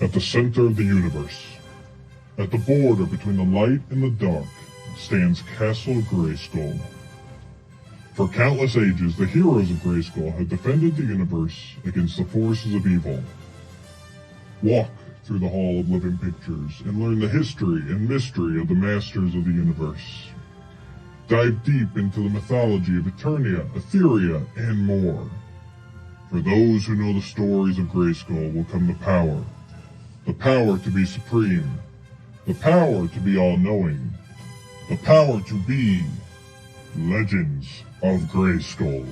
At the center of the universe, at the border between the light and the dark, stands Castle Grayskull. For countless ages, the heroes of Grayskull have defended the universe against the forces of evil. Walk through the Hall of Living Pictures and learn the history and mystery of the Masters of the Universe. Dive deep into the mythology of Eternia, Etheria, and more. For those who know the stories of Grayskull will come the power. The power to be supreme. The power to be all-knowing. The power to be Legends of Grayskull.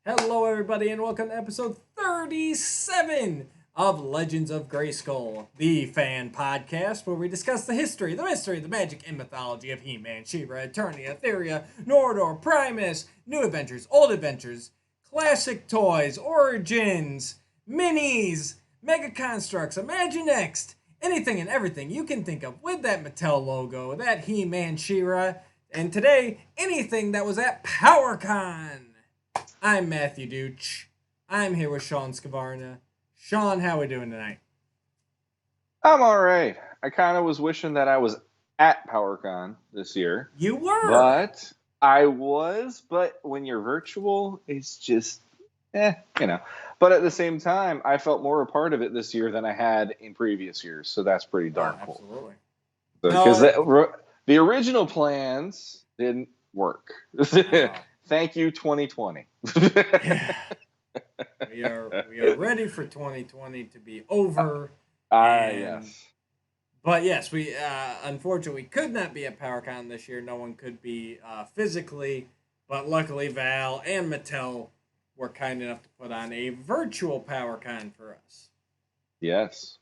Hello everybody and welcome to episode 37 of Legends of Grayskull, the fan podcast where we discuss the history, the mystery, the magic, and mythology of He-Man, She-Ra, Eternia, Etheria, Nordor, Primus, new adventures, old adventures, classic toys, origins, minis, mega constructs, Imagine Next, anything and everything you can think of with that Mattel logo, that He-Man, She-Ra, and today, anything that was at Powercon. I'm Matthew Dooch. I'm here with Sean Scavarna. Sean, how we doing tonight? I'm alright. I kind of was wishing that I was at PowerCon this year. You were! But I was, but when you're virtual, it's just, But at the same time, I felt more a part of it this year than I had in previous years, so that's pretty darn cool. Absolutely. Because the original plans didn't work. Thank you, 2020. Yeah. We are ready for 2020 to be over. Yes. But yes, we unfortunately could not be at PowerCon this year. No one could be physically, but luckily Val and Mattel were kind enough to put on a virtual PowerCon for us. Yes.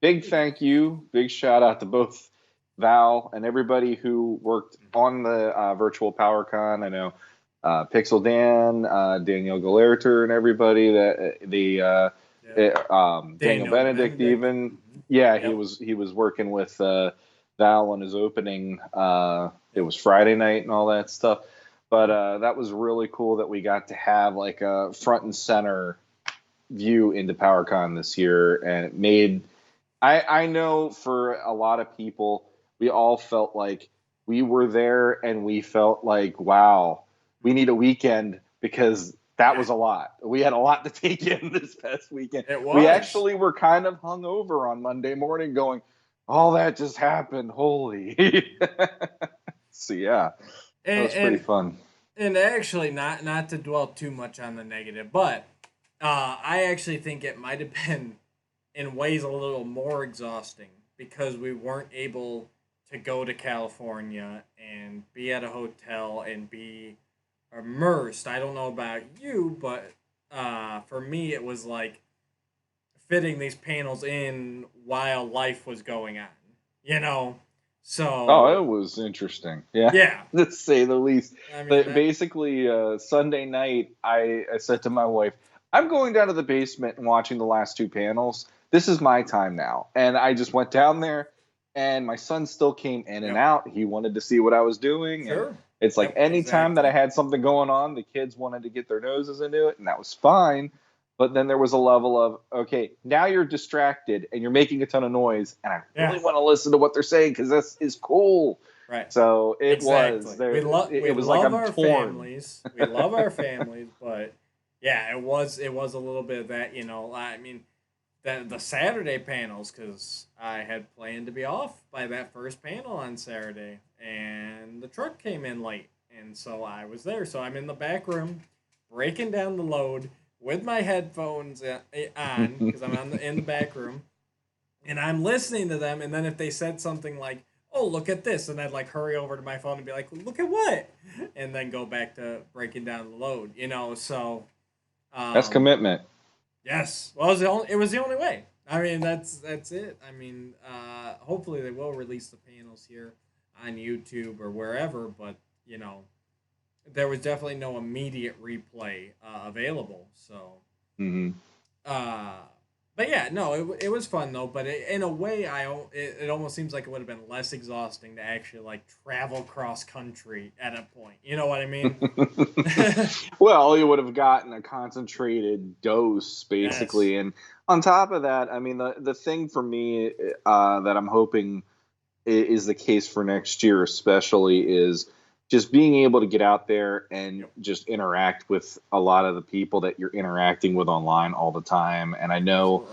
Big thank you, big shout out to both Val and everybody who worked on the virtual PowerCon. I know Pixel Dan, Daniel Galerter, and everybody Daniel Benedict even. Yeah, yep. He was working with Val on his opening. It was Friday night and all that stuff. But that was really cool that we got to have like a front and center view into PowerCon this year, and it made. I know for a lot of people, we all felt like we were there and we felt like, wow, we need a weekend because that was a lot. We had a lot to take in this past weekend. It was. We actually were kind of hungover on Monday morning going, all that just happened. Holy. So, yeah, that was pretty fun. And actually, not to dwell too much on the negative, but I actually think it might have been in ways a little more exhausting because we weren't able to go to California and be at a hotel and be immersed. I don't know about you, but for me it was like fitting these panels in while life was going on, so it was interesting. Yeah to say the least. I mean, but basically Sunday night I said to my wife, I'm going down to the basement and watching the last two panels. This is my time now. And I just went down there, and my son still came in and out. He wanted to see what I was doing. Sure. And it's like any time that I had something going on, the kids wanted to get their noses into it, and that was fine. But then there was a level of, okay, now you're distracted, and you're making a ton of noise, and I really want to listen to what they're saying because this is cool. Right. So it was. We was love like I'm our torn. families. We love our families, but yeah, it was a little bit of that, I mean, the Saturday panels, because I had planned to be off by that first panel on Saturday, and the truck came in late, and so I was there. So I'm in the back room, breaking down the load with my headphones on, because I'm in the back room, and I'm listening to them, and then if they said something like, oh, look at this, and I'd like hurry over to my phone and be like, look at what? And then go back to breaking down the load, so... That's commitment. Yes. Well, it was the only way. I mean, that's it. I mean, hopefully they will release the panels here on YouTube or wherever, but, there was definitely no immediate replay available. So, Mm-hmm. But yeah, no, it was fun though. But in a way, it almost seems like it would have been less exhausting to actually like travel cross country at a point. You know what I mean? Well, you would have gotten a concentrated dose, Yes. basically. And on top of that, I mean, the thing for me that I'm hoping is the case for next year, especially, is just being able to get out there and Yep. just interact with a lot of the people that you're interacting with online all the time. And I know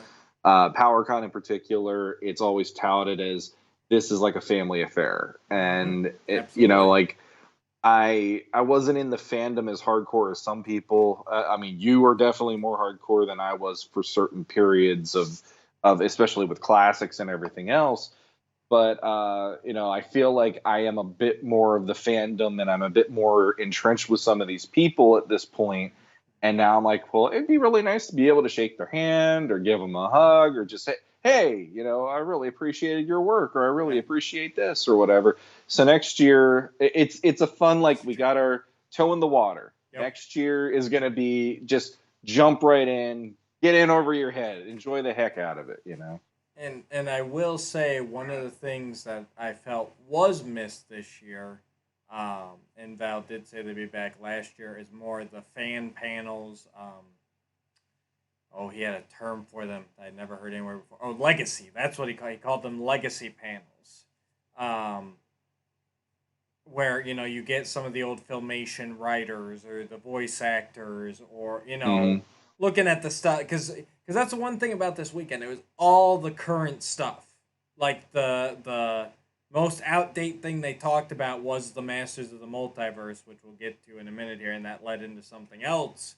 Absolutely. PowerCon in particular, it's always touted as this is like a family affair, Hmm. and Absolutely. like I wasn't in the fandom as hardcore as some people. I mean, you are definitely more hardcore than I was for certain periods of especially with classics and everything else. But I feel like I am a bit more of the fandom, and I'm a bit more entrenched with some of these people at this point. And now I'm like, well, it'd be really nice to be able to shake their hand or give them a hug or just say, hey, I really appreciated your work, or I really Yeah. appreciate this, or whatever. So next year, it's a fun, like, we got our toe in the water. Yep. Next year is going to be just jump right in, get in over your head, enjoy the heck out of it. And I will say one of the things that I felt was missed this year, and Val did say they'd be back last year, is more the fan panels. Oh, he had a term for them I'd never heard anywhere before. Oh, legacy. That's what he called them, legacy panels. Um, where you get some of the old filmation writers or the voice actors, or Hmm. looking at the stuff, because that's the one thing about this weekend. It was all the current stuff. Like the most outdate thing they talked about was the Masters of the Multiverse, which we'll get to in a minute here, and that led into something else.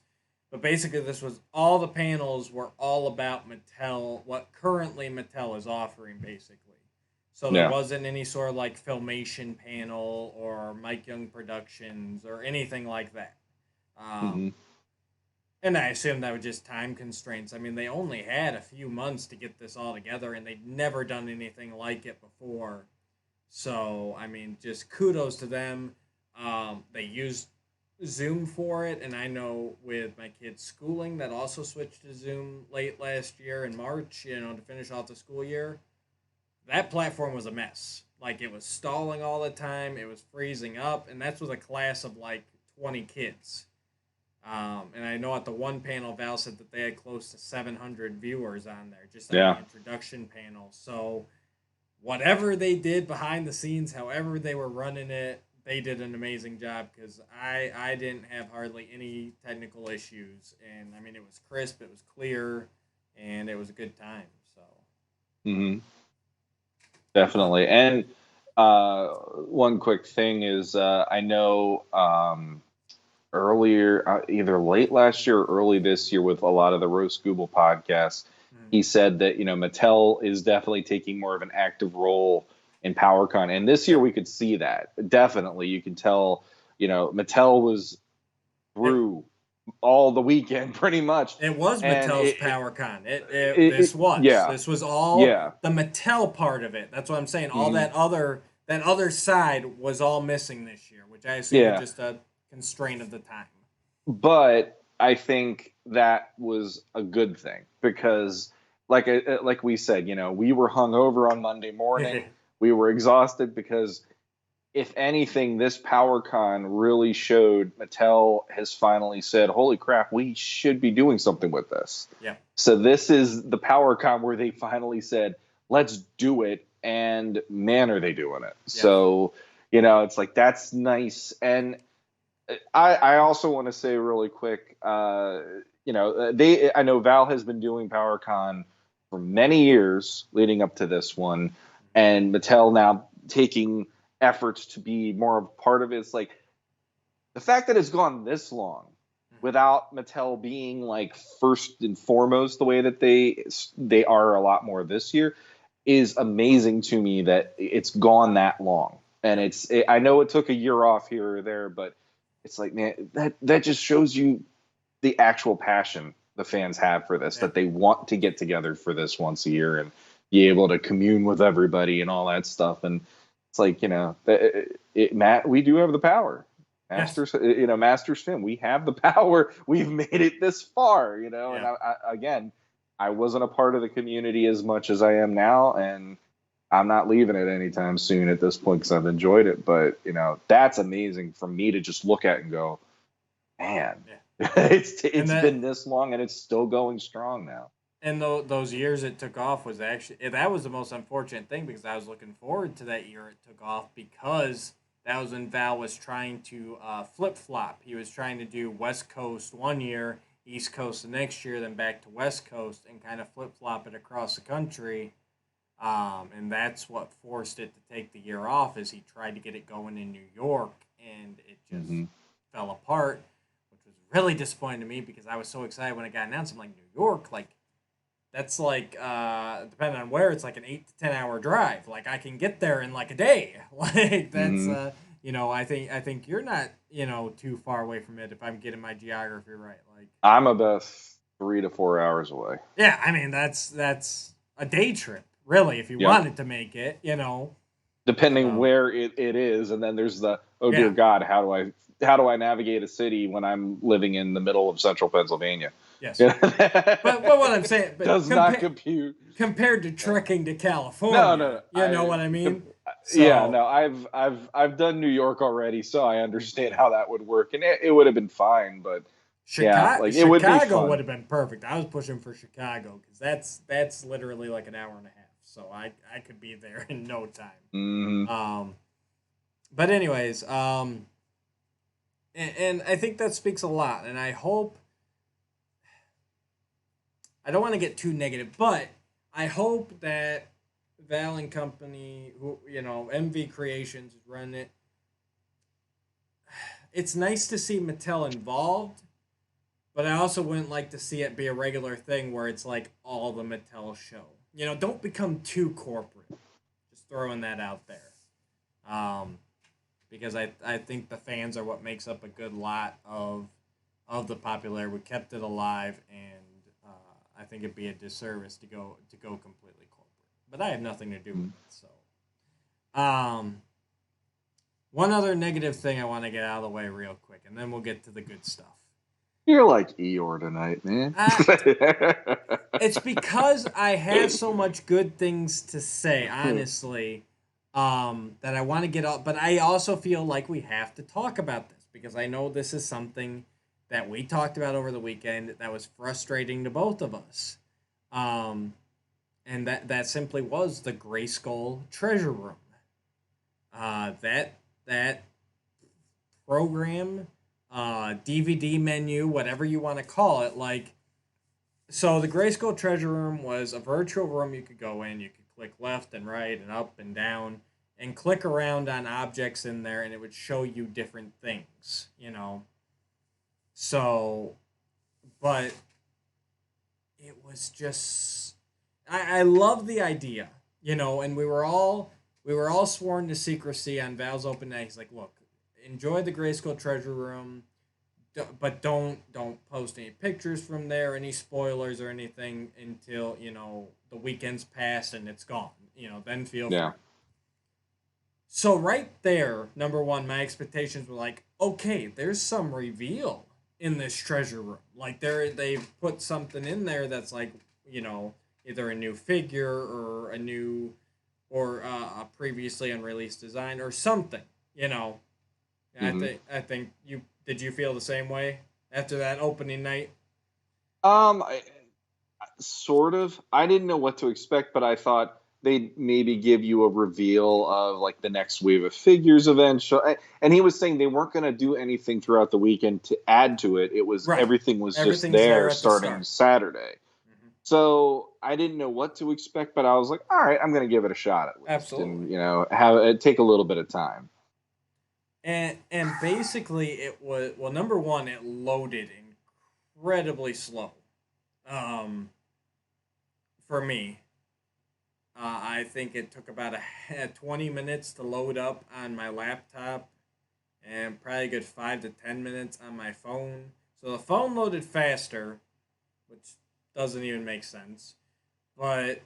But basically, this was all the panels were all about Mattel, what currently Mattel is offering, basically. So there Yeah. wasn't any sort of like filmation panel or Mike Young Productions or anything like that. Um, Hmm. and I assume that was just time constraints. I mean, they only had a few months to get this all together, and they'd never done anything like it before. So, I mean, just kudos to them. They used Zoom for it, and I know with my kids' schooling, that also switched to Zoom late last year in March, to finish off the school year. That platform was a mess. Like, it was stalling all the time, it was freezing up, and that's with a class of like 20 kids. And I know at the one panel, Val said that they had close to 700 viewers on there, just on the Yeah. introduction panel. So, whatever they did behind the scenes, however they were running it, they did an amazing job, because I didn't have hardly any technical issues. And I mean, it was crisp, it was clear, and it was a good time. So, Hmm. uh, Definitely. And one quick thing is, I know earlier, either late last year or early this year, with a lot of the Roast Google podcasts, mm, he said that Mattel is definitely taking more of an active role in PowerCon, and this year yep. we could see that. Definitely, you can tell. Mattel was It through all the weekend pretty much, It was and Mattel's it, PowerCon. This was. yeah, This was all yeah. the Mattel part of it. That's what I'm saying. All Hmm. that other side was all missing this year, which I assume was Yeah. just a constraint of the time. But I think that was a good thing because, like we said, we were hungover on Monday morning. We were exhausted because, if anything, this PowerCon really showed Mattel has finally said, "Holy crap, we should be doing something with this." Yeah. So this is the PowerCon where they finally said, "Let's do it," and man, are they doing it! Yes. So it's like that's nice. And I also want to say really quick, I know Val has been doing PowerCon for many years leading up to this one, and Mattel now taking efforts to be more of a part of it. It's like the fact that it's gone this long without Mattel being like first and foremost the way that they are a lot more this year is amazing to me, that it's gone that long. And Yep. I know it took a year off here or there, but it's like, man, that just shows you the actual passion the fans have for this, Yeah. that they want to get together for this once a year and be able to commune with everybody and all that stuff. And it's like, Matt, we do have the power. Masters, Masters film. We have the power. We've made it this far, And again, I wasn't a part of the community as much as I am now, and I'm not leaving it anytime soon at this point because I've enjoyed it. But that's amazing for me to just look at and go, man, it's been this long and it's still going strong now. And those years it took off was actually, that was the most unfortunate thing, because I was looking forward to that year it took off, because that was when Val was trying to flip-flop. He was trying to do West Coast one year, East Coast the next year, then back to West Coast, and kind of flip-flop it across the country. And that's what forced it to take the year off, is he tried to get it going in New York, and it just fell apart, which was really disappointing to me, because I was so excited when it got announced. I'm like, New York? Like, that's like, depending on where, it's like an 8 to 10 hour drive. Like, I can get there in like a day. Like, that's, I think you're not, too far away from it, if I'm getting my geography right. Like, I'm about 3 to 4 hours away. Yeah, I mean, that's a day trip, really, if you wanted to make it, Depending where it is, and then there's the, dear God, how do I navigate a city when I'm living in the middle of central Pennsylvania? Yes. but what I'm saying, does not compute compared to trekking to California. No. You know what I mean? I've done New York already, so I understand how that would work, and it would have been fine. But Chicago it would be fun. would have been perfect. I was pushing for Chicago, because that's literally like an hour and a half, so I could be there in no time. Mm-hmm. But anyways, and I think that speaks a lot, and I hope. I don't want to get too negative, but I hope that Val and Company, who MV Creations run it. It's nice to see Mattel involved, but I also wouldn't like to see it be a regular thing where it's like all the Mattel show. Don't become too corporate. Just throwing that out there, because I think the fans are what makes up a good lot of the popularity. We kept it alive, and I think it'd be a disservice to go completely corporate. But I have nothing to do with it. So, one other negative thing I want to get out of the way real quick, and then we'll get to the good stuff. You're like Eeyore tonight, man. It's because I have so much good things to say, honestly, that I want to get out. But I also feel like we have to talk about this, because I know this is something that we talked about over the weekend that was frustrating to both of us. And that simply was the Grayskull treasure room. That program, DVD menu, whatever you want to call it, so the Grayskull treasure room was a virtual room you could go in. You could click left and right and up and down and click around on objects in there, and it would show you different things, So, but it was just, I love the idea, and we were all sworn to secrecy on Val's open night. He's like, look, enjoy the Grayskull treasure room, but don't post any pictures from there, any spoilers or anything until, the weekend's passed and it's gone, then feel free. So right there, number one, my expectations were like, okay, there's some reveal in this treasure room. Like, they've put something in there that's like, either a new figure or a previously unreleased design or something, Mm-hmm. I think did you feel the same way after that opening night? Sort of. I didn't know what to expect, but I thought they'd maybe give you a reveal of like the next wave of figures eventually. And he was saying they weren't going to do anything throughout the weekend to add to it. It was everything was just there starting Saturday. Mm-hmm. So I didn't know what to expect, but I was like, all right, I'm going to give it a shot at least. Absolutely. And have it take a little bit of time. And basically it was, well, number one, it loaded incredibly slow. For me. I think it took about 20 minutes to load up on my laptop, and probably a good 5 to 10 minutes on my phone. So the phone loaded faster, which doesn't even make sense. But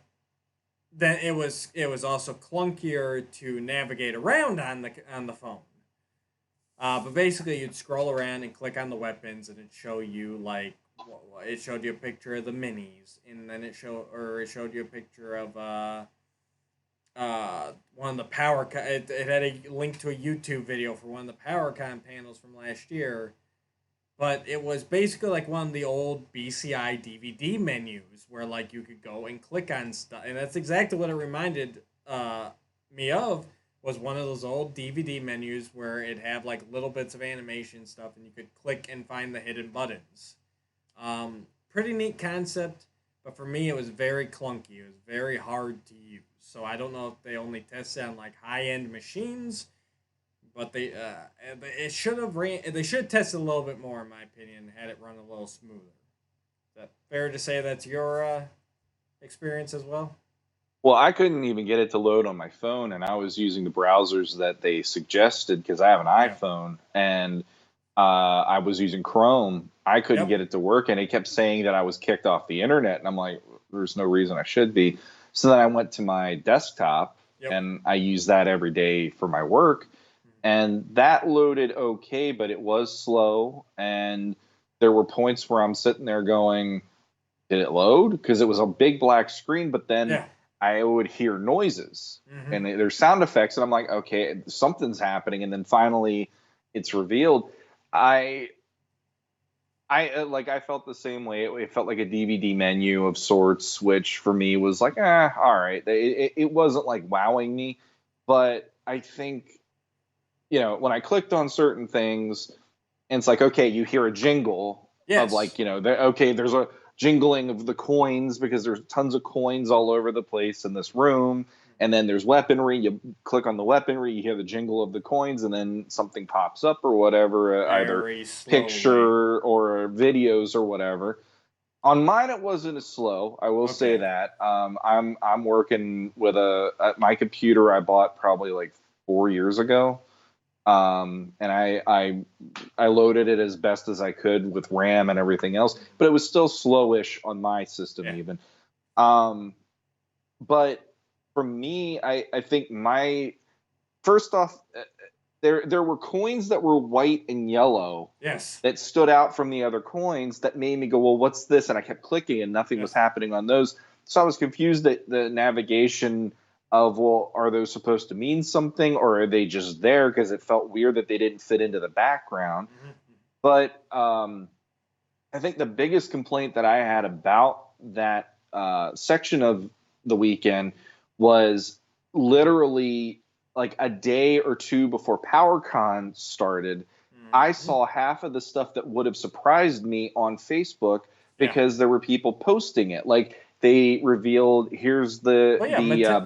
then it was also clunkier to navigate around on the phone. But basically, you'd scroll around and click on the weapons, and it'd show you like it showed you a picture of the minis, and then it showed you a picture of one of the it had a link to a YouTube video for one of the Powercon panels from last year. But it was basically like one of the old BCI DVD menus where like you could go and click on stuff, and that's exactly what it reminded me of. Was one of those old DVD menus where it had like little bits of animation stuff, and you could click and find the hidden buttons. Pretty neat concept, but for me it was very clunky. It was very hard to use. So I don't know if they only tested on like high end machines. But they should have tested a little bit more, in my opinion, had it run a little smoother. Is that fair to say that's your experience as well? Well, I couldn't even get it to load on my phone, and I was using the browsers that they suggested because I have an iPhone, and I was using Chrome. I couldn't get it to work, and it kept saying that I was kicked off the internet, and I'm like, there's no reason I should be. So then I went to my desktop, and I use that every day for my work. And that loaded okay, but it was slow. And there were points where I'm sitting there going, did it load? Because it was a big black screen, but then I would hear noises and there's sound effects. And I'm like, okay, something's happening. And then finally it's revealed. I felt the same way. It felt like a DVD menu of sorts, which for me was like, all right. It wasn't like wowing me, but I think, when I clicked on certain things, and it's like, okay, you hear a jingle of like, there's a jingling of the coins because there's tons of coins all over the place in this room. And then there's weaponry. You click on the weaponry, you hear the jingle of the coins, and then something pops up or whatever, either picture or videos or whatever. On mine, it wasn't as slow. I will say that. I'm working with my computer I bought probably like 4 years ago. And I loaded it as best as I could with RAM and everything else, but it was still slowish on my system even. But for me, I think first off, there were coins that were white and yellow that stood out from the other coins that made me go, well, what's this? And I kept clicking and nothing was happening on those. So I was confused that the navigation of, well, are those supposed to mean something or are they just there? Because it felt weird that they didn't fit into the background. But I think the biggest complaint that I had about that section of the weekend was literally like a day or two before PowerCon started. I saw half of the stuff that would have surprised me on Facebook because there were people posting it. Like, they revealed, here's the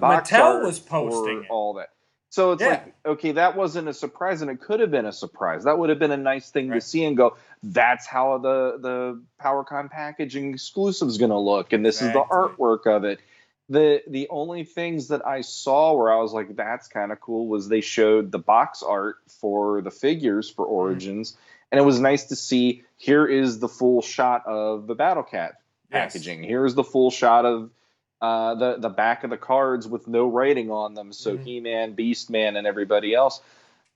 box Mattel art was posting for all that. So it's like, okay, that wasn't a surprise, and it could have been a surprise. That would have been a nice thing to see and go, that's how the PowerCon packaging exclusive is going to look, and this is the artwork of it. The only things that I saw where I was like, that's kind of cool, was they showed the box art for the figures for Origins, and it was nice to see, here is the full shot of the Battle Cat packaging. Here's the full shot of the back of the cards with no writing on them. So He-Man, Beastman, and everybody else.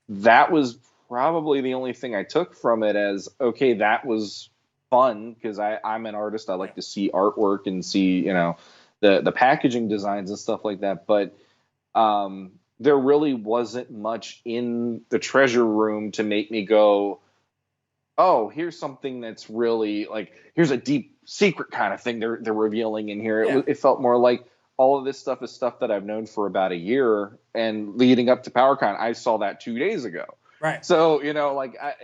That was probably the only thing I took from it as, okay, that was fun because I'm an artist. I like to see artwork and see, the packaging designs and stuff like that. But there really wasn't much in the treasure room to make me go, oh, here's something that's really like, here's a deep secret kind of thing they're revealing in here. It felt more like all of this stuff is stuff that I've known for about a year, and leading up to PowerCon, I saw that 2 days ago. Right. So,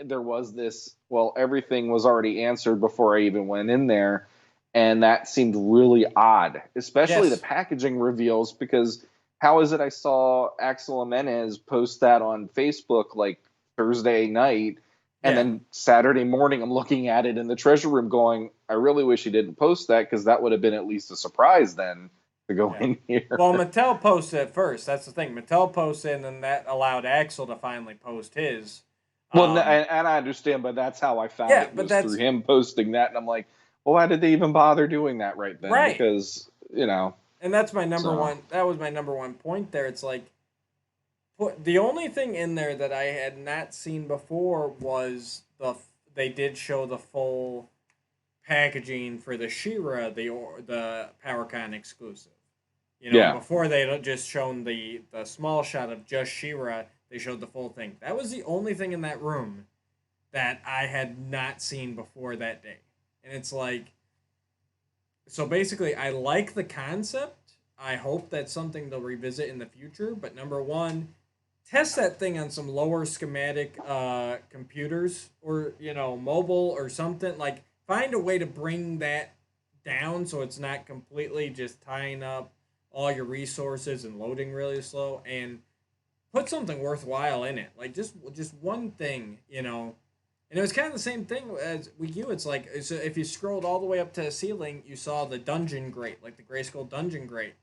there was this, well, everything was already answered before I even went in there. And that seemed really odd, especially the packaging reveals, because how is it I saw Axel Jimenez post that on Facebook like Thursday night, and then Saturday morning I'm looking at it in the treasure room going, I really wish he didn't post that, because that would have been at least a surprise then to go in here. Well, Mattel posted it first. That's the thing. Mattel posted, and then that allowed Axel to finally post his. Well, and I understand, but that's how I found it, was through him posting that, and I'm like, well, why did they even bother doing that right then? Right. Because, And that's my number one. That was my number one point there. It's like, the only thing in there that I had not seen before was they did show the full packaging for the She-Ra, the Powercon exclusive. You know, Yeah. before they had just shown the small shot of just She-Ra, they showed the full thing. That was the only thing in that room that I had not seen before that day. And it's like, so basically, I like the concept. I hope that's something they'll revisit in the future. But number one, test that thing on some lower schematic computers or, mobile or something. Like, find a way to bring that down so it's not completely just tying up all your resources and loading really slow, and put something worthwhile in it. Like, just one thing, And it was kind of the same thing as with you. It's like, so if you scrolled all the way up to the ceiling, you saw the dungeon grate, like the Grayskull dungeon grate.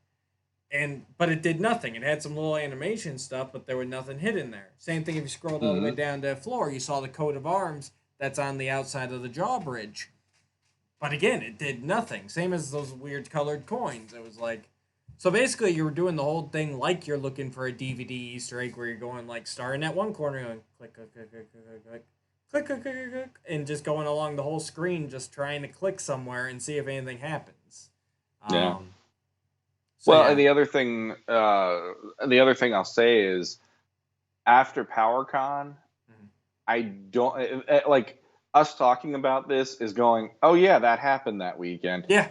But it did nothing. It had some little animation stuff, but there was nothing hidden there. Same thing if you scrolled all the way down to the floor, you saw the coat of arms that's on the outside of the drawbridge. But again, it did nothing. Same as those weird colored coins. It was like, so basically you were doing the whole thing like you're looking for a DVD Easter egg where you're going like starting at one corner, going click, click, click, click, click, click, click, click, click, click, and just going along the whole screen, just trying to click somewhere and see if anything happens. Yeah. So, Well, yeah. and the other thing I'll say is, after PowerCon, I don't like us talking about this is going, oh yeah, that happened that weekend. Yeah.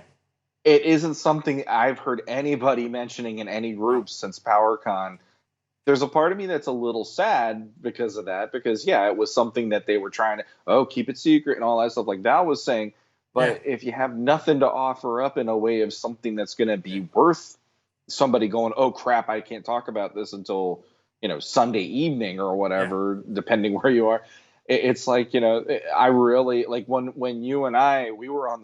It isn't something I've heard anybody mentioning in any groups since PowerCon. There's a part of me that's a little sad because of that, because yeah, it was something that they were trying to keep it secret and all that stuff like Val was saying. But if you have nothing to offer up in a way of something that's going to be worth somebody going, oh crap, I can't talk about this until Sunday evening or whatever, depending where you are. It's like, I really like when you and we were on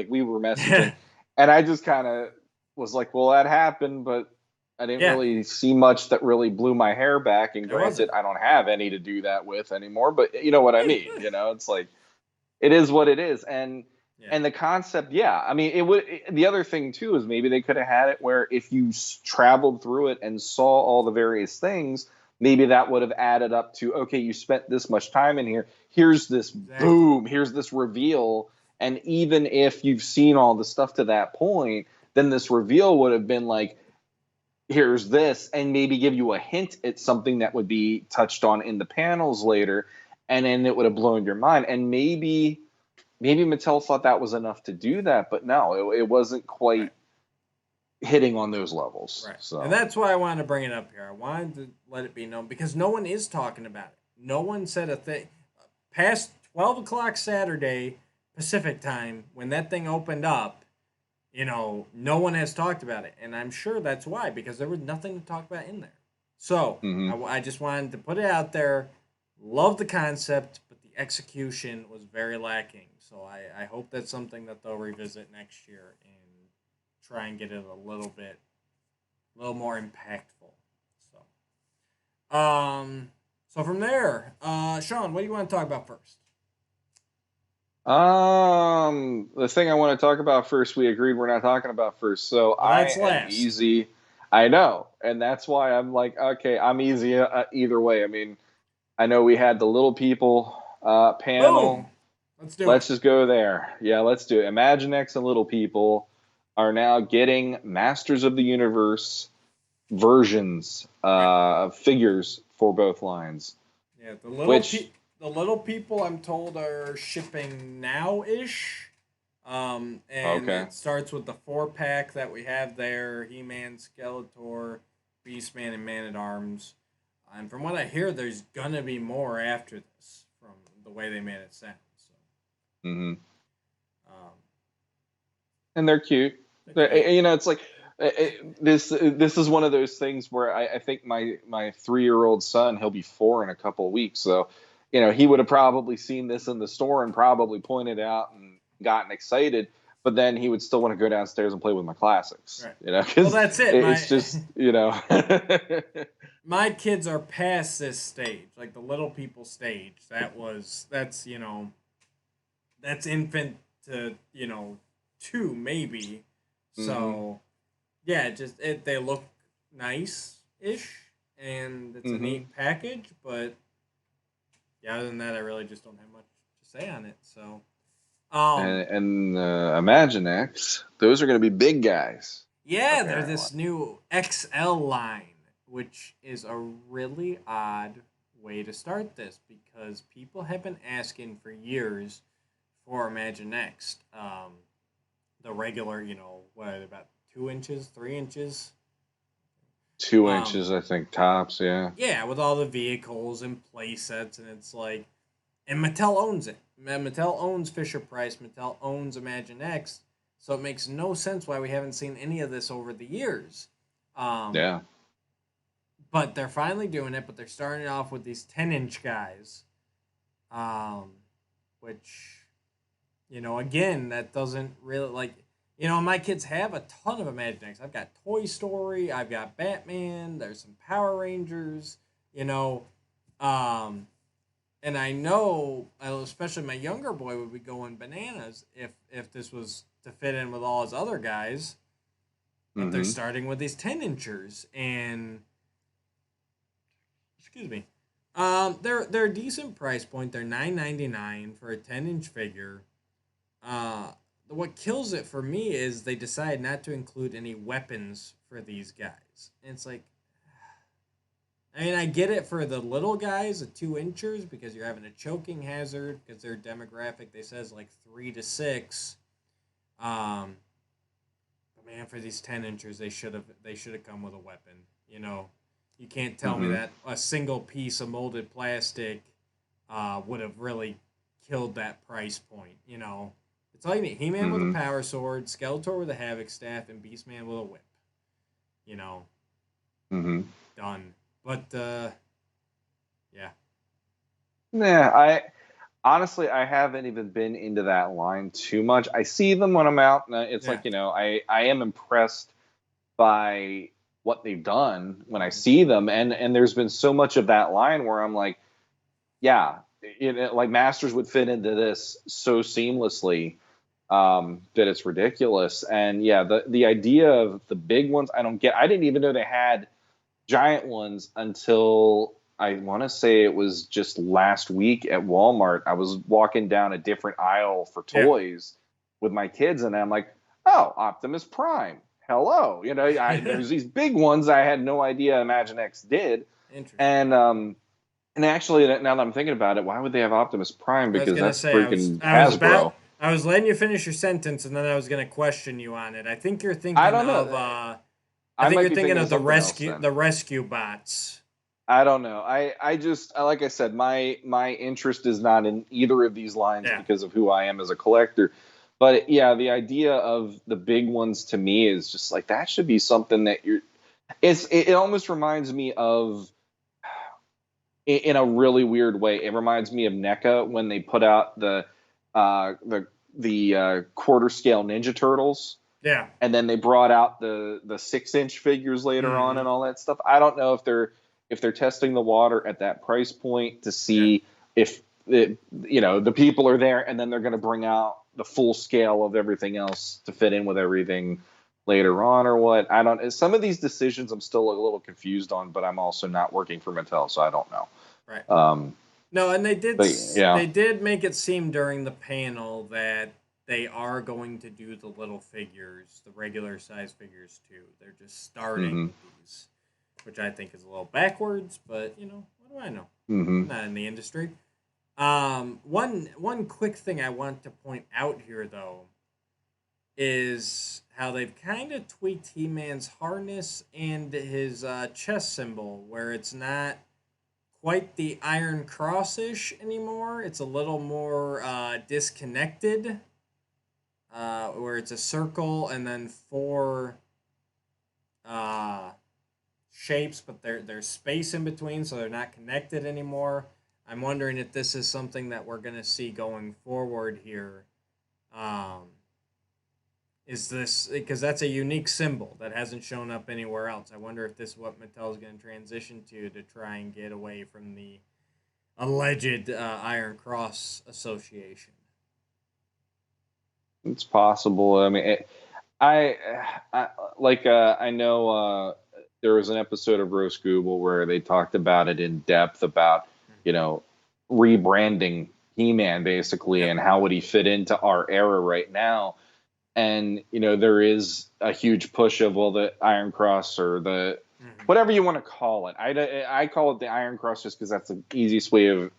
we were messaging, and I just kind of was like, well, that happened, but I didn't really see much that really blew my hair back. And granted, I don't have any to do that with anymore, but you know what I mean. It's like, it is what it is. And the concept, I mean, it would. The other thing too is maybe they could have had it where if you traveled through it and saw all the various things, maybe that would have added up to, okay, you spent this much time in here. Here's this boom. Here's this reveal. And even if you've seen all the stuff to that point, then this reveal would have been like, here's this, and maybe give you a hint at something that would be touched on in the panels later, and then it would have blown your mind. And maybe Mattel thought that was enough to do that, but no, it wasn't quite hitting on those levels. Right. So. And that's why I wanted to bring it up here. I wanted to let it be known because no one is talking about it. No one said a thing. Past 12 o'clock Saturday Pacific time, when that thing opened up, no one has talked about it. And I'm sure that's why, because there was nothing to talk about in there. So I just wanted to put it out there. Love the concept, but the execution was very lacking. So I hope that's something that they'll revisit next year and try and get it a little more impactful. So from there, Sean, what do you want to talk about first? The thing I want to talk about first, we agreed we're not talking about first. So I am easy. I know, and that's why I'm like, okay, I'm easy either way. I mean, I know we had the Little People panel. Boom. Let's do it. Let's just go there. Yeah, let's do it. Imaginext and Little People are now getting Masters of the Universe versions of figures for both lines. Yeah, the Little People, I'm told, are shipping now-ish. And it starts with the 4-pack that we have there: He-Man, Skeletor, Beastman, and Man-at-Arms. And from what I hear, there's gonna be more after this, from the way they made it sound. So. And they're cute. It's like this is one of those things where I think my 3-year-old son, he'll be 4 in a couple of weeks, so he would have probably seen this in the store and probably pointed out and gotten excited, but then he would still want to go downstairs and play with my classics. Right. Well, that's it. It's just my kids are past this stage, like the Little People stage. That's infant to 2 maybe. So, yeah, they look nice-ish. and it's a neat package. But yeah, other than that, I really just don't have much to say on it. So, and Imaginext, those are going to be big guys. yeah, they're Apparently. this new XL line, which is a really odd way to start this because people have been asking for years for Imaginext. The regular, what are they, about 2 inches, 3 inches? 2 inches, I think, tops, yeah. Yeah, with all the vehicles and play sets, and it's like, and Mattel owns it. Mattel owns Fisher Price. Mattel owns Imaginext. So it makes no sense why we haven't seen any of this over the years. Yeah. But they're finally doing it. But they're starting off with these 10-inch guys, which, again, that doesn't really like. My kids have a ton of Imaginext. I've got Toy Story. I've got Batman. There's some Power Rangers. And I know, especially my younger boy would be going bananas if this was to fit in with all his other guys. But they're starting with these 10-inchers, and excuse me, they're a decent price point. They're $9.99 for a 10-inch figure. What kills it for me is they decide not to include any weapons for these guys. And it's like, I mean, I get it for the little guys, the 2-inchers, because you're having a choking hazard, because their demographic, they says like 3 to 6. But man, for these 10-inchers, they should have come with a weapon. You can't tell me that a single piece of molded plastic would have really killed that price point. It's all you need: He-Man with a power sword, Skeletor with a Havoc staff, and Beastman with a whip. Done. But yeah. Yeah, I honestly haven't even been into that line too much. I see them when I'm out, and it's like, I am impressed by what they've done when I see them, and there's been so much of that line where I'm like, yeah, like Masters would fit into this so seamlessly that it's ridiculous. And yeah, the idea of the big ones, I don't get. I didn't even know they had giant ones until I want to say it was just last week at Walmart. I was walking down a different aisle for toys with my kids, and I'm like, oh, Optimus Prime. Hello. There's these big ones I had no idea Imaginext did. Interesting. And actually, now that I'm thinking about it, why would they have Optimus Prime? Because that's freaking Hasbro. I was letting you finish your sentence, and then I was going to question you on it. I think you're thinking I don't know. I think you're thinking of the rescue bots. I don't know. I just, like I said, my interest is not in either of these lines because of who I am as a collector. But yeah, the idea of the big ones to me is just like, that should be something that it almost reminds me of, in a really weird way, it reminds me of NECA when they put out the quarter scale Ninja Turtles. Yeah. And then they brought out the 6-inch figures later on and all that stuff. I don't know if they're testing the water at that price point to see if the people are there, and then they're going to bring out the full scale of everything else to fit in with everything later on, or what. I don't. Some of these decisions I'm still a little confused on, but I'm also not working for Mattel, so I don't know. Right. No, and they did make it seem during the panel that they are going to do the little figures, the regular size figures too. They're just starting with these, which I think is a little backwards, but what do I know? I'm not in the industry. One quick thing I want to point out here though is how they've kind of tweaked He-Man's harness and his chest symbol, where it's not quite the Iron Cross-ish anymore. It's a little more disconnected, where it's a circle and then 4 shapes, but there's space in between, so they're not connected anymore. I'm wondering if this is something that we're going to see going forward here. Is this, because that's a unique symbol that hasn't shown up anywhere else. I wonder if this is what Mattel is going to transition to try and get away from the alleged Iron Cross association. It's possible. I mean, I know there was an episode of Roast Google where they talked about it in depth about, rebranding He-Man basically, and how would he fit into our era right now. And, there is a huge push of, the Iron Cross or the whatever you want to call it. I call it the Iron Cross just because that's the easiest way of,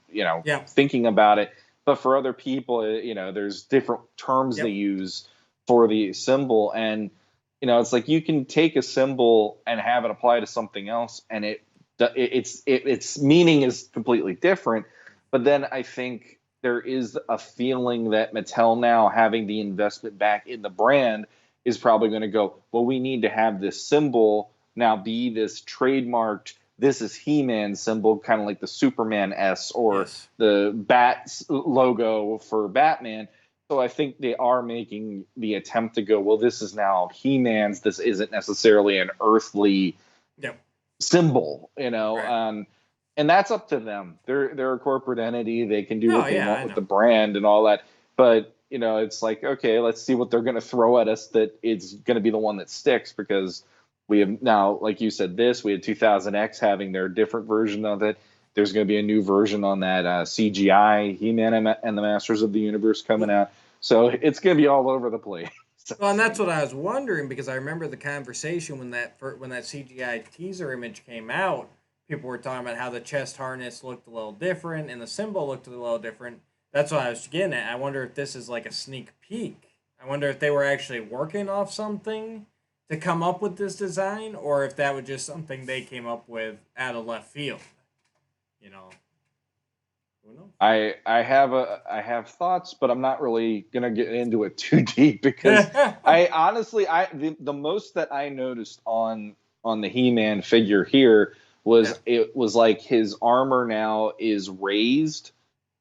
thinking about it. But for other people, there's different terms they use for the symbol. And, it's like you can take a symbol and have it apply to something else, and its meaning is completely different. But then I think there is a feeling that Mattel now, having the investment back in the brand, is probably going to go, well, we need to have this symbol now be this trademarked, this is He-Man symbol, kind of like the Superman S or the Bat logo for Batman. So I think they are making the attempt to go, well, this is now He-Man's. This isn't necessarily an earthly symbol, Right. And that's up to them. They're a corporate entity. They can do what they want with the brand and all that. But, it's like, okay, let's see what they're going to throw at us that it's going to be the one that sticks, because we have now, like you said, we had 2000X having their different version of it. There's going to be a new version on that CGI He-Man and the Masters of the Universe coming out. So it's going to be all over the place. Well, and that's what I was wondering, because I remember the conversation when that CGI teaser image came out. People were talking about how the chest harness looked a little different and the symbol looked a little different. That's what I was getting at. I wonder if this is like a sneak peek. I wonder if they were actually working off something to come up with this design, or if that was just something they came up with out of left field. Who knows? I have thoughts, but I'm not really gonna get into it too deep, because I honestly the most that I noticed on the He-Man figure here was it was like his armor now is raised,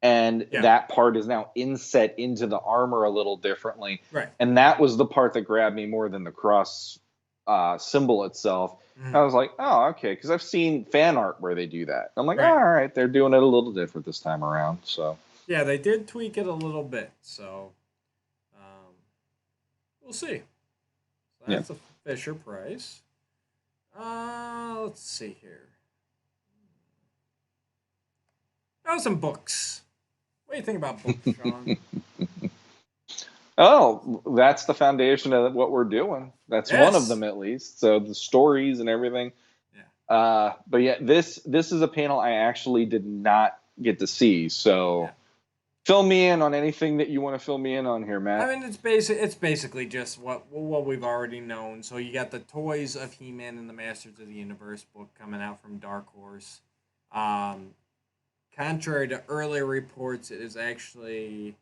and that part is now inset into the armor a little differently. Right. And that was the part that grabbed me more than the cross symbol itself. I was like, oh, okay, because I've seen fan art where they do that. I'm like, all right, they're doing it a little different this time around. So yeah, they did tweak it a little bit. So we'll see. So that's a Fisher Price. Let's see here. Oh, some books. What do you think about books, Sean? Oh, that's the foundation of what we're doing. That's one of them, at least. So the stories and everything. Yeah. But yeah, this is a panel I actually did not get to see. So fill me in on anything that you want to fill me in on here, Matt. I mean, it's basically just what we've already known. So you got the Toys of He-Man and the Masters of the Universe book coming out from Dark Horse. Contrary to earlier reports, it is actually,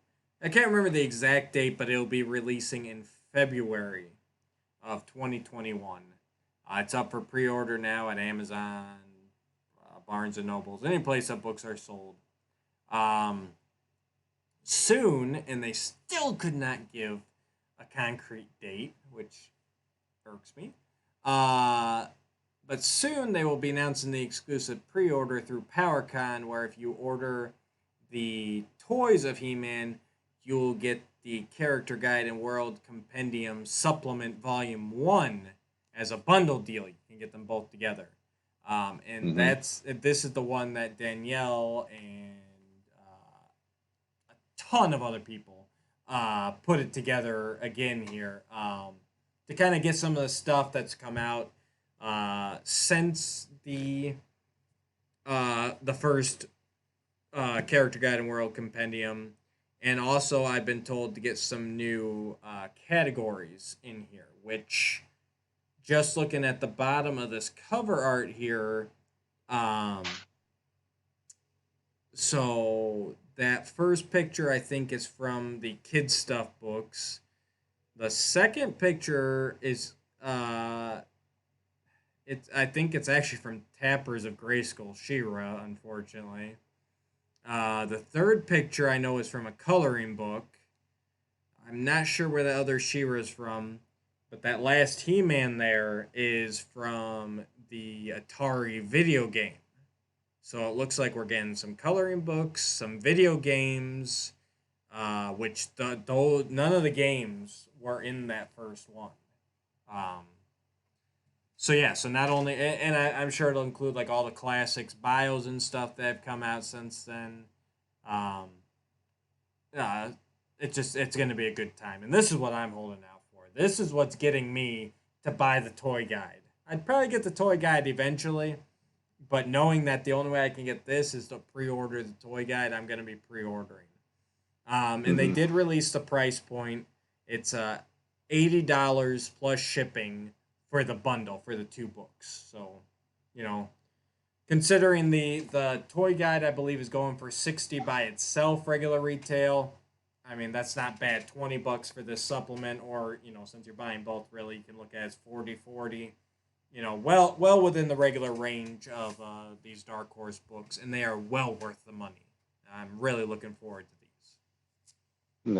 I can't remember the exact date, but it'll be releasing in February of 2021. It's up for pre-order now at Amazon, Barnes & Nobles, any place that books are sold. Soon, and they still could not give a concrete date, which irks me. But soon they will be announcing the exclusive pre-order through Powercon, where if you order the Toys of He-Man, you'll get the Character Guide and World Compendium Supplement Volume 1 as a bundle deal. You can get them both together. And this is the one that Danielle and a ton of other people put it together again here to kind of get some of the stuff that's come out since the first Character Guide and World Compendium. And also I've been told to get some new categories in here, which, just looking at the bottom of this cover art here, so that first picture I think is from the Kid Stuff books. The second picture is I think it's actually from Tappers of Grayskull, She-Ra, unfortunately. The third picture I know is from a coloring book. I'm not sure where the other She-Ra is from, but that last He-Man there is from the Atari video game. So it looks like we're getting some coloring books, some video games, which none of the games were in that first one. So yeah, so not only, and I'm sure it'll include like all the classics, bios and stuff that have come out since then. Um, it's going to be a good time, and this is what I'm holding out for. This is what's getting me to buy the toy guide. I'd probably get the toy guide eventually, but knowing that the only way I can get this is to pre-order the toy guide, I'm going to be pre-ordering. And they did release the price point. It's $80 plus shipping for the bundle for the 2 books. So, you know, considering the toy guide, I believe, is going for $60 by itself, regular retail. I mean, that's not bad. $20 for this supplement, or, you know, since you're buying both, really, you can look at it as 40. You know, well within the regular range of these Dark Horse books, and they are well worth the money. I'm really looking forward to these.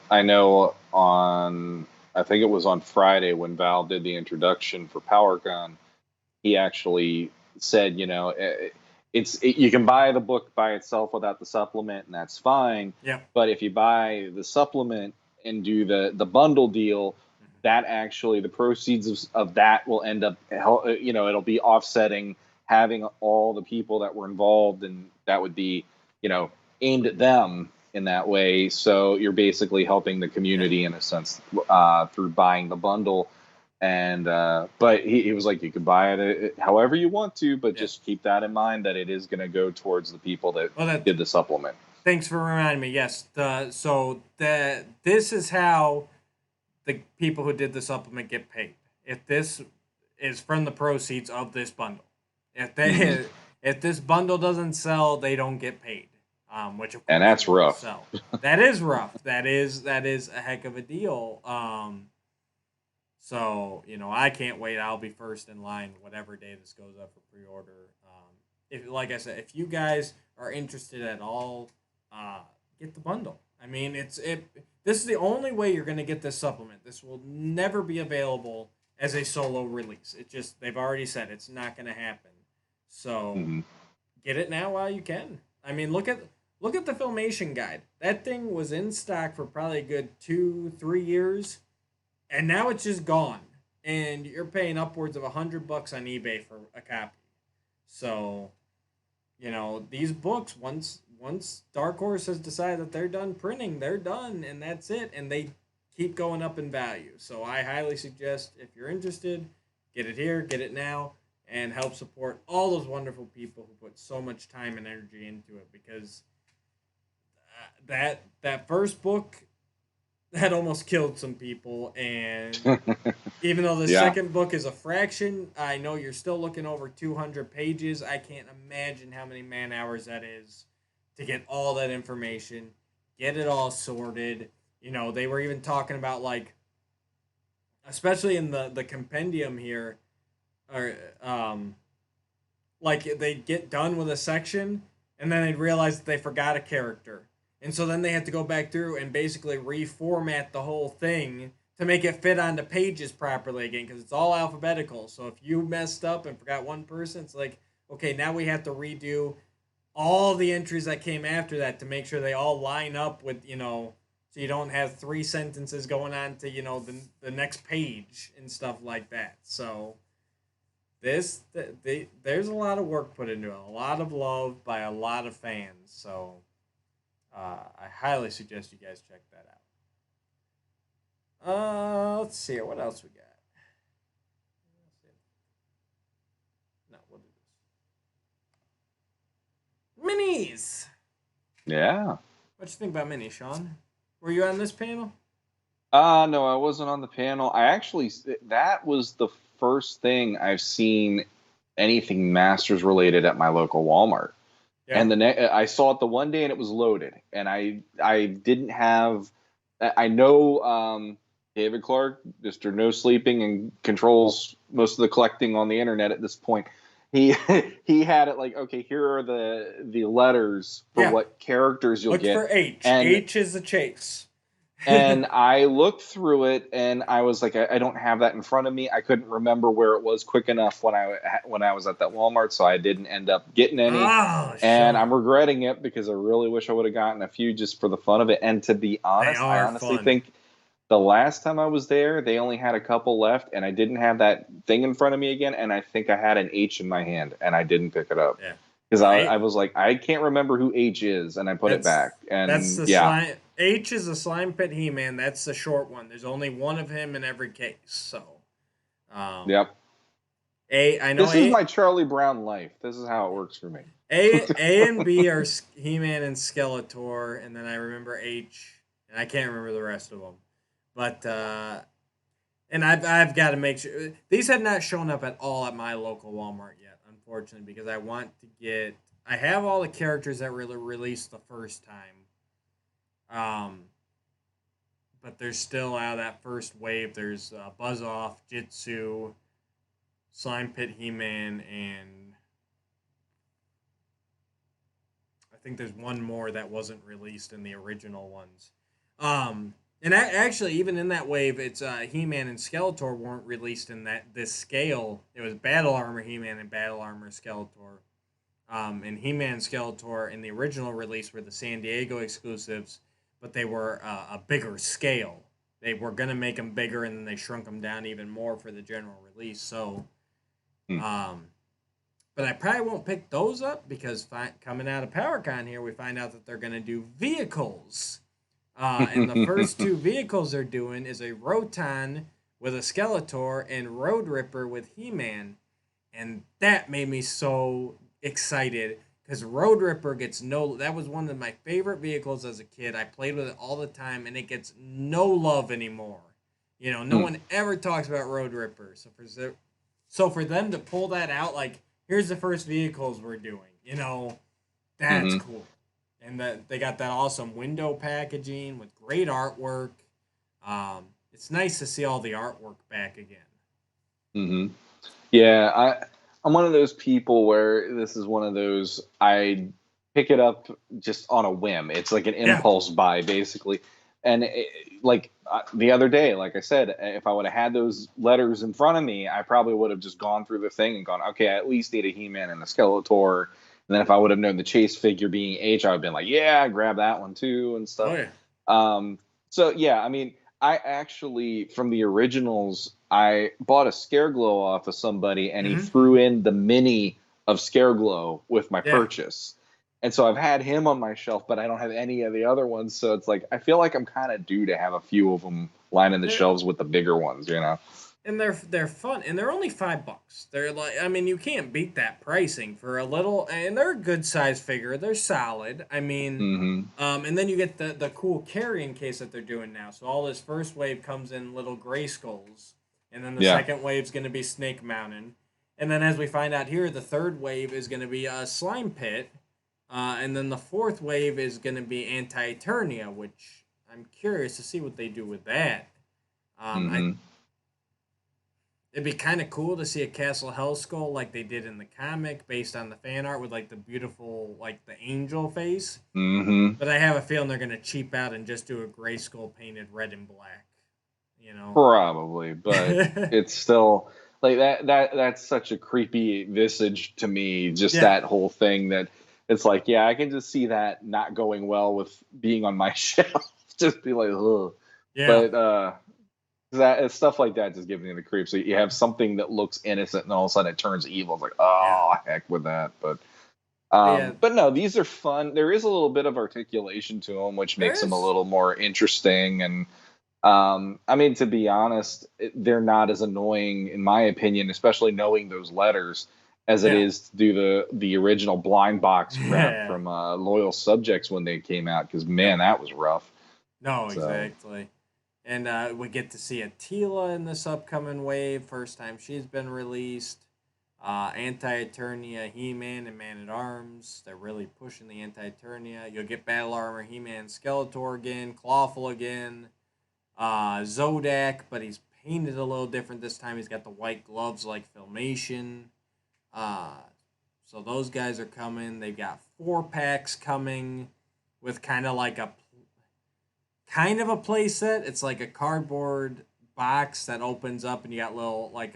I know I think it was on Friday when Val did the introduction for Powercon, he actually said, you know, you can buy the book by itself without the supplement, and that's fine. Yeah. But if you buy the supplement and do the bundle deal, that actually, the proceeds of that will end up, you know, it'll be offsetting having all the people that were involved, and that would be, you know, aimed at them in that way. So you're basically helping the community in a sense through buying the bundle. And but he was like, you can buy it however you want to, but just keep that in mind that it is going to go towards the people that did the supplement. Thanks for reminding me. Yes, this is how the people who did the supplement get paid. If this is from the proceeds of this bundle, if this bundle doesn't sell, they don't get paid. Which of course, and that's rough. Sell. That is rough. That is a heck of a deal. So, you know, I can't wait. I'll be first in line whatever day this goes up for pre-order. If, like I said, if you guys are interested at all, get the bundle. I mean, this is the only way you're going to get this supplement. This will never be available as a solo release. They've already said it's not going to happen. So, get it now while you can. I mean, look at the Filmation guide. That thing was in stock for probably a good 2-3 years. And now it's just gone, and you're paying upwards of $100 on eBay for a copy. So, you know, these books, once Dark Horse has decided that they're done printing, they're done, and that's it, and they keep going up in value. So I highly suggest, if you're interested, get it here, get it now, and help support all those wonderful people who put so much time and energy into it, because that first book, that almost killed some people, and even though the second book is a fraction, I know you're still looking over 200 pages. I can't imagine how many man-hours that is to get all that information, get it all sorted. You know, they were even talking about, like, especially in the compendium here, or like, they'd get done with a section, and then they'd realize that they forgot a character. And so then they had to go back through and basically reformat the whole thing to make it fit onto pages properly again, because it's all alphabetical. So if you messed up and forgot one person, it's like, okay, now we have to redo all the entries that came after that to make sure they all line up with, you know, so you don't have 3 sentences going on to, you know, the next page and stuff like that. So there's a lot of work put into it, a lot of love by a lot of fans. So I highly suggest you guys check that out. Let's see here. What else we got? No, we'll do this. Minis! Yeah. What you think about minis, Sean? Were you on this panel? No, I wasn't on the panel. That was the first thing I've seen anything Masters related at my local Walmart. Yeah. And I saw it the one day and it was loaded, and I didn't have. I know David Clark, Mr. No Sleeping, and controls most of the collecting on the internet at this point. He had it like, okay, here are the letters for what characters you'll get. Look for H. And H is the chase. And I looked through it, and I was like, I don't have that in front of me. I couldn't remember where it was quick enough when I was at that Walmart, so I didn't end up getting any. And I'm regretting it because I really wish I would have gotten a few just for the fun of it. And to be honest, I honestly think The last time I was there, they only had a couple left, and I didn't have that thing in front of me again, and I think I had an H in my hand, and I didn't pick it up. Yeah. Because I was like, I can't remember who H is, and I put it back. That's And the yeah. slime. H is the slime pit He-Man. That's the short one. There's only one of him in every case. So, Yep. I know this is my Charlie Brown life. This is how it works for me. A and B are He-Man and Skeletor, and then I remember H, and I can't remember the rest of them. But and I've got to make sure these have not shown up at all at my local Walmart yet, unfortunately, because I want to get. I have all the characters that were released the first time. But there's still out of that first wave. There's Buzz Off, Jitsu, Slime Pit He-Man, and I think there's one more that wasn't released in the original ones. And actually, even in that wave, it's He-Man and Skeletor weren't released in this scale. It was Battle Armor He-Man and Battle Armor Skeletor. And He-Man and Skeletor in the original release were the San Diego exclusives, but they were a bigger scale. They were going to make them bigger, and then they shrunk them down even more for the general release. So, but I probably won't pick those up because coming out of PowerCon here, we find out that they're going to do vehicles. And the first two vehicles they're doing is a Roton with a Skeletor and Road Ripper with He-Man. And that made me so excited because Road Ripper gets that was one of my favorite vehicles as a kid. I played with it all the time, and it gets no love anymore. No one ever talks about Road Ripper. So for them to pull that out, like, here's the first vehicles we're doing, that's cool. And that they got that awesome window packaging with great artwork. It's nice to see all the artwork back again. Yeah, I'm one of those people where this is one of those, I pick it up just on a whim. It's like an impulse buy, basically. And the other day, like I said, if I would have had those letters in front of me, I probably would have just gone through the thing and gone, okay, I at least need a He-Man and a Skeletor. And then if I would have known the chase figure being H, I would have been like, yeah, grab that one too and stuff. Oh, yeah. So, yeah, I mean, I actually, from the originals, I bought a Scareglow off of somebody, and he threw in the mini of Scareglow with my purchase. And so I've had him on my shelf, but I don't have any of the other ones. So it's like, I feel like I'm kind of due to have a few of them lining the shelves with the bigger ones, And they're fun, and they're only $5. They're like, I mean, you can't beat that pricing for a little, and they're a good size figure. They're solid. I mean, and then you get the cool carrying case that they're doing now. So all this first wave comes in little Grayskulls, and then the second wave's going to be Snake Mountain, and then as we find out here, the third wave is going to be a Slime Pit, and then the fourth wave is going to be Anti-Eternia, which I'm curious to see what they do with that. It'd be kind of cool to see a Castle Hellskull like they did in the comic, based on the fan art with like the beautiful, like the angel face. But I have a feeling they're gonna cheap out and just do a Grayskull painted red and black. Probably, but it's still like that's such a creepy visage to me. Just that whole thing that it's like, yeah, I can just see that not going well with being on my shelf. Just be like, ugh. Yeah. But that stuff like that just gives me the creeps. So you have something that looks innocent, and all of a sudden it turns evil. It's like, oh, heck with that. But no, these are fun. There is a little bit of articulation to them, which makes them a little more interesting. And I mean, to be honest, they're not as annoying, in my opinion, especially knowing those letters, as it is to do the original blind box crap from Loyal Subjects when they came out. Because man, that was rough. No, exactly. And we get to see Attila in this upcoming wave. First time she's been released. Anti-Eternia, He-Man, and Man-at-Arms. They're really pushing the Anti-Eternia. You'll get Battle Armor, He-Man, Skeletor again. Clawful again. Zodak, but he's painted a little different this time. He's got the white gloves like Filmation. So those guys are coming. They've got 4-packs coming with kind of a play set. It's like a cardboard box that opens up, and you got little like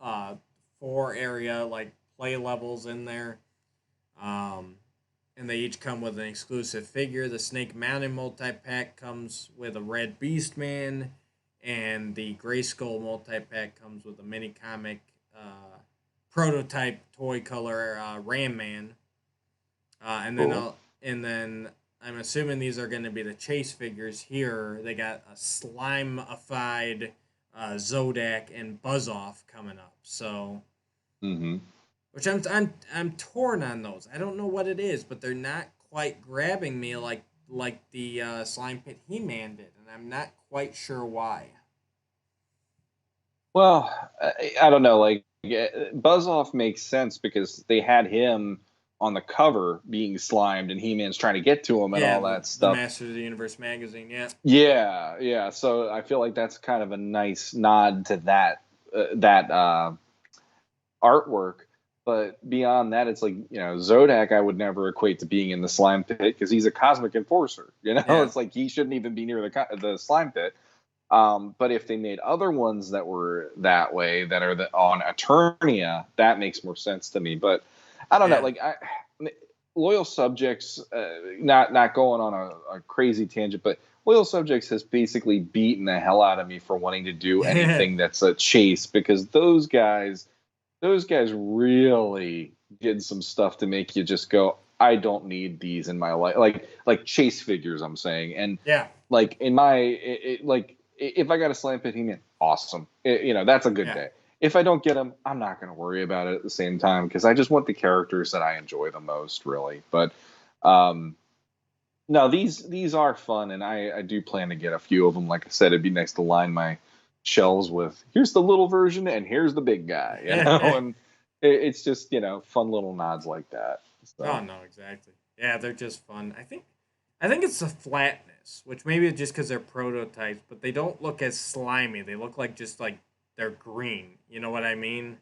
a 4 area like play levels in there. And they each come with an exclusive figure. The Snake Mountain multi-pack comes with a red Beastman and the Grayskull multi-pack comes with a mini comic prototype toy color Ram Man. And then I'm assuming these are going to be the chase figures here. They got a slime-ified Zodak and Buzz-Off coming up. So, which I'm torn on those. I don't know what it is, but they're not quite grabbing me like the Slime Pit He-Man did, and I'm not quite sure why. Well, I don't know. Like Buzz-Off makes sense because they had him on the cover being slimed, and He-Man's trying to get to him and all that stuff. The Masters of the Universe magazine, yeah. Yeah. So I feel like that's kind of a nice nod to that artwork. But beyond that, it's like, Zodak I would never equate to being in the slime pit because he's a cosmic enforcer. It's like he shouldn't even be near the slime pit. But if they made other ones that were that way, that are on Eternia, that makes more sense to me. But I don't know. Like, Loyal Subjects, not going on a crazy tangent, but Loyal Subjects has basically beaten the hell out of me for wanting to do anything that's a chase, because those guys really did some stuff to make you just go, I don't need these in my life. Like chase figures, I'm saying. And like in my, if I got a Slam Pit He-Man, awesome. That's a good day. If I don't get them, I'm not going to worry about it at the same time, because I just want the characters that I enjoy the most, really. But no, these are fun, and I do plan to get a few of them. Like I said, it'd be nice to line my shelves with, here's the little version and here's the big guy, and it's just, fun little nods like that. So. Oh, no, exactly. Yeah, they're just fun. I think it's the flatness, which maybe it's just because they're prototypes, but they don't look as slimy. They look like just like they're green. You know what I mean?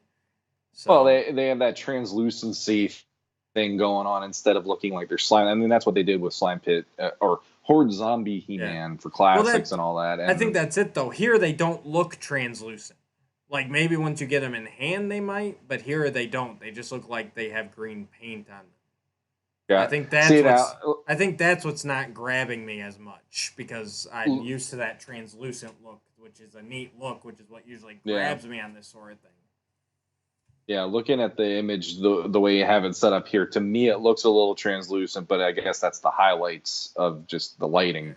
So, well, they have that translucency thing going on instead of looking like they're slime. I mean, that's what they did with Slime Pit or Horde Zombie He-Man for classics and all that. And I think that's it, though. Here they don't look translucent. Like, maybe once you get them in hand, they might, but here they don't. They just look like they have green paint on them. Yeah, I think that's what's not grabbing me as much, because I'm used to that translucent look, which is a neat look, which is what usually grabs me on this sort of thing. Yeah, looking at the image, the way you have it set up here, to me it looks a little translucent, but I guess that's the highlights of just the lighting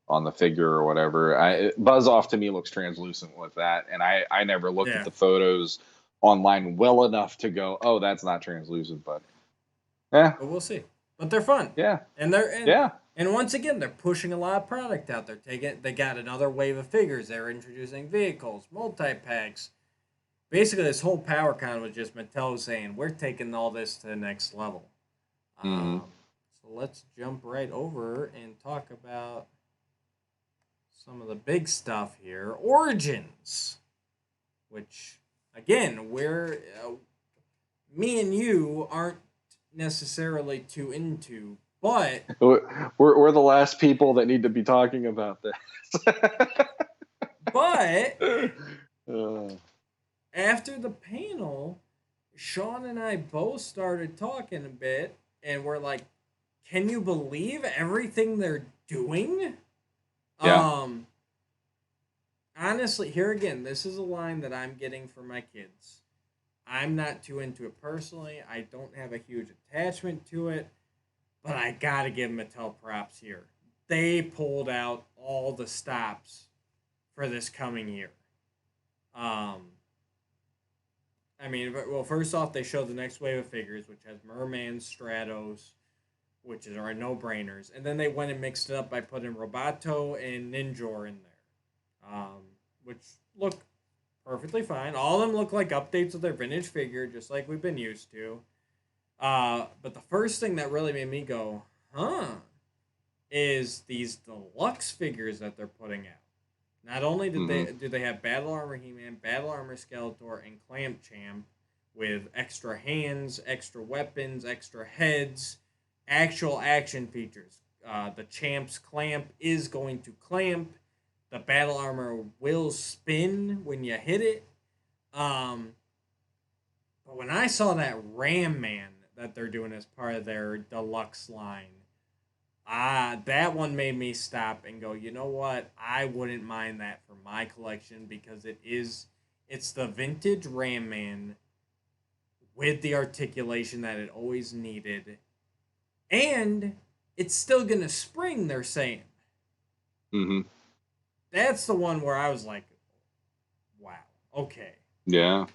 on the figure or whatever. Buzz-Off to me looks translucent with that, and I never looked at the photos online well enough to go, oh, that's not translucent, but but we'll see. But they're fun. Yeah. And and once again, they're pushing a lot of product out. They got another wave of figures. They're introducing vehicles, multi-packs. Basically, this whole PowerCon was just Mattel saying, we're taking all this to the next level. So let's jump right over and talk about some of the big stuff here. Origins, which, again, me and you aren't necessarily too into, but we're the last people that need to be talking about this. But after the panel, Sean and I both started talking a bit, and we're like, can you believe everything they're doing? Yeah. Honestly, here again, this is a line that I'm getting for my kids. I'm not too into it personally. I don't have a huge attachment to it, but I gotta give Mattel props here. They pulled out all the stops for this coming year. First off, they showed the next wave of figures, which has Merman, Stratos, which are no-brainers, and then they went and mixed it up by putting Roboto and Ninjor in there, which look perfectly fine. All of them look like updates of their vintage figure, just like we've been used to. But the first thing that really made me go, is these deluxe figures that they're putting out. Not only do they have Battle Armor He-Man, Battle Armor Skeletor, and Clamp Champ with extra hands, extra weapons, extra heads, actual action features. The Champ's clamp is going to clamp. The battle armor will spin when you hit it. But when I saw that Ram Man that they're doing as part of their deluxe line, that one made me stop and go, you know what? I wouldn't mind that for my collection because it's the vintage Ram Man with the articulation that it always needed. And it's still going to spring, they're saying. Mm-hmm. That's the one where I was like, wow, okay. Yeah.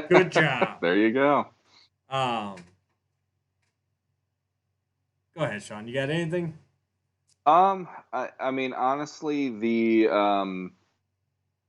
Good job. There you go. Go ahead, Sean. You got anything? I mean, honestly, the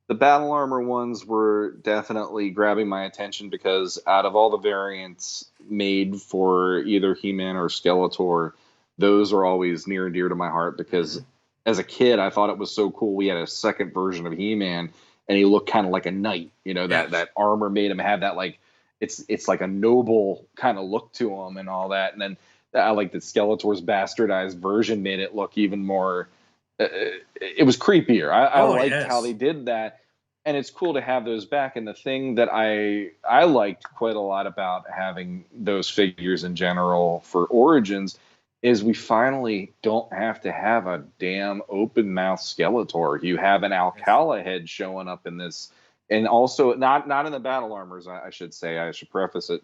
battle armor ones were definitely grabbing my attention because out of all the variants made for either He-Man or Skeletor, those are always near and dear to my heart because as a kid, I thought it was so cool. We had a second version of He-Man, and he looked kind of like a knight. You know, that armor made him have that, like, it's like a noble kind of look to him and all that. And then I like that Skeletor's bastardized version made it look even more. It was creepier. I liked how they did that, and it's cool to have those back. And the thing that I liked quite a lot about having those figures in general for Origins is we finally don't have to have a damn open mouth Skeletor. You have an Alcala head showing up in this, and also not in the battle armors. I should say. I should preface it.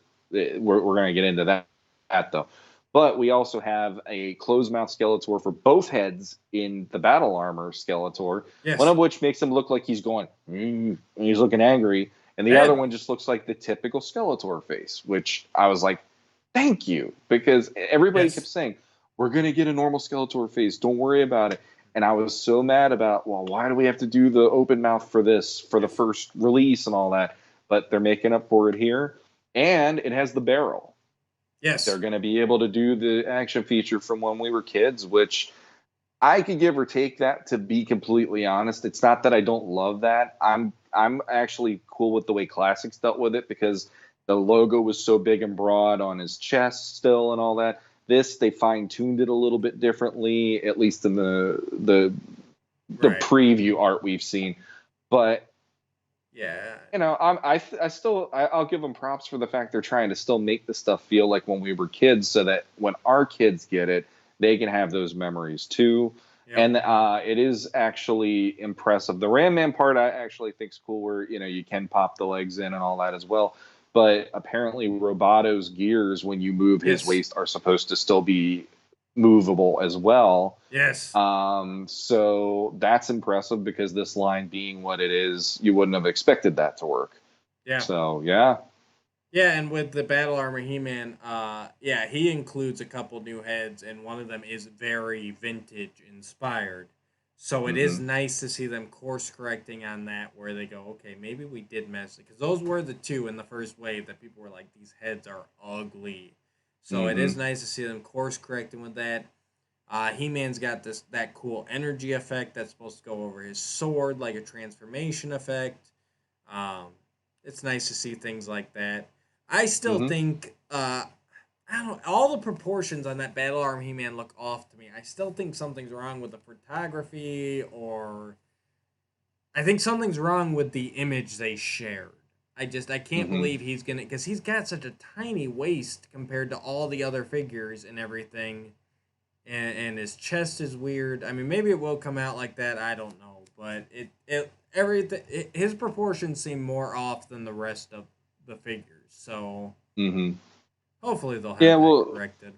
We're going to get into that though. But we also have a closed mouth Skeletor for both heads in the battle armor Skeletor. Yes. One of which makes him look like he's going, and he's looking angry. And the other one just looks like the typical Skeletor face, which I was like, thank you. Because everybody kept saying, we're going to get a normal Skeletor face. Don't worry about it. And I was so mad about, well, why do we have to do the open mouth for this, for the first release and all that? But they're making up for it here. And it has the barrel. Yes. They're going to be able to do the action feature from when we were kids, which I could give or take that, to be completely honest. It's not that I don't love that. I'm actually cool with the way Classics dealt with it because the logo was so big and broad on his chest still and all that. This, they fine-tuned it a little bit differently, at least in the preview art we've seen. But yeah, you know, I'll give them props for the fact they're trying to still make the stuff feel like when we were kids, so that when our kids get it, they can have those memories too. Yep. And it is actually impressive. The Ram Man part I actually think is cool, where you can pop the legs in and all that as well. But apparently, Roboto's gears, when you move his waist, are supposed to still be movable as well. Yes. So that's impressive because this line being what it is, you wouldn't have expected that to work. Yeah. So yeah. Yeah, and with the Battle Armor He-Man, he includes a couple new heads, and one of them is very vintage inspired. So it is nice to see them course correcting on that, where they go, okay, maybe we did mess it, because those were the two in the first wave that people were like, these heads are ugly. So it is nice to see them course correcting with that. He-Man's got that cool energy effect that's supposed to go over his sword, like a transformation effect. It's nice to see things like that. I still think, all the proportions on that Battle Armor He-Man look off to me. I still think something's wrong with the photography, or I think something's wrong with the image they shared. I can't believe he's going to, because he's got such a tiny waist compared to all the other figures and everything. And his chest is weird. I mean, maybe it will come out like that. I don't know. But his proportions seem more off than the rest of the figures. So hopefully they'll have that corrected.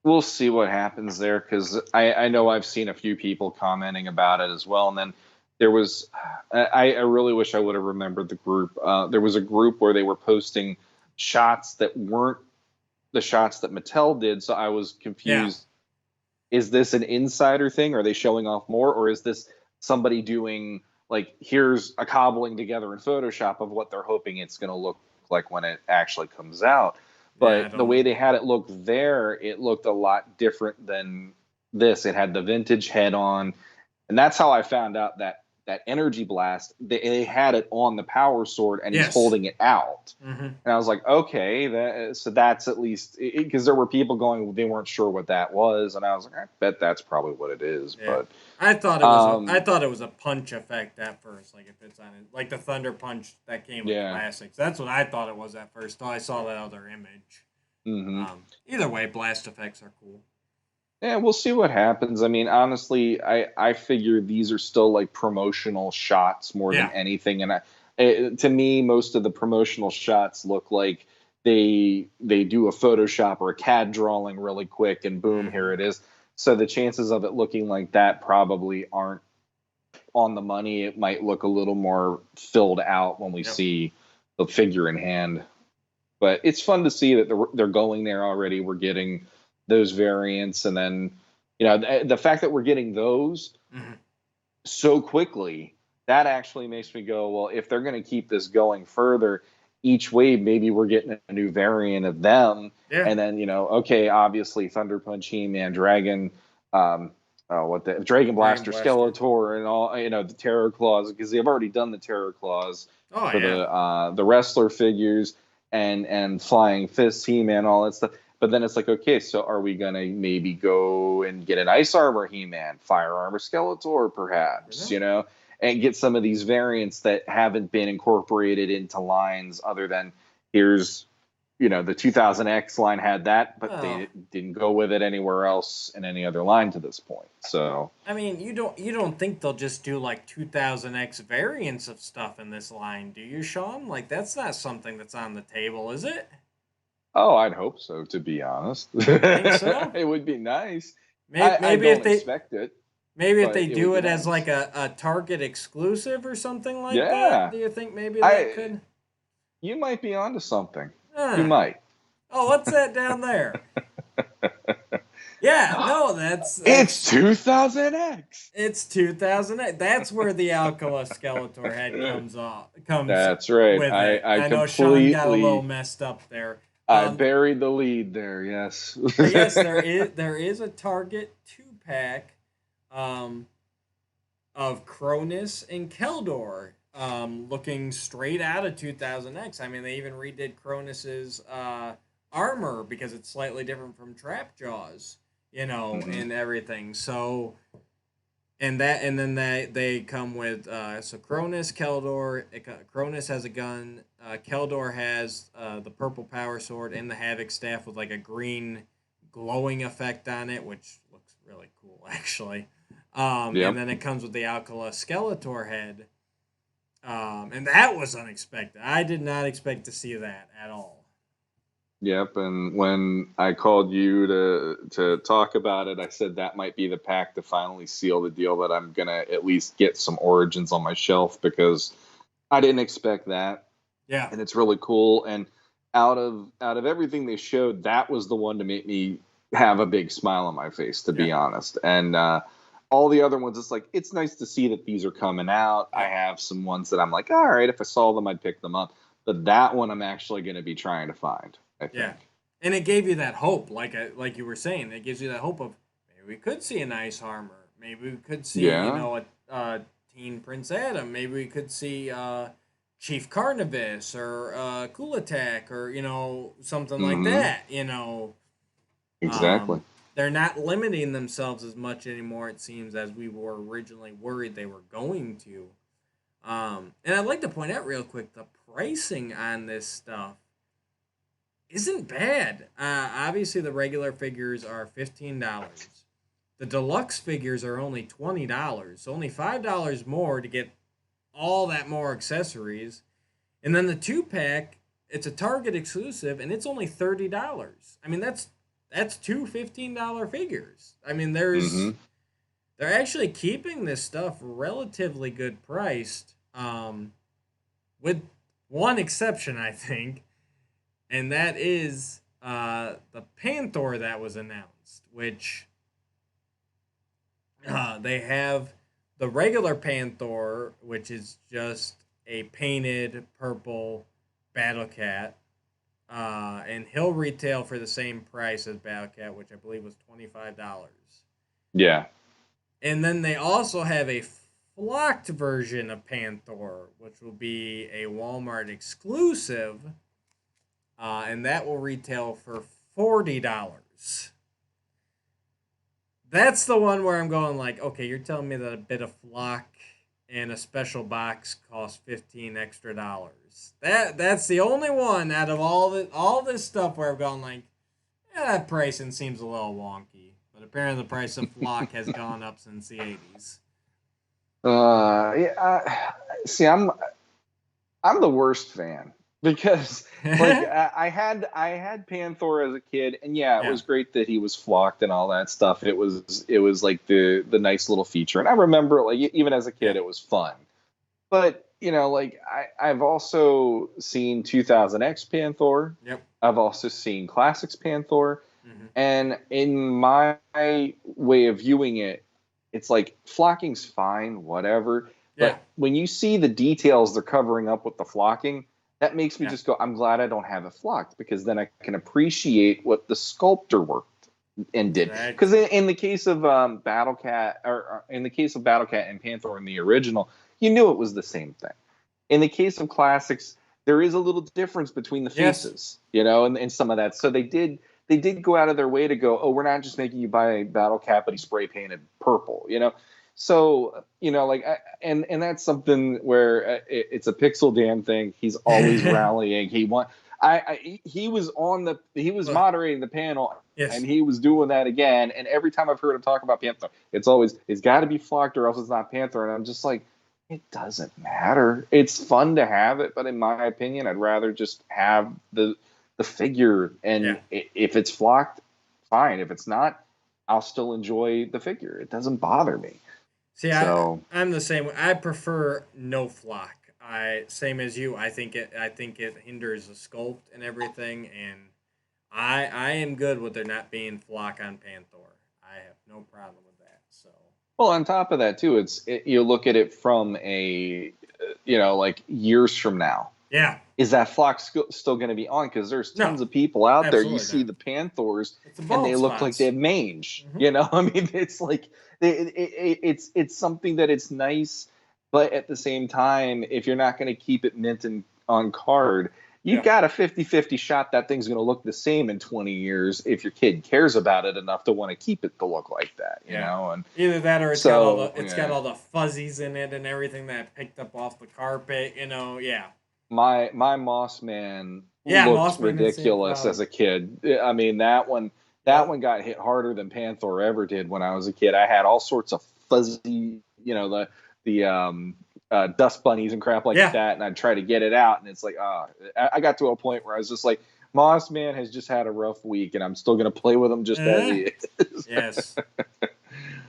We'll see what happens there, because I know I've seen a few people commenting about it as well. And then there was, I really wish I would have remembered the group. There was a group where they were posting shots that weren't the shots that Mattel did. So I was confused. Yeah. Is this an insider thing? Are they showing off more? Or is this somebody doing, like, here's a cobbling together in Photoshop of what they're hoping it's going to look like when it actually comes out? But the way they had it look there, it looked a lot different than this. It had the vintage head on. And that's how I found out that energy blast, they had it on the power sword, and he's holding it out. And I was like, okay, so that's at least, because there were people going, they weren't sure what that was, and I was like, I bet that's probably what it is. Yeah. But I thought it was a punch effect at first, like if it's on it, like the Thunder Punch that came with Classics. That's what I thought it was at first. Till I saw that other image. Either way, blast effects are cool. Yeah, we'll see what happens. I mean, honestly, I figure these are still like promotional shots more than Yeah. anything, and to me, most of the promotional shots look like they do a Photoshop or a CAD drawing really quick, and boom, here it is. So the chances of it looking like that probably aren't on the money. It might look a little more filled out when we Yep. see the figure in hand. But it's fun to see that they're going there already. We're getting those variants, and then the fact that we're getting those so quickly, that actually makes me go, well, if they're going to keep this going further, each wave maybe we're getting a new variant of them, Yeah. and then okay, obviously Thunder Punch, He-Man, Dragon, Dragon Blaster, Skeletor, and all the Terror Claws, because they've already done the Terror Claws for the wrestler figures and Flying Fist, He-Man, all that stuff. But then it's like, okay, so are we gonna maybe go and get an Ice Armor He-Man, Fire Armor Skeletor, perhaps, and get some of these variants that haven't been incorporated into lines other than here's the 2000X line had that, but they didn't go with it anywhere else in any other line to this point. So I mean, you don't think they'll just do like 2000X variants of stuff in this line, do you, Sean? Like that's not something that's on the table, is it? Oh, I'd hope so, to be honest. Think so? It would be nice. Maybe I don't if they expect it. maybe if But they it do would it be as nice. like a Target exclusive or something like Yeah. that, do you think maybe that could? You might be onto something. Huh. You might. Oh, what's that down there? Yeah, no, that's It's 2000X. It's 2008. That's where the Alcala Skeletor head comes That's right. with it. I know Sean got a little completely messed up there. I buried the lead there. Yes. But yes, there is a Target 2-pack of Cronus and Keldor looking straight out of 2000X. I mean, they even redid Cronus's armor because it's slightly different from Trapjaw's, and everything. So and then they come with so Cronus, Keldor. Cronus has a gun. Keldor has the purple power sword and the Havoc staff with like a green glowing effect on it, which looks really cool actually. Yep. And then it comes with the Alcala Skeletor head, and that was unexpected. I did not expect to see that at all. Yep, and when I called you to talk about it, I said that might be the pack to finally seal the deal that I'm gonna at least get some Origins on my shelf, because I didn't expect that. Yeah, And it's really cool. And out of everything they showed, that was the one to make me have a big smile on my face, to be honest. And all the other ones, it's like, it's nice to see that these are coming out. I have some ones that I'm like, all right, if I saw them, I'd pick them up. But that one I'm actually going to be trying to find, I think. Yeah, and it gave you that hope, like you were saying, it gives you that hope of maybe we could see an Ice Armor, maybe we could see a Teen Prince Adam, maybe we could see Chief Carnivis or Cool Attack or something like that. Exactly. They're not limiting themselves as much anymore, it seems, as we were originally worried they were going to. And I'd like to point out real quick, the pricing on this stuff isn't bad. Obviously, the regular figures are $15. The deluxe figures are only $20. So only $5 more to get all that more accessories. And then the 2-pack, it's a Target exclusive, and it's only $30. I mean, that's two $15 figures. I mean, they're actually keeping this stuff relatively good priced, with one exception, I think, and that is the Panthor that was announced, which they have the regular Panthor, which is just a painted purple Battle Cat. And he'll retail for the same price as Battle Cat, which I believe was $25. Yeah. And then they also have a flocked version of Panthor, which will be a Walmart exclusive, and that will retail for $40. That's the one where I'm going like, okay, you're telling me that a bit of flock and a special box costs $15 extra. That's the only one out of all this stuff where I've gone like, that pricing seems a little wonky. but apparently the price of flock has gone up since the 80s. See, I'm the worst fan because like I had Panthor as a kid, and yeah, it was great that he was flocked and all that stuff. It was like the nice little feature, and I remember like even as a kid, it was fun. But like I've also seen 2000X Panthor. Yep. I've also seen Classics Panthor, and in my way of viewing it, it's like flocking's fine, whatever. But when you see the details they're covering up with the flocking, that makes me just go, I'm glad I don't have it flocked, because then I can appreciate what the sculptor worked and did. Because in the case of Battle Cat, or in the case of Battle Cat and Panthor in the original, you knew it was the same thing. In the case of Classics, there is a little difference between the faces, and some of that. So they did go out of their way to go, oh, we're not just making you buy a Battle Cat, but he's spray painted purple, So, and that's something where it's a pixel damn thing. He's always rallying. He was moderating the panel, and he was doing that again. And every time I've heard him talk about Panther, it's got to be flocked or else it's not Panther. And I'm just like, it doesn't matter. It's fun to have it, but in my opinion, I'd rather just have the figure. And if it's flocked, fine. If it's not, I'll still enjoy the figure. It doesn't bother me. See, I'm the same way. I prefer no flock. Same as you. I think it hinders the sculpt and everything, and I am good with there not being flock on Panthor. I have no problem with that. So. Well, on top of that too, you look at it from a like years from now. Yeah. Is that flock still going to be on? Because there's tons of people out there. You see the Panthors, and they look like they have mange. I mean, it's like it's something that it's nice, but at the same time, if you're not going to keep it minted on card, you've got a 50-50 shot that thing's going to look the same in 20 years if your kid cares about it enough to want to keep it to look like that. You know, and either that or it's got all the fuzzies in it and everything that I picked up off the carpet. My Moss Man looked ridiculous as a kid. I mean, that one got hit harder than Panthor ever did when I was a kid. I had all sorts of fuzzy, the dust bunnies and crap like that, and I'd try to get it out, and it's like, I got to a point where I was just like, Moss Man has just had a rough week, and I'm still going to play with him just as he is. Yes.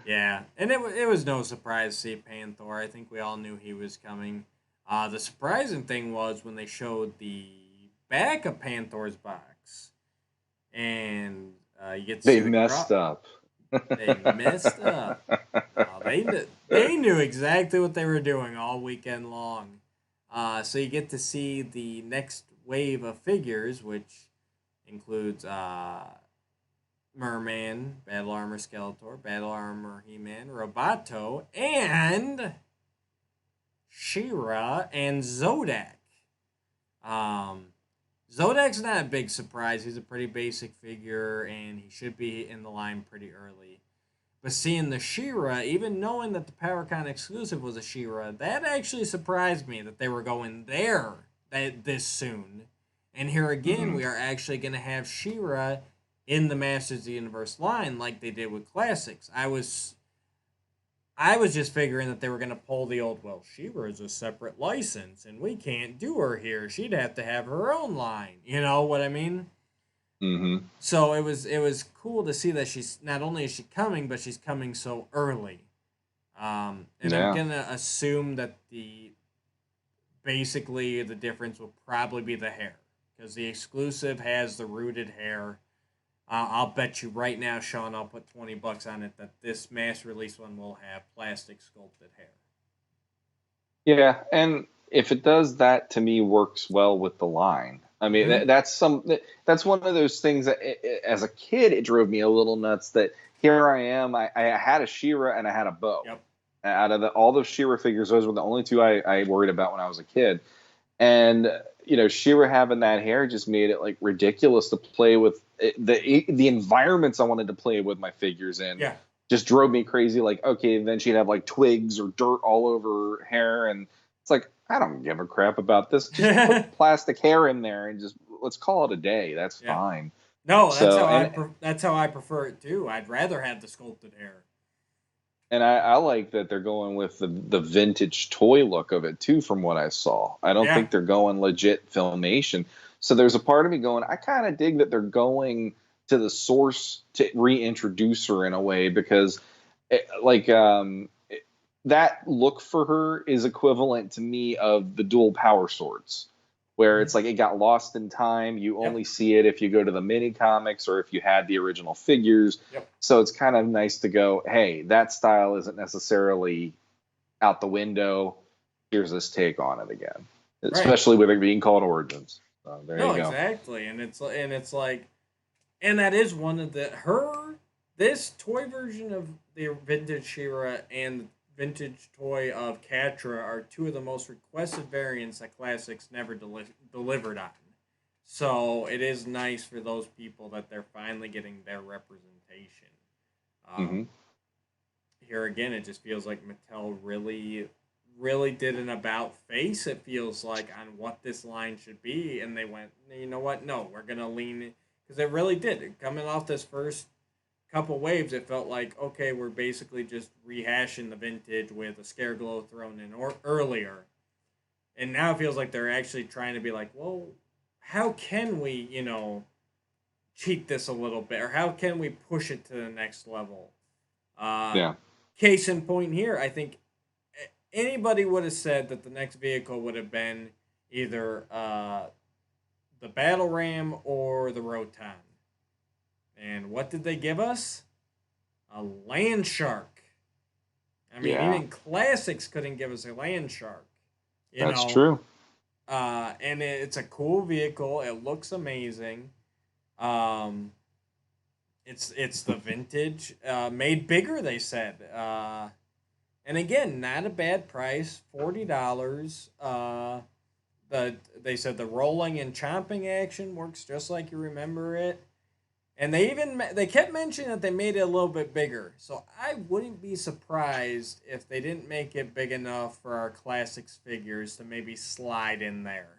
Yeah, and it was no surprise to see Panthor. I think we all knew he was coming. The surprising thing was when they showed the back of Panthor's box, and you get to see they messed up. They messed up. They knew exactly what they were doing all weekend long. So you get to see the next wave of figures, which includes Merman, Battle Armor Skeletor, Battle Armor He-Man, Roboto, and She-Ra and Zodak. Zodak's not a big surprise. He's a pretty basic figure, and he should be in the line pretty early. But seeing the She-Ra, even knowing that the Powercon exclusive was a She-Ra, that actually surprised me that they were going there this soon. And here again, we are actually going to have She-Ra in the Masters of the Universe line like they did with Classics. I was just figuring that they were going to pull the old, well, She-Ra is a separate license, and we can't do her here. She'd have to have her own line. You know what I mean? Mm-hmm. So it was cool to see that she's, not only is she coming, but she's coming so early. And I'm going to assume that basically the difference will probably be the hair. Because the exclusive has the rooted hair. I'll bet you right now, Sean, I'll put $20 on it that this mass release one will have plastic sculpted hair. Yeah, and if it does, that to me works well with the line. I mean, that's one of those things that as a kid it drove me a little nuts. That here I am, I had a She-Ra and I had a Bo. Yep. Out of all those She-Ra figures, those were the only two I worried about when I was a kid. And She-Ra having that hair just made it like ridiculous to play with. The environments I wanted to play with my figures in just drove me crazy. Like, okay, then she'd have like twigs or dirt all over her hair, and it's like, I don't give a crap about this. Just put plastic hair in there and just let's call it a day. That's fine. No, So that's how I prefer it too. I'd rather have the sculpted hair. and I like that they're going with the vintage toy look of it too, from what I saw. I don't Yeah. think they're going legit filmation. So there's a part of me going, I kind of dig that they're going to the source to reintroduce her in a way, because that look for her is equivalent to me of the dual power swords, where it's like it got lost in time. You Yep. only see it if you go to the mini comics or if you had the original figures. Yep. So it's kind of nice to go, hey, that style isn't necessarily out the window. Here's this take on it again, Right. especially with it being called Origins. So there No, you go. exactly. And it's like, and that is one of this toy version of the vintage She-Ra and the vintage toy of Catra are two of the most requested variants that Classics never delivered on. So it is nice for those people that they're finally getting their representation. Hmm. Um, Here again, it just feels like Mattel really did an about face. It feels like on what this line should be, and they went, you know what? No, we're gonna lean, because it really did. Coming off this first couple waves, it felt like, okay, we're basically just rehashing the vintage with a scare glow thrown in earlier, and now it feels like they're actually trying to be like, well, how can we, cheat this a little bit, or how can we push it to the next level? Uh, Yeah. Case in point here, I think anybody would have said that the next vehicle would have been either the Battle Ram or the Roton. And what did they give us? A Land Shark. I mean, Yeah. even Classics couldn't give us a Land Shark. You That's know, true. and it's a cool vehicle. It looks amazing. Um, it's the vintage, made bigger. They said. And again, not a bad price, $40. They said the rolling and chomping action works just like you remember it, and they kept mentioning that they made it a little bit bigger. So I wouldn't be surprised if they didn't make it big enough for our classics figures to maybe slide in there.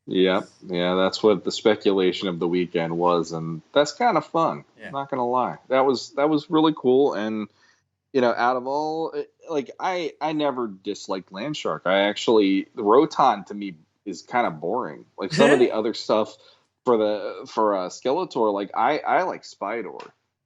Yeah, yeah, that's what the speculation of the weekend was, and that's kind of fun. Yeah. Not gonna lie, that was really cool, and out of all, like I never disliked Landshark. I actually the Roton to me is kind of boring. Like some of the other stuff for Skeletor, like I like Spydor.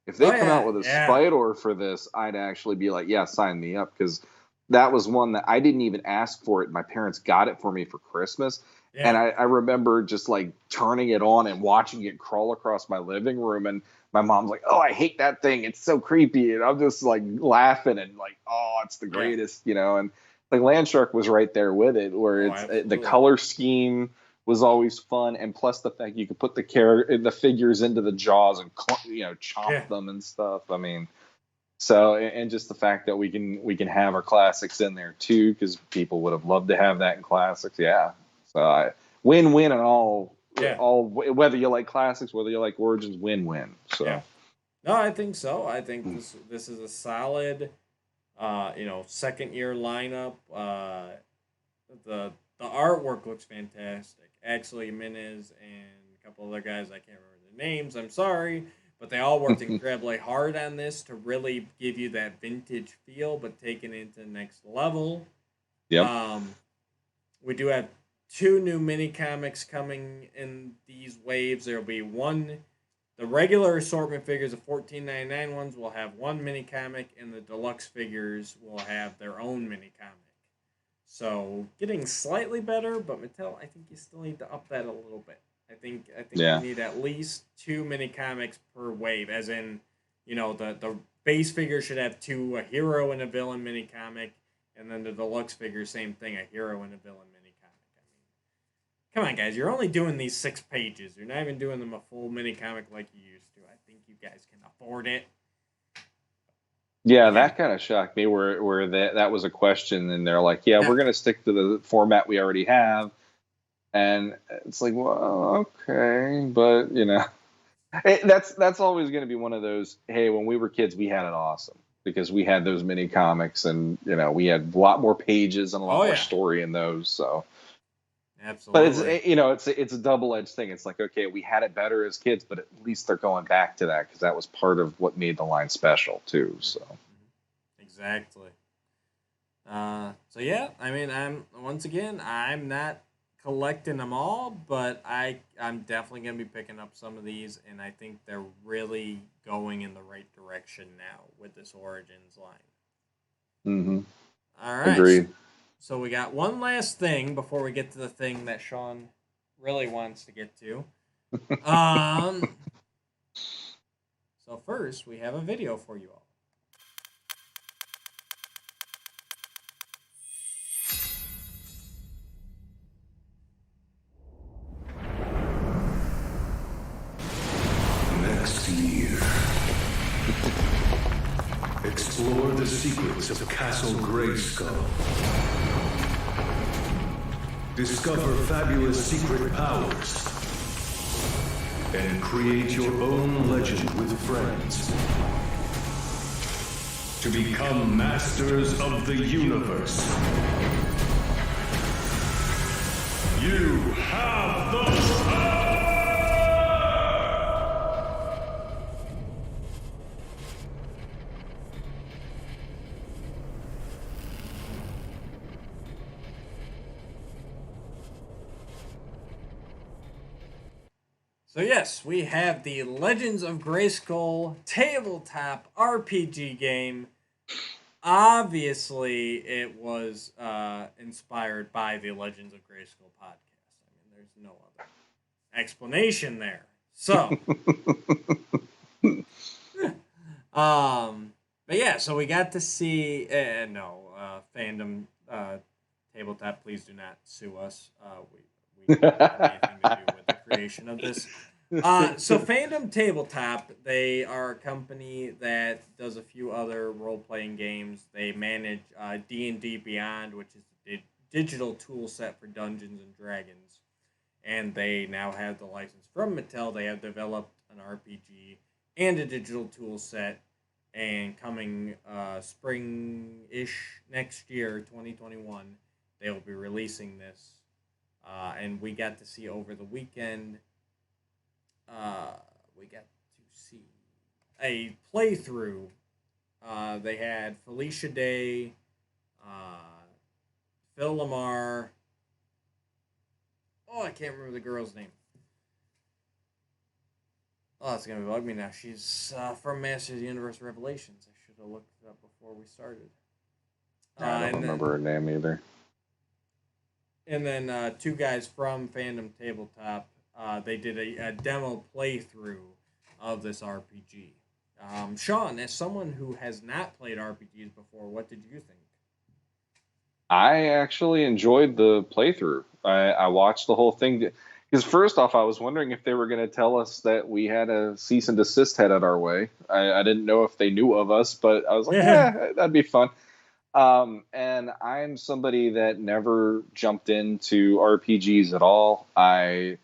If they Oh come out yeah, with a yeah, Spydor for this, I'd actually be like, yeah, sign me up, because that was one that I didn't even ask for it. My parents got it for me for Christmas. And yeah, I remember just like turning it on and watching it crawl across my living room, and my mom's like, "Oh, I hate that thing. It's so creepy." And I'm just like laughing and like, "Oh, it's the yeah. greatest." And like Landshark was right there with it, where Oh, the absolutely. color scheme was always fun, and plus the fact you could put the figures into the jaws and chomp Yeah, them and stuff. I mean, so and just the fact that we can have our classics in there too, because people would have loved to have that in classics. Yeah, so win-win and yeah, all, whether you like classics, whether you like origins, win-win. yeah. So No, I think so. I think this is a solid, second year lineup. The artwork looks fantastic. Actually, Jimenez and a couple other guys, I can't remember their names. I'm sorry, but they all worked incredibly hard on this to really give you that vintage feel, but taking it to the next level. yep. Um, we do have two new mini comics coming in these waves. There will be one. The regular assortment figures, the $14.99 ones, will have one mini comic, and the deluxe figures will have their own mini comic. So getting slightly better, but Mattel, I think you still need to up that a little bit. I think you Yeah. need at least two mini comics per wave, as in, the base figure should have two, a hero and a villain mini comic, and then the deluxe figure, same thing, a hero and a villain mini comic. I mean, come on, guys, you're only doing these 6 pages. You're not even doing them a full mini comic like you used to. I think you guys can afford it. Yeah, Again, that kind of shocked me, where that was a question, and they're like, "Yeah, yeah, we're gonna stick to the format we already have," and it's like, well, okay, but that's always going to be one of those. Hey, when we were kids, we had it awesome because we had those mini comics, and we had a lot more pages and a lot oh more yeah, story in those. So But it's Absolutely. it's a double-edged thing. It's like, okay, we had it better as kids, but at least they're going back to that because that was part of what made the line special too. So Exactly. So yeah, I mean, I'm not collecting them all, but I'm definitely gonna be picking up some of these, and I think they're really going in the right direction now with this Origins line. All right, agreed. so we got one last thing before we get to the thing that Sean really wants to get to. Um, so first we have a video for you all. Next year, explore the secrets of Castle Grayskull. Discover fabulous secret powers. And create your own legend with friends. To become masters of the universe. You have the power! So yes, we have the Legends of Grayskull tabletop RPG game. Obviously, it was inspired by the Legends of Grayskull podcast. I mean, there's no other explanation there. So, but yeah, so we got to see. Fandom tabletop. Please do not sue us. We don't have anything to do with the creation of this. So Fandom Tabletop, they are a company that does a few other role-playing games. They manage D&D Beyond, which is a digital tool set for Dungeons and Dragons. And they now have the license from Mattel. They have developed an RPG and a digital tool set. And coming spring-ish next year, 2021, they will be releasing this. And we got to see over the weekend, we got to see a playthrough. They had Felicia Day, Phil Lamar. Oh, I can't remember the girl's name. Oh, it's going to bug me now. She's from Masters of the Universe Revelations. I should have looked it up before we started. I don't remember her name either. And then two guys from Fandom Tabletop, they did a demo playthrough of this RPG. Sean, as someone who has not played RPGs before, what did you think? I actually enjoyed the playthrough. I watched the whole thing. Because first off, I was wondering if they were going to tell us that we had a cease and desist headed our way. I didn't know if they knew of us, but I was like, that'd be fun. And I'm somebody that never jumped into RPGs at all. I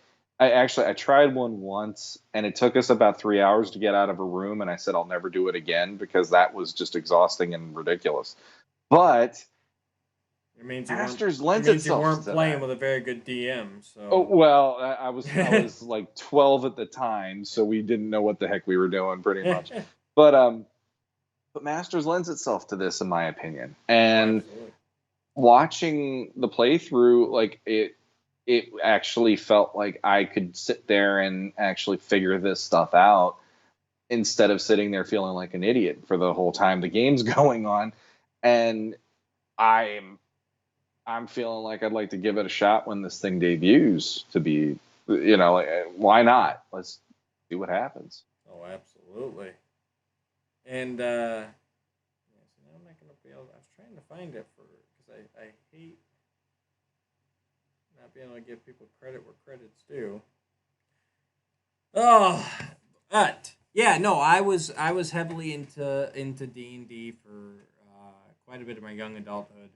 tried one once, and it took us about 3 hours to get out of a room, and I said I'll never do it again because that was just exhausting and ridiculous. But It means Masters lends itself you weren't to playing that. with a very good DM. So. Oh well, I was like 12 at the time, so we didn't know what the heck we were doing, pretty much. But Masters lends itself to this, in my opinion. And watching the playthrough, like it actually felt like I could sit there and actually figure this stuff out instead of sitting there feeling like an idiot for the whole time the game's going on. And I'm feeling like I'd like to give it a shot when this thing debuts. To be, why not? Let's see what happens. Oh, absolutely. And I'm not gonna be able. I was trying to find it because I hate not being able to give people credit where credit's due. Oh, but yeah, no, I was heavily into D&D for quite a bit of my young adulthood,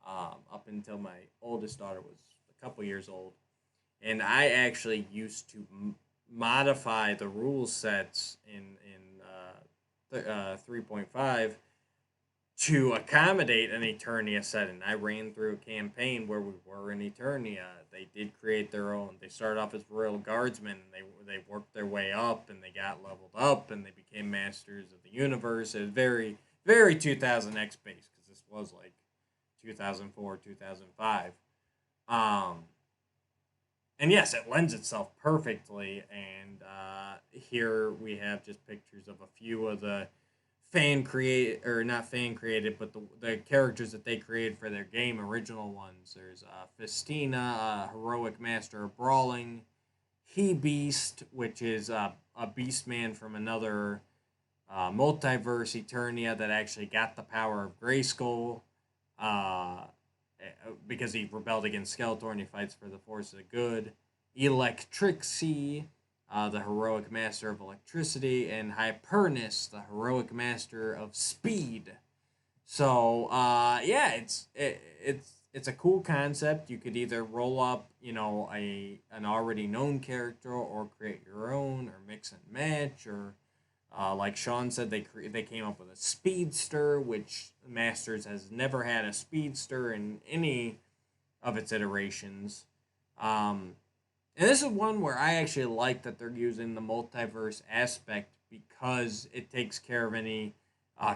up until my oldest daughter was a couple years old, and I actually used to modify the rule sets in 3.5 to accommodate an Eternia setting. I ran through a campaign where we were in Eternia. They did create their own. They started off as Royal Guardsmen, and they worked their way up, and they got leveled up, and they became Masters of the Universe. It was very, very 2000X based, because this was like 2004, 2005. And yes, it lends itself perfectly. And here we have just pictures of a few of the not fan created, but the characters that they created for their game, original ones. There's Festina, Heroic Master of Brawling, He Beast, which is a beast man from another multiverse, Eternia, that actually got the power of Grayskull. Because he rebelled against Skeletor and he fights for the forces of good. Electrixie, the heroic master of electricity, and Hypernus, the heroic master of speed. So yeah, it's a cool concept. You could either roll up, an already known character, or create your own, or mix and match, or like Sean said, they came up with a speedster, which Masters has never had a speedster in any of its iterations. And this is one where I actually like that they're using the multiverse aspect, because it takes care of any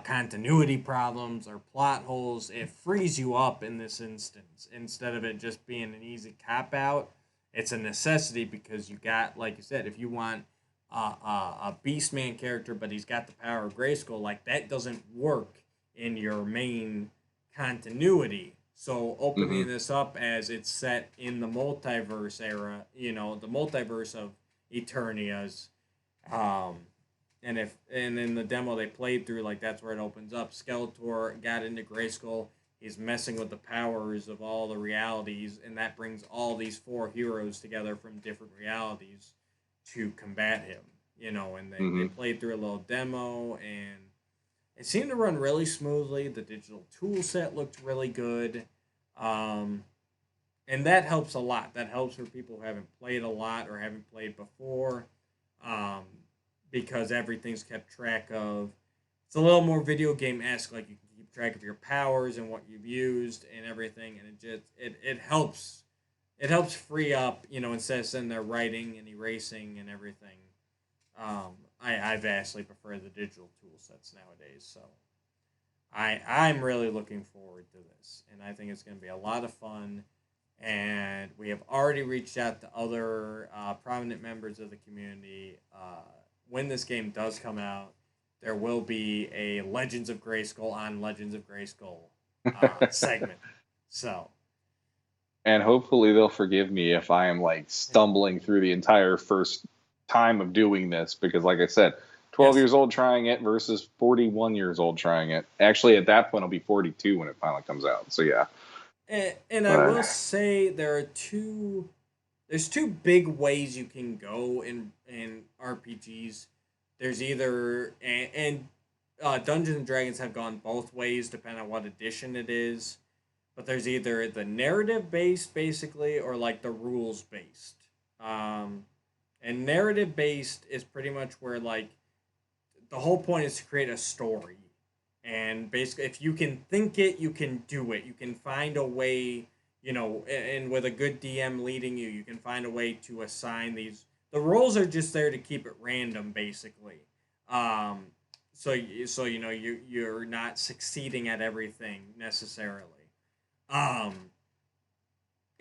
continuity problems or plot holes. It frees you up in this instance. Instead of it just being an easy cop out, it's a necessity, because you got, like you said, if you want a Beastman character, but he's got the power of Grayskull, like that doesn't work in your main continuity. So opening this up as it's set in the multiverse era, the multiverse of Eternias, and in the demo they played through, like that's where it opens up. Skeletor got into Grayskull. He's messing with the powers of all the realities, and that brings all these four heroes together from different realities to combat him, and they played through a little demo, and it seemed to run really smoothly. The digital tool set looked really good, and that helps a lot. That helps for people who haven't played a lot or haven't played before, because everything's kept track of. It's a little more video game-esque, like you can keep track of your powers and what you've used and everything, and it helps. It helps free up, instead of sitting there writing and erasing and everything. I vastly prefer the digital tool sets nowadays. So I'm really looking forward to this. And I think it's going to be a lot of fun. And we have already reached out to other prominent members of the community. When this game does come out, there will be a Legends of Grayskull on Legends of Grayskull segment. So... And hopefully they'll forgive me if I am like stumbling through the entire first time of doing this, because like I said, 12 years old trying it versus 41 years old trying it. Actually, at that point, I'll be 42 when it finally comes out. So yeah. And I will say there's two big ways you can go in RPGs. There's either and Dungeons and Dragons have gone both ways depending on what edition it is. But there's either the narrative-based, basically, or, like, the rules-based. And narrative-based is pretty much where, like, the whole point is to create a story. And basically, if you can think it, you can do it. You can find a way, and with a good DM leading you, you can find a way to assign these. The roles are just there to keep it random, basically. So you're not succeeding at everything, necessarily.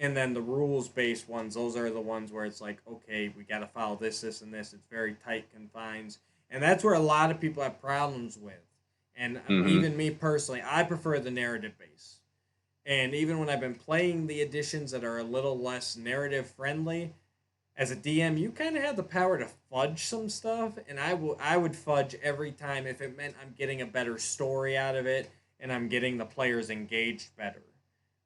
And then the rules-based ones, those are the ones where it's like, okay, we got to follow this, this, and this. It's very tight confines. And that's where a lot of people have problems with. And even me personally, I prefer the narrative-based. And even when I've been playing the editions that are a little less narrative-friendly, as a DM, you kind of have the power to fudge some stuff. And I would fudge every time if it meant I'm getting a better story out of it and I'm getting the players engaged better.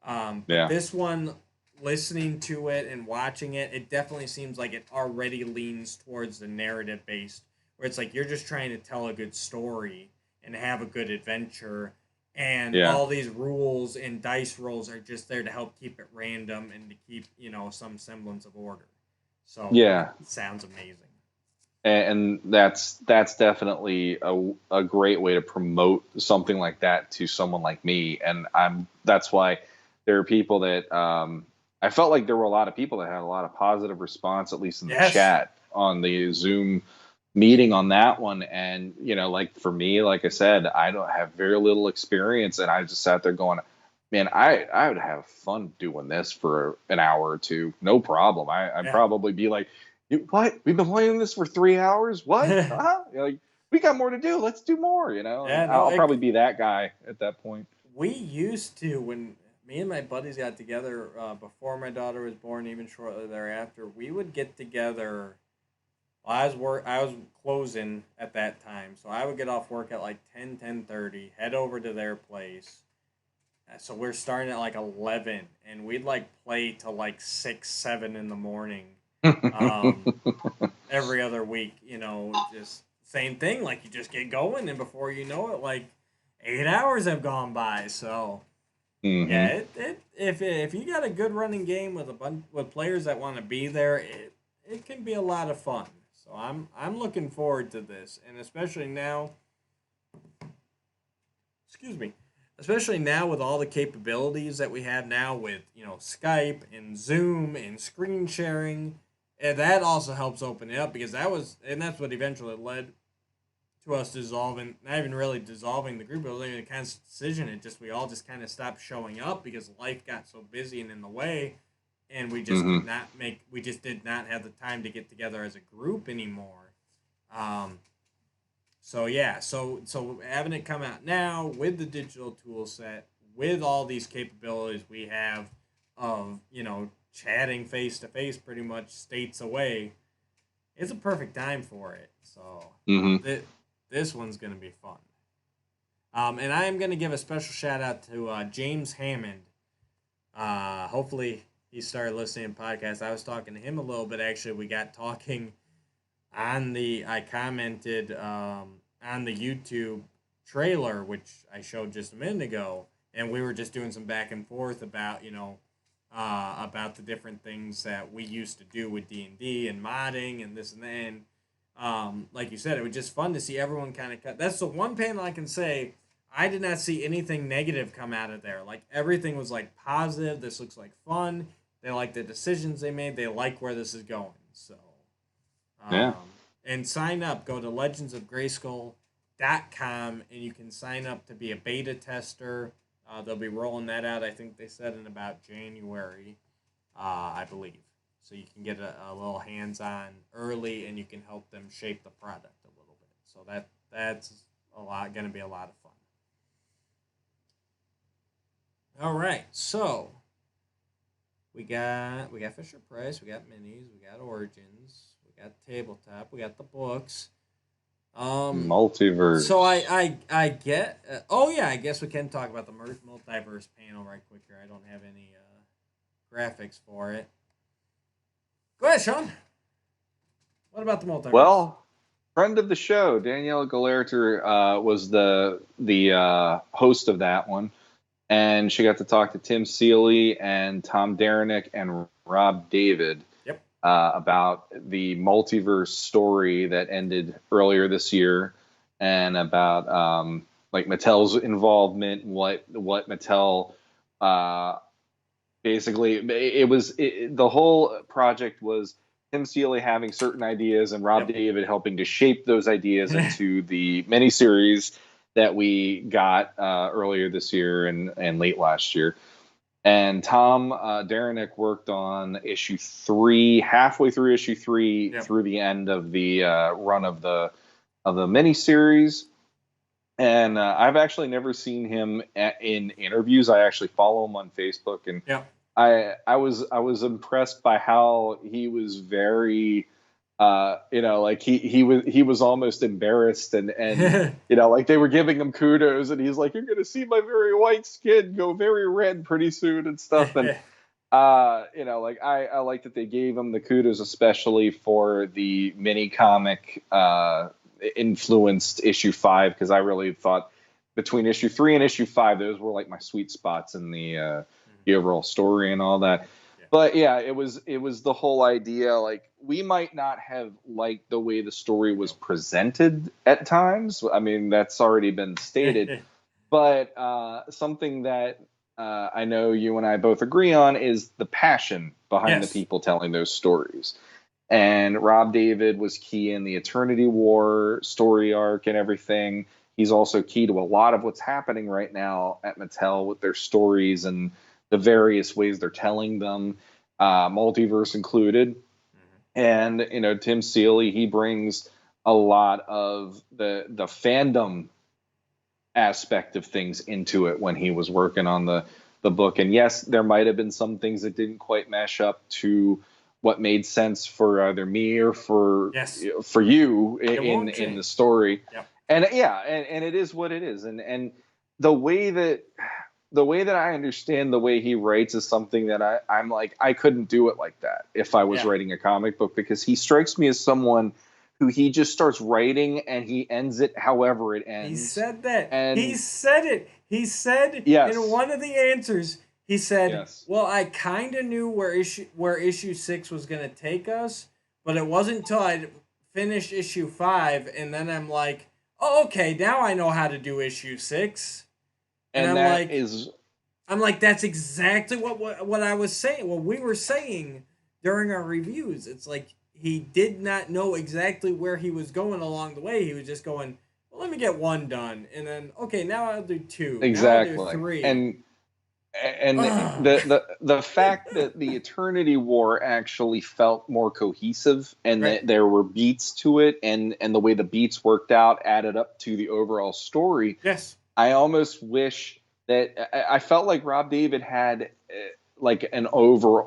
But this one, listening to it and watching it, it definitely seems like it already leans towards the narrative based, where it's like you're just trying to tell a good story and have a good adventure, and all these rules and dice rolls are just there to help keep it random and to keep some semblance of order. So it sounds amazing. and that's definitely a great way to promote something like that to someone like me. And that's why there are people that I felt like there were a lot of people that had a lot of positive response, at least in the chat on the Zoom meeting on that one. And like for me, like I said, I don't have very little experience, and I just sat there going, man, I would have fun doing this for an hour or two, no problem. I'd probably be like, what? We've been playing this for 3 hours? What? Like, we got more to do. Let's do more. I'll probably be that guy at that point. We used to, when me and my buddies got together before my daughter was born, even shortly thereafter, we would get together. I was closing at that time, so I would get off work at like 10:30, head over to their place. So we're starting at like 11, and we'd like play till like 6, 7 in the morning. Every other week, just same thing. Like, you just get going, and before you know it, like 8 hours have gone by. So yeah, if you got a good running game with with players that want to be there, it can be a lot of fun. So I'm looking forward to this, and especially now. Excuse me. Especially now with all the capabilities that we have now with Skype and Zoom and screen sharing. And that also helps open it up, because that's what eventually led to us dissolving, not even really dissolving the group, it was like a conscious decision. We all just kind of stopped showing up because life got so busy and in the way, and we just did not have the time to get together as a group anymore. So having it come out now with the digital tool set, with all these capabilities we have of, chatting face to face pretty much states away, it's a perfect time for it. So this one's going to be fun. And I am going to give a special shout out to James Hammond. Hopefully he started listening to podcasts. I was talking to him a little bit, actually. We got talking I commented on the YouTube trailer, which I showed just a minute ago, and we were just doing some back and forth about, about the different things that we used to do with D&D and modding and this and that. And like you said, it was just fun to see everyone kind of cut. That's the one panel I can say I did not see anything negative come out of there. Like, everything was like positive. This looks like fun. They like the decisions they made. They like where this is going. So, and sign up. Go to legendsofgrayskull.com, and you can sign up to be a beta tester. They'll be rolling that out, I think they said, in about January, I believe. So you can get a little hands-on early, and you can help them shape the product a little bit. So that's going to be a lot of fun. All right, so we got Fisher Price, we got Minis, we got Origins, we got Tabletop, we got the books. Multiverse. So I get. I guess we can talk about the multiverse panel right quick here. I don't have any graphics for it. Go ahead, Sean. What about the multiverse? Well, friend of the show, Danielle Galerter, was the host of that one, and she got to talk to Tim Seeley and Tom Derenick and Rob David. About the multiverse story that ended earlier this year, and about like Mattel's involvement, what Mattel basically the whole project was Tim Seeley having certain ideas and Rob David helping to shape those ideas into the miniseries that we got earlier this year and late last year. And Tom Derenick worked on issue 3, halfway through issue 3, through the end of the run of the miniseries. And I've actually never seen him in interviews. I actually follow him on Facebook, and I was impressed by how he was very. Like he was almost embarrassed, and like they were giving him kudos, and he's like, "You're gonna see my very white skin go very red pretty soon," and stuff. And like I like that they gave him the kudos, especially for the mini comic influenced issue 5, because I really thought between issue 3 and issue 5, those were like my sweet spots in the overall story and all that. But yeah, it was the whole idea. Like, we might not have liked the way the story was presented at times. I mean, that's already been stated. But something that I know you and I both agree on is the passion behind the Yes. people telling those stories. And Rob David was key in the Eternity War story arc and everything. He's also key to a lot of what's happening right now at Mattel with their stories and the various ways they're telling them, multiverse included. And Tim Seeley, he brings a lot of the fandom aspect of things into it when he was working on the book. And yes, there might have been some things that didn't quite mesh up to what made sense for either me or for Yes. for you won't in change. the story. Yep. And yeah, and it is what it is. And the way that I understand the way he writes is something that I'm like, I couldn't do it like that if I was Yeah. writing a comic book, because he strikes me as someone who he just starts writing and he ends it however it ends. He said that. And he said it. He said Yes. in one of the answers, he said, Yes. well, I kind of knew where issue 6 was going to take us, but it wasn't until I finished issue 5, and then I'm like, oh, okay, now I know how to do issue 6. And I'm that like, is I'm like, that's exactly what I was saying. What we were saying during our reviews. It's like he did not know exactly where he was going along the way. He was just going, well, let me get 1 done, and then okay, now I'll do 2. exactly. Now I'll do 3. And the fact that the Eternity War actually felt more cohesive, and Right. that there were beats to it, and the way the beats worked out added up to the overall story. Yes. I almost wish that I felt like Rob David had like an over,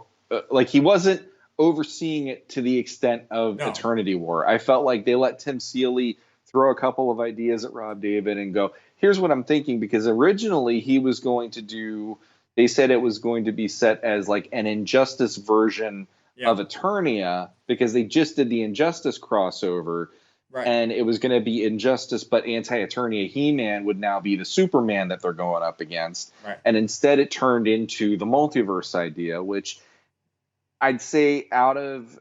like he wasn't overseeing it to the extent of No. Eternity War. I felt like they let Tim Seeley throw a couple of ideas at Rob David and go, here's what I'm thinking, because originally he was going to do, they said it was going to be set as like an Injustice version of Eternia, because they just did the Injustice crossover. Right. And it was going to be Injustice, but anti-Eternia He-Man would now be the Superman that they're going up against. Right. And instead it turned into the multiverse idea, which I'd say out of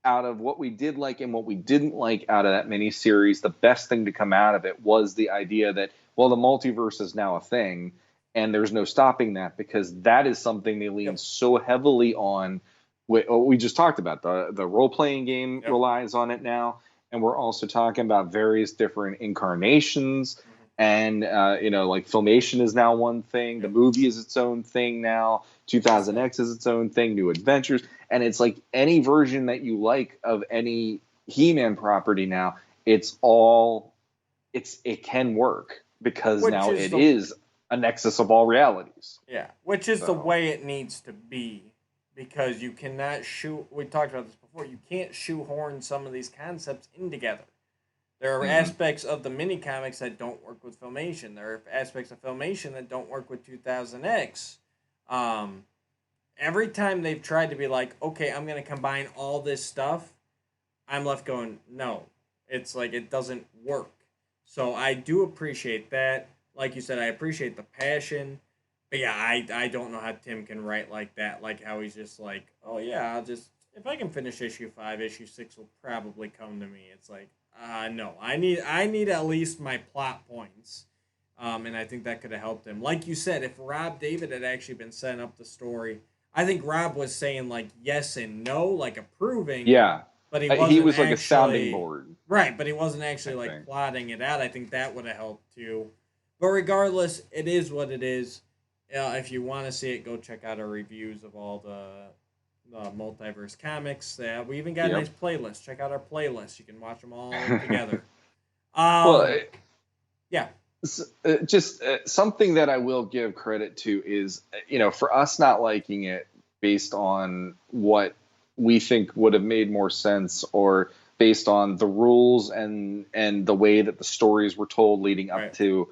what we did like and what we didn't like out of that miniseries, the best thing to come out of it was the idea that, well, the multiverse is now a thing, and there's no stopping that, because that is something they lean so heavily on. We just talked about the role-playing game relies on it now. And we're also talking about various different incarnations. And, like Filmation is now one thing. The movie is its own thing now. 2000X is its own thing. New Adventures. And it's like any version that you like of any He-Man property now, it can work, because now it is a nexus of all realities. Yeah, which is the way it needs to be. Because you cannot we talked about this before, you can't shoehorn some of these concepts in together. There are aspects of the mini comics that don't work with Filmation. There are aspects of Filmation that don't work with 2000X. Every time they've tried to be like, okay, I'm going to combine all this stuff, I'm left going, no. It's like, it doesn't work. So I do appreciate that. Like you said, I appreciate the passion. But yeah, I don't know how Tim can write like that. Like how he's just like, oh yeah, if I can finish issue 5, issue 6 will probably come to me. It's like, no, I need at least my plot points. And I think that could have helped him. Like you said, if Rob David had actually been setting up the story, I think Rob was saying like yes and no, like approving. Yeah. But he was like a sounding board. Right, but he wasn't actually like plotting it out. I think that would have helped too. But regardless, it is what it is. If you want to see it, go check out our reviews of all the multiverse comics. We even got a nice playlist. Check out our playlist. You can watch them all together. Just something that I will give credit to is, for us not liking it based on what we think would have made more sense, or based on the rules and the way that the stories were told leading up to,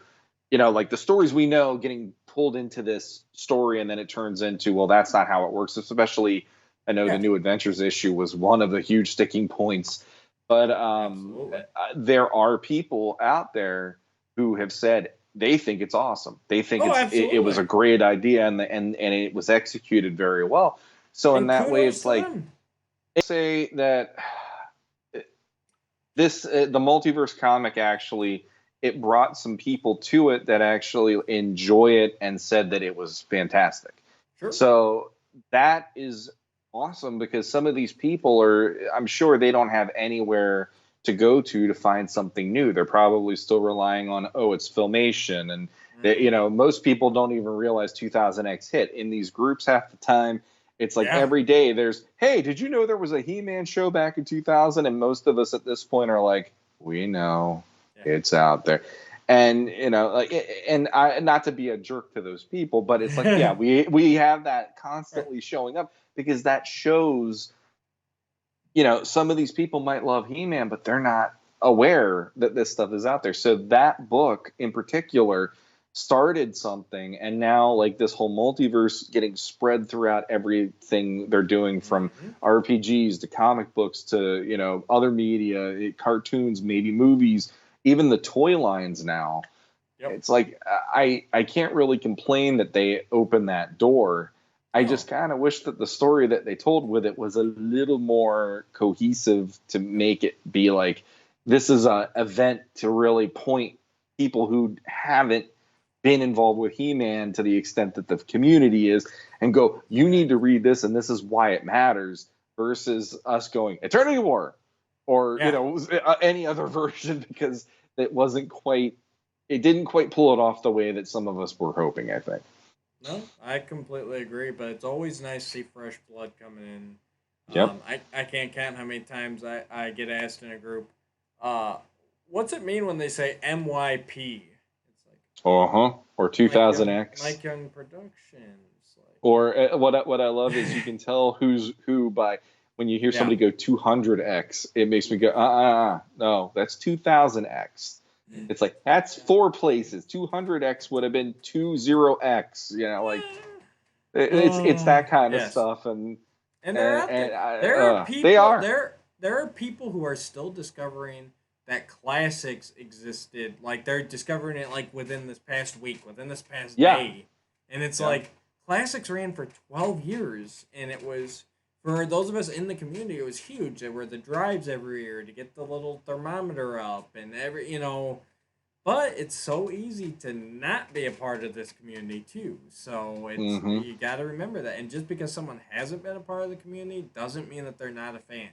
like the stories we know getting pulled into this story, and then it turns into, well, that's not how it works. Especially, I know the New Adventures issue was one of the huge sticking points. But there are people out there who have said they think it's awesome. They think it was a great idea, and it was executed very well. So in And that way, kudos it's to like, them. say that this the multiverse comic actually it brought some people to it that actually enjoy it and said that it was fantastic. Sure. So that is awesome because some of these people I'm sure they don't have anywhere to go to find something new. They're probably still relying on, oh, it's Filmation. And, most people don't even realize 2000X hit. In these groups half the time, it's like every day there's, hey, did you know there was a He-Man show back in 2000? And most of us at this point are like, we know it's out there. And, like, and I, not to be a jerk to those people, but it's like, yeah, we have that constantly showing up because that shows, some of these people might love He-Man, but they're not aware that this stuff is out there. So that book in particular started something, and now like this whole multiverse getting spread throughout everything they're doing, from RPGs to comic books to other media, cartoons, maybe movies, even the toy lines now. It's like I can't really complain that they opened that door. I just kind of wish that the story that they told with it was a little more cohesive to make it be like this is an event to really point people who haven't been involved with He-Man to the extent that the community is, and go, you need to read this and this is why it matters, versus us going Eternity War or any other version, because it didn't quite pull it off the way that some of us were hoping, I think. No, I completely agree, but it's always nice to see fresh blood coming in. Yep. I can't count how many times I get asked in a group, what's it mean when they say MYP? Or 2000X. Mike Young Productions. Or what I love is you can tell who's who by when you hear somebody go 200X. It makes me go, no, that's 2000X. It's like, that's 4 places. 200X would have been 20X. Like it's that kind of stuff. And they're out there. There are people. There are people who are still discovering that classics existed. Like they're discovering it like within this past week, within this past day, and it's like classics ran for 12 years, and it was. For those of us in the community, it was huge. There were the drives every year to get the little thermometer up and but it's so easy to not be a part of this community too. So it's you got to remember that. And just because someone hasn't been a part of the community doesn't mean that they're not a fan.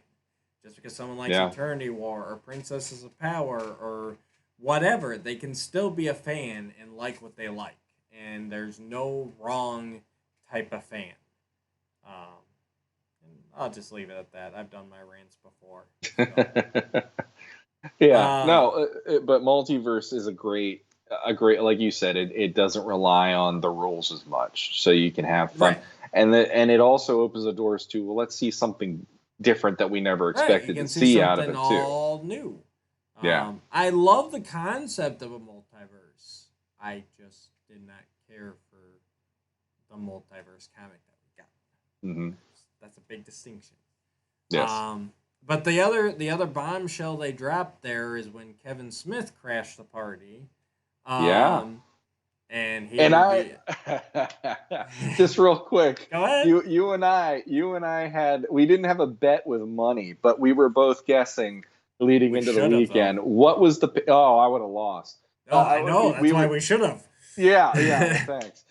Just because someone likes Eternity War or Princesses of Power or whatever, they can still be a fan and like what they like. And there's no wrong type of fan. I'll just leave it at that. I've done my rants before. So. But Multiverse is a great, like you said, it doesn't rely on the rules as much, so you can have fun, and it also opens the doors to, well, let's see something different that we never expected to see out of it too. All new. Yeah, I love the concept of a multiverse. I just did not care for the multiverse comic that we got. Mm-hmm. That's a big distinction. Yes. But the other bombshell they dropped there is when Kevin Smith crashed the party. And I just real quick. Go ahead. You and I we didn't have a bet with money, but we were both guessing leading into the weekend. What was I would have lost. I know. That's why we should have. Yeah. Thanks.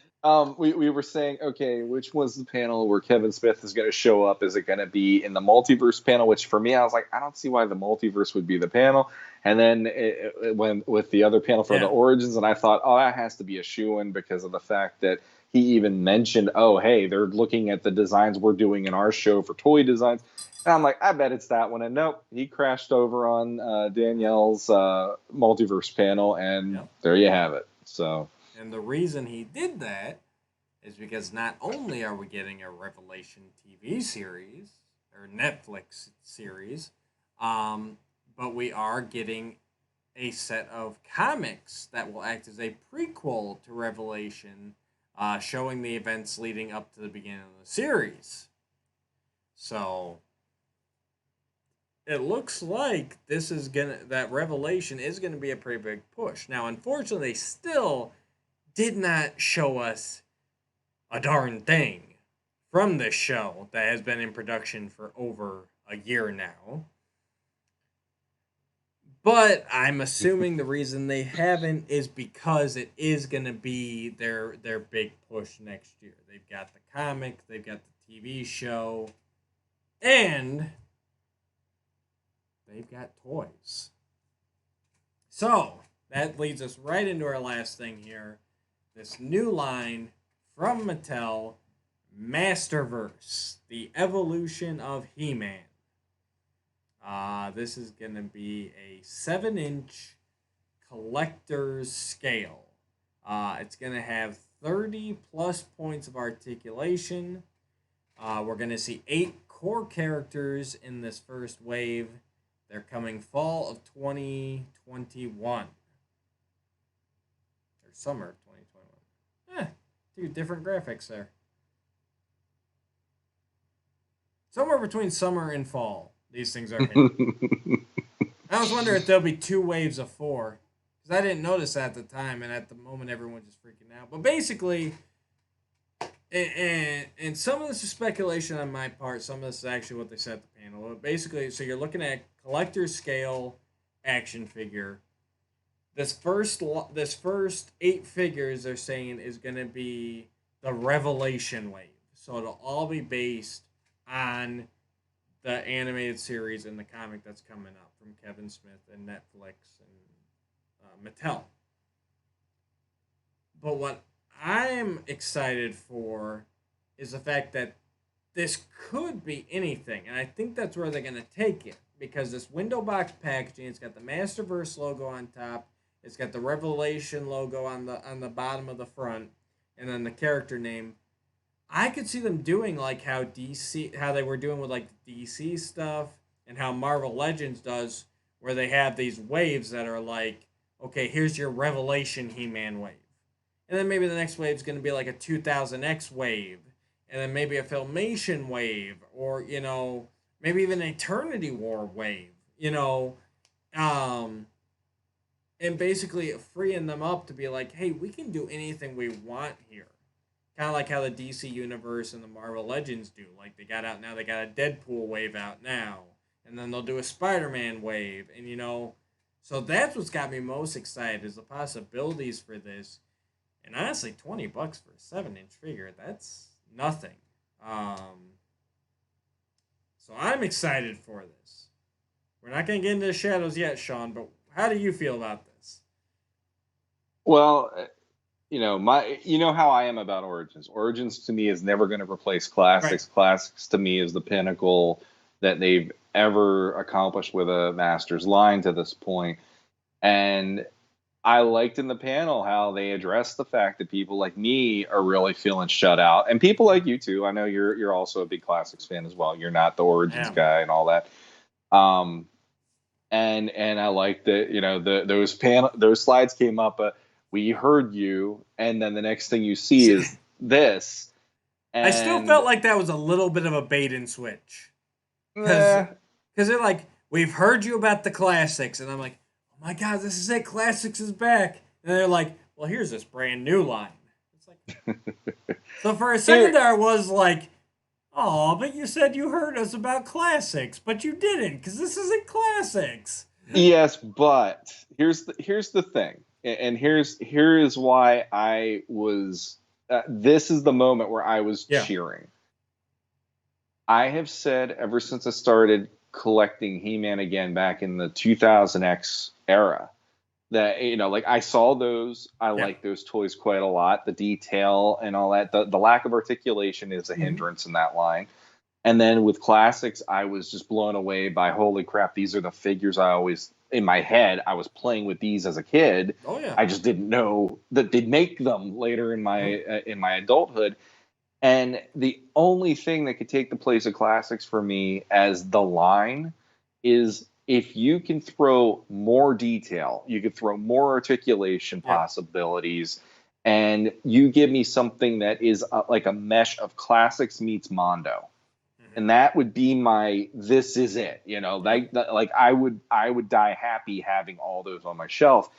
We were saying, okay, which was the panel where Kevin Smith is going to show up? Is it going to be in the multiverse panel? Which for me, I was like, I don't see why the multiverse would be the panel. And then it went with the other panel for the origins, and I thought, that has to be a shoo-in because of the fact that he even mentioned, hey, they're looking at the designs we're doing in our show for toy designs. And I'm like, I bet it's that one. And nope, he crashed over on Danielle's multiverse panel, and there you have it. So. And the reason he did that is because not only are we getting a Revelation TV series or Netflix series, but we are getting a set of comics that will act as a prequel to Revelation, showing the events leading up to the beginning of the series. So it looks like that Revelation is gonna be a pretty big push. Now, unfortunately, they still did not show us a darn thing from this show that has been in production for over a year now. But I'm assuming the reason they haven't is because it is going to be their big push next year. They've got the comic, they've got the TV show, and they've got toys. So, that leads us right into our last thing here. This new line from Mattel, Masterverse, the evolution of He-Man. This is going to be a 7-inch collector's scale. It's going to have 30 plus points of articulation. We're going to see 8 core characters in this first wave. They're coming fall of 2021. Or summer of 2021. 2 different graphics there. Somewhere between summer and fall, these things are hitting. I was wondering if there'll be 2 waves of 4. Because I didn't notice that at the time, and at the moment everyone's just freaking out. But basically, and some of this is speculation on my part, some of this is actually what they said at the panel. But basically, so you're looking at collector scale action figure. This first 8 figures they're saying is going to be the Revelation wave. So it'll all be based on the animated series and the comic that's coming up from Kevin Smith and Netflix and Mattel. But what I'm excited for is the fact that this could be anything, and I think that's where they're going to take it, because this window box packaging, it's got the Masterverse logo on top, it's got the Revelation logo on the bottom of the front, and then the character name. I could see them doing like how they were doing with like the DC stuff, and how Marvel Legends does, where they have these waves that are like, okay, here's your Revelation He-Man wave. And then maybe the next wave is going to be like a 2000X wave. And then maybe a Filmation wave. Or, maybe even an Eternity War wave. And basically freeing them up to be like, hey, we can do anything we want here. Kind of like how the DC Universe and the Marvel Legends do. Like, they got a Deadpool wave out now. And then they'll do a Spider-Man wave. And, so that's what's got me most excited, is the possibilities for this. And honestly, $20 for a 7-inch figure, that's nothing. So I'm excited for this. We're not going to get into the shadows yet, Sean, but how do you feel about this? Well, how I am about Origins. Origins to me is never going to replace Classics. Right. Classics to me is the pinnacle that they've ever accomplished with a Masters line to this point. And I liked in the panel how they addressed the fact that people like me are really feeling shut out, and people like you too. I know you're also a big Classics fan as well. You're not the Origins guy and all that. And I like that those slides came up. We heard you, and then the next thing you see is this. And I still felt like that was a little bit of a bait and switch, because they're like, we've heard you about the Classics, and I'm like, oh my God, this is it. Classics is back. And they're like, well, here's this brand new line. It's like, so for a second there, I was like, oh, but you said you heard us about Classics, but you didn't, because this isn't Classics. Yes, but here's the thing, and here is why I was. This is the moment where I was cheering. I have said ever since I started collecting He-Man again back in the 2000X era that, I saw those. I like those toys quite a lot. The detail and all that. The lack of articulation is a hindrance in that line. And then with Classics, I was just blown away by, holy crap, these are the figures I always, in my head, I was playing with these as a kid. Oh, yeah. I just didn't know that they'd make them later in my adulthood. And the only thing that could take the place of Classics for me as the line is if you can throw more detail, you could throw more articulation possibilities, and you give me something that is like a mesh of Classics meets Mondo. And that would be this is it, like I would die happy having all those on my shelf.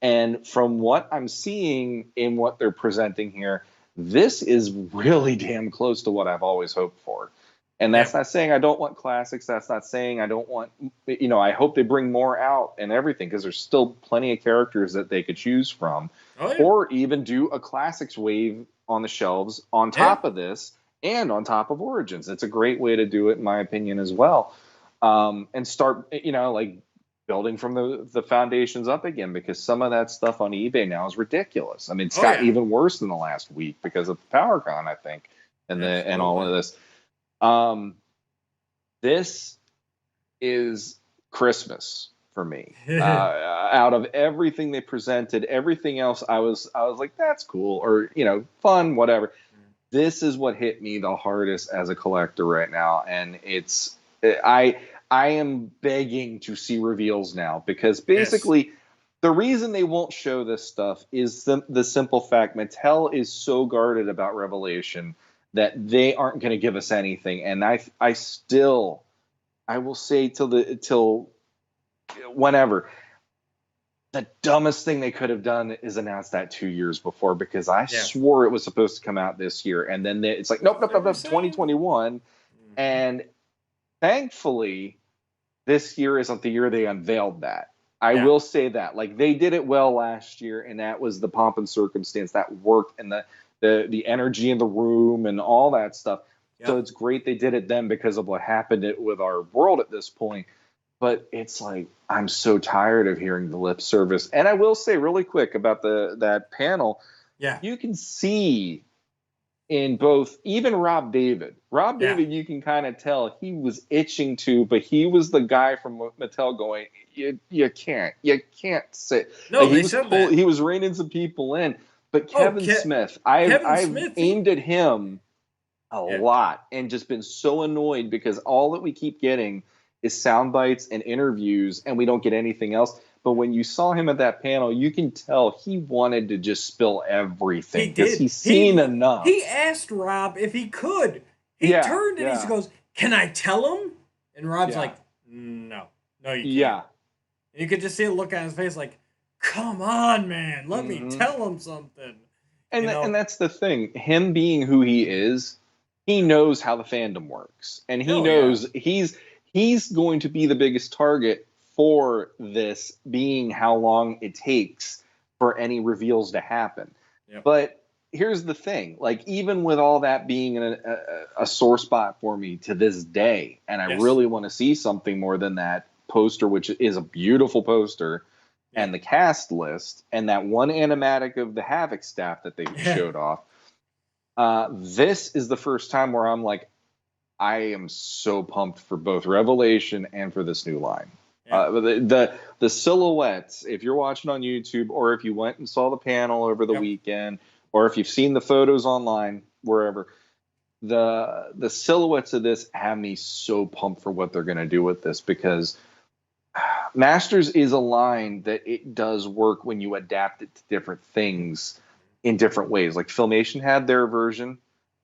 And from what I'm seeing in what they're presenting here, This is really damn close to what I've always hoped for. And that's not saying I don't want classics. That's not saying I don't want, I hope they bring more out and everything, because there's still plenty of characters that they could choose from. Oh, yeah. Or even do a classics wave on the shelves on top of this and on top of Origins. It's a great way to do it, in my opinion, as well. And start, like building from the foundations up again, because some of that stuff on eBay now is ridiculous. I mean, it's got even worse than the last week because of Powercon, I think, and all of this. This is Christmas for me. Out of everything they presented, everything else, I was like, that's cool, or fun, whatever. This is what hit me the hardest as a collector right now, and I am begging to see reveals now, because basically the reason they won't show this stuff is the simple fact Mattel is so guarded about Revelation that they aren't going to give us anything. And I will say till whenever, the dumbest thing they could have done is announce that 2 years before, because I swore it was supposed to come out this year. And then it's like, nope, 2021. And thankfully, this year isn't the year they unveiled that. I will say that. Like, they did it well last year, and that was the pomp and circumstance that worked, and the energy in the room and all that stuff. Yep. So it's great they did it then because of what happened with our world at this point. But it's like, I'm so tired of hearing the lip service. And I will say really quick about that panel. Yeah, you can see in both, even Rob David, you can kind of tell he was itching to, but he was the guy from Mattel going, you can't sit. No, like, he was reining some people in. But Kevin Smith, I've aimed at him a lot and just been so annoyed, because all that we keep getting is sound bites and interviews, and we don't get anything else. But when you saw him at that panel, you can tell he wanted to just spill everything, because he's seen enough. He asked Rob if he could. He turned and he goes, "Can I tell him?" And Rob's like, "No, you can't." Yeah. And you could just see the look on his face, like, "Come on, man, let me tell him something." And that's the thing. Him being who he is, he knows how the fandom works, and he knows he's going to be the biggest target for this, being how long it takes for any reveals to happen. Yep. But here's the thing, like, even with all that being a sore spot for me to this day, and I really want to see something more than that poster, which is a beautiful poster, and the cast list, and that one animatic of the Havoc staff that they showed off. This is the first time where I'm like, I am so pumped for both Revelation and for this new line. The silhouettes, if you're watching on YouTube, or if you went and saw the panel over the weekend, or if you've seen the photos online, wherever, the silhouettes of this have me so pumped for what they're going to do with this, because Masters is a line that it does work when you adapt it to different things in different ways. Like Filmation had their version,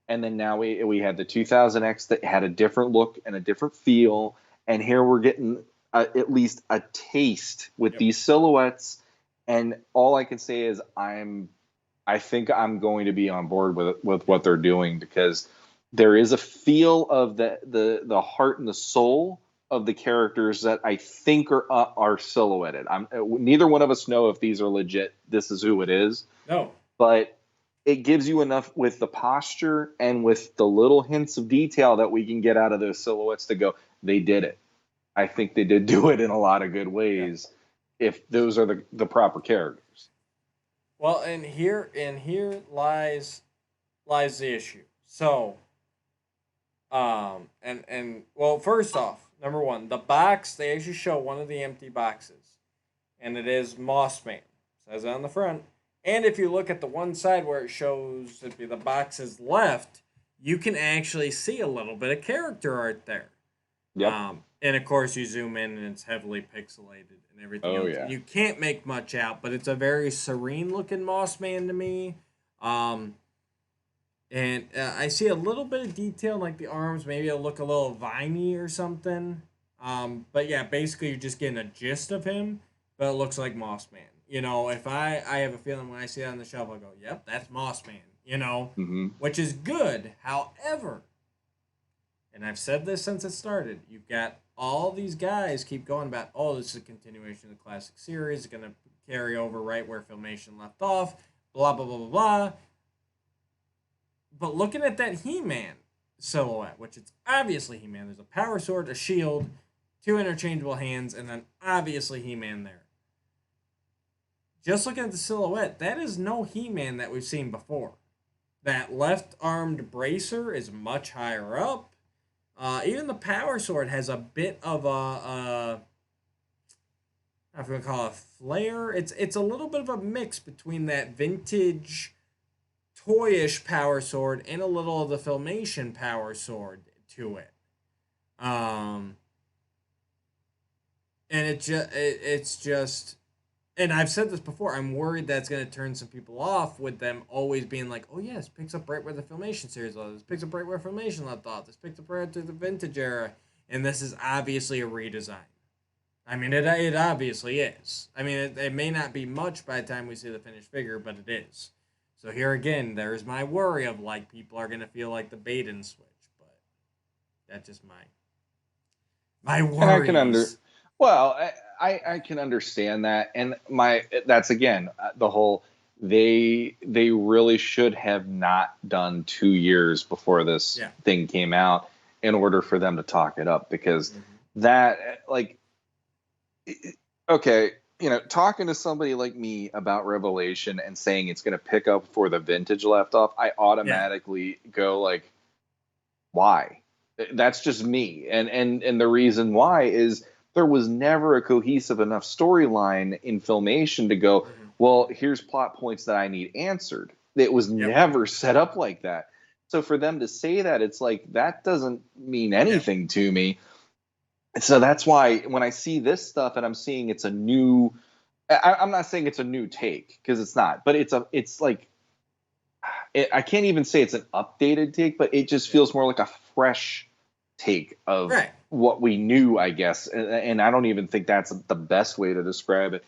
and then now we had the 2000X that had a different look and a different feel, and here we're getting at least a taste with these silhouettes. And all I can say is I think I'm going to be on board with what they're doing, because there is a feel of the heart and the soul of the characters that I think are silhouetted. Neither one of us know if these are legit. This is who it is. No, but it gives you enough with the posture and with the little hints of detail that we can get out of those silhouettes to go, they did it. I think they did do it in a lot of good ways, if those are the proper characters. Well, and here lies the issue. So, well, first off, number one, the box, they actually show one of the empty boxes, and it is Mossman. It says it on the front. And if you look at the one side where it shows that the box is left, you can actually see a little bit of character art there. Yep. And of course, you zoom in and it's heavily pixelated and everything else. Yeah. You can't make much out, but it's a very serene looking Mossman to me. And I see a little bit of detail, like the arms. Maybe it'll look a little viney or something. But yeah, basically you're just getting a gist of him, but it looks like Mossman. If I have a feeling when I see it on the shelf, I'll go, yep, that's Mossman. which is good. However, and I've said this since it started, you've got all these guys keep going about, oh, this is a continuation of the classic series. It's going to carry over right where Filmation left off, blah, blah, blah, blah, blah. But looking at that He-Man silhouette, which it's obviously He-Man. There's a power sword, a shield, 2 interchangeable hands, and then obviously He-Man there. Just looking at the silhouette, that is no He-Man that we've seen before. That left-armed bracer is much higher up. Even the power sword has a bit of a I don't know if we call it a flare. It's a little bit of a mix between that vintage, toyish power sword and a little of the Filmation power sword to it. And it's just, and I've said this before, I'm worried that's going to turn some people off with them always being like, oh, yeah, this picks up right where the Filmation series was. This picks up right where Filmation left off. This picks up right to the vintage era. And this is obviously a redesign. I mean, it obviously is. I mean, it may not be much by the time we see the finished figure, but it is. So here again, there's my worry of, like, people are going to feel like the bait and switch. But that's just my worries. I can understand that, and that's again the whole they really should have not done 2 years before this thing came out in order for them to talk it up, because that, like, okay, talking to somebody like me about Revelation and saying it's going to pick up before the vintage left off, I automatically go like, why? That's just me, and the reason why is there was never a cohesive enough storyline in Filmation to go, well, here's plot points that I need answered. It was never set up like that. So for them to say that, it's like, that doesn't mean anything to me. So that's why when I see this stuff and I'm seeing it's a new, I'm not saying it's a new take, because it's not, but it's like, I can't even say it's an updated take, but it just feels more like a fresh take of what we knew, I guess. And I don't even think that's the best way to describe it.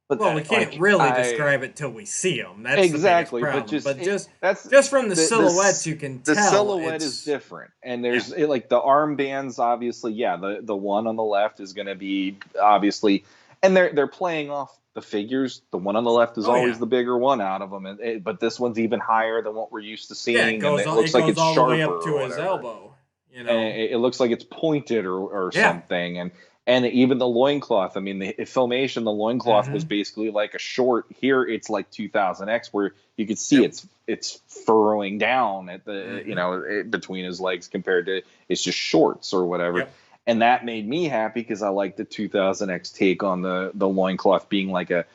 But well, we can't really describe it till we see them. That's exactly. The biggest problem. But just from the silhouettes, you can tell the silhouette is different. And there's like the armbands, obviously. Yeah, the one on the left is going to be obviously, and they're playing off the figures. The one on the left is always the bigger one out of them, but this one's even higher than what we're used to seeing. Yeah, it looks like it's all the way up to his elbow. And it looks like it's pointed or something. And even the loincloth, I mean, the Filmation, the loincloth was basically like a short. Here it's like 2000X, where you could see it's furrowing down at the between his legs compared to it's just shorts or whatever. And that made me happy because I like the 2000X take on the loincloth being like a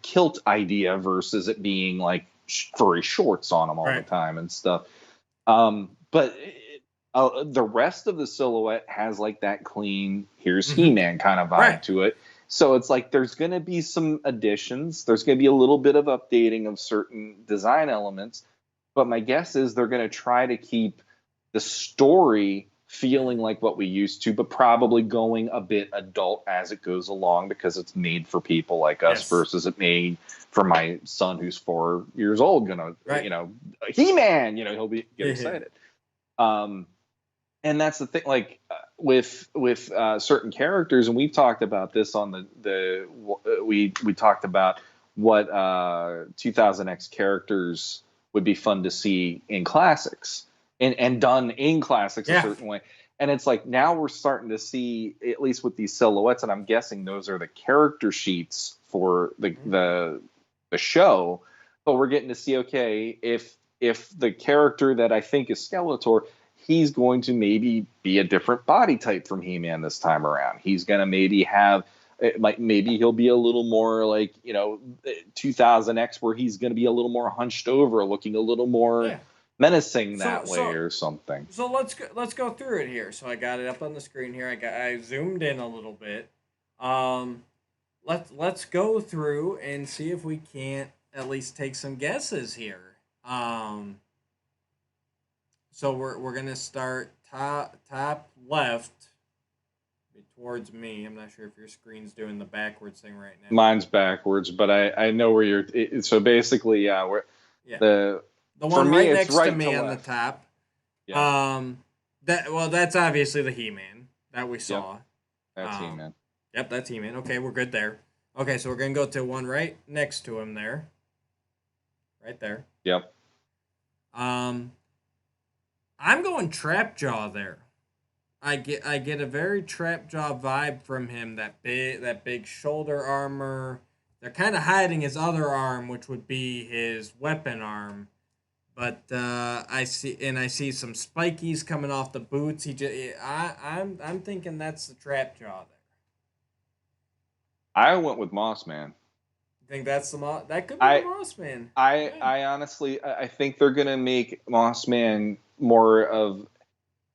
kilt idea versus it being like furry shorts on him all the time and stuff. But the rest of the silhouette has like that clean, here's He-Man kind of vibe to it. So it's like there's going to be some additions. There's going to be a little bit of updating of certain design elements. But my guess is they're going to try to keep the story feeling like what we used to, but probably going a bit adult as it goes along, because it's made for people like us versus it made for my son who's 4 years old. He-Man, he'll get excited. And that's the thing, like with certain characters, and we've talked about this on we talked about what 2000X characters would be fun to see in classics and done in classics a certain way. And it's like now we're starting to see, at least with these silhouettes, and I'm guessing those are the character sheets for the show, but we're getting to see, okay, if the character that I think is Skeletor, he's going to maybe be a different body type from He-Man this time around. He's going to maybe have, maybe he'll be a little more like, 2000X, where he's going to be a little more hunched over, looking a little more menacing that way or something. So let's go through it here. So I got it up on the screen here. I zoomed in a little bit. Let's go through and see if we can't at least take some guesses here. So we're gonna start top left towards me. I'm not sure if your screen's doing the backwards thing right now. Mine's backwards, but I know where you're. So basically, the The one me, right it's next right to me to on left. the top. Yeah. That's obviously the He-Man that we saw. That's He-Man. Yep, that's He-Man. Okay, we're good there. Okay, so we're gonna go to one right next to him there. Right there. Yep. I'm going Trapjaw there. I get a very Trapjaw vibe from him. That big shoulder armor. They're kind of hiding his other arm, which would be his weapon arm. But I see some spikies coming off the boots. I'm thinking that's the Trapjaw there. I went with Moss Man. You think that's that could be the Moss Man? I honestly, I think they're gonna make Moss Man more of.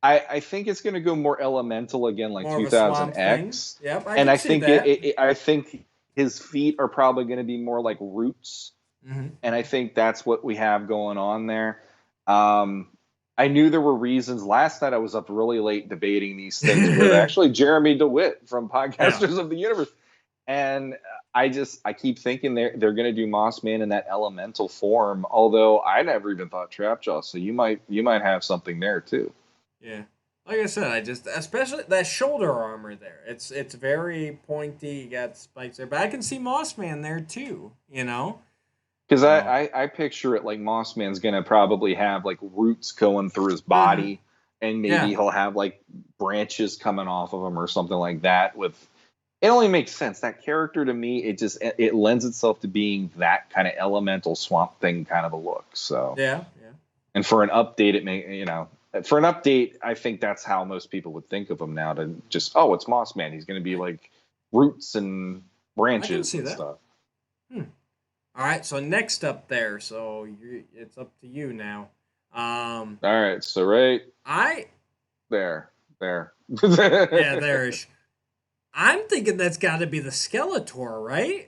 I think it's gonna go more elemental again, like More of a swamp 2000X. thing. Yep, And can I see think that. I think his feet are probably gonna be more like roots, and I think that's what we have going on there. I knew there were reasons. Last night I was up really late debating these things with actually Jeremy DeWitt from Podcasters of the Universe. And I keep thinking they're going to do Moss Man in that elemental form. Although I never even thought Trapjaw, so you might have something there too. Yeah, like I said, especially that shoulder armor there. It's very pointy. You got spikes there, but I can see Moss Man there too. You know, because I picture it like Moss Man's going to probably have like roots going through his body, and maybe he'll have like branches coming off of him or something like that. It only makes sense. That character to me, it lends itself to being that kind of elemental swamp thing kind of a look. So yeah. And for an update, for an update, I think that's how most people would think of him now. To just it's Moss Man. He's going to be like roots and branches and stuff. All right. So next up there. So it's up to you now. All right. So there. Yeah, there-ish. I'm thinking that's got to be the Skeletor, right?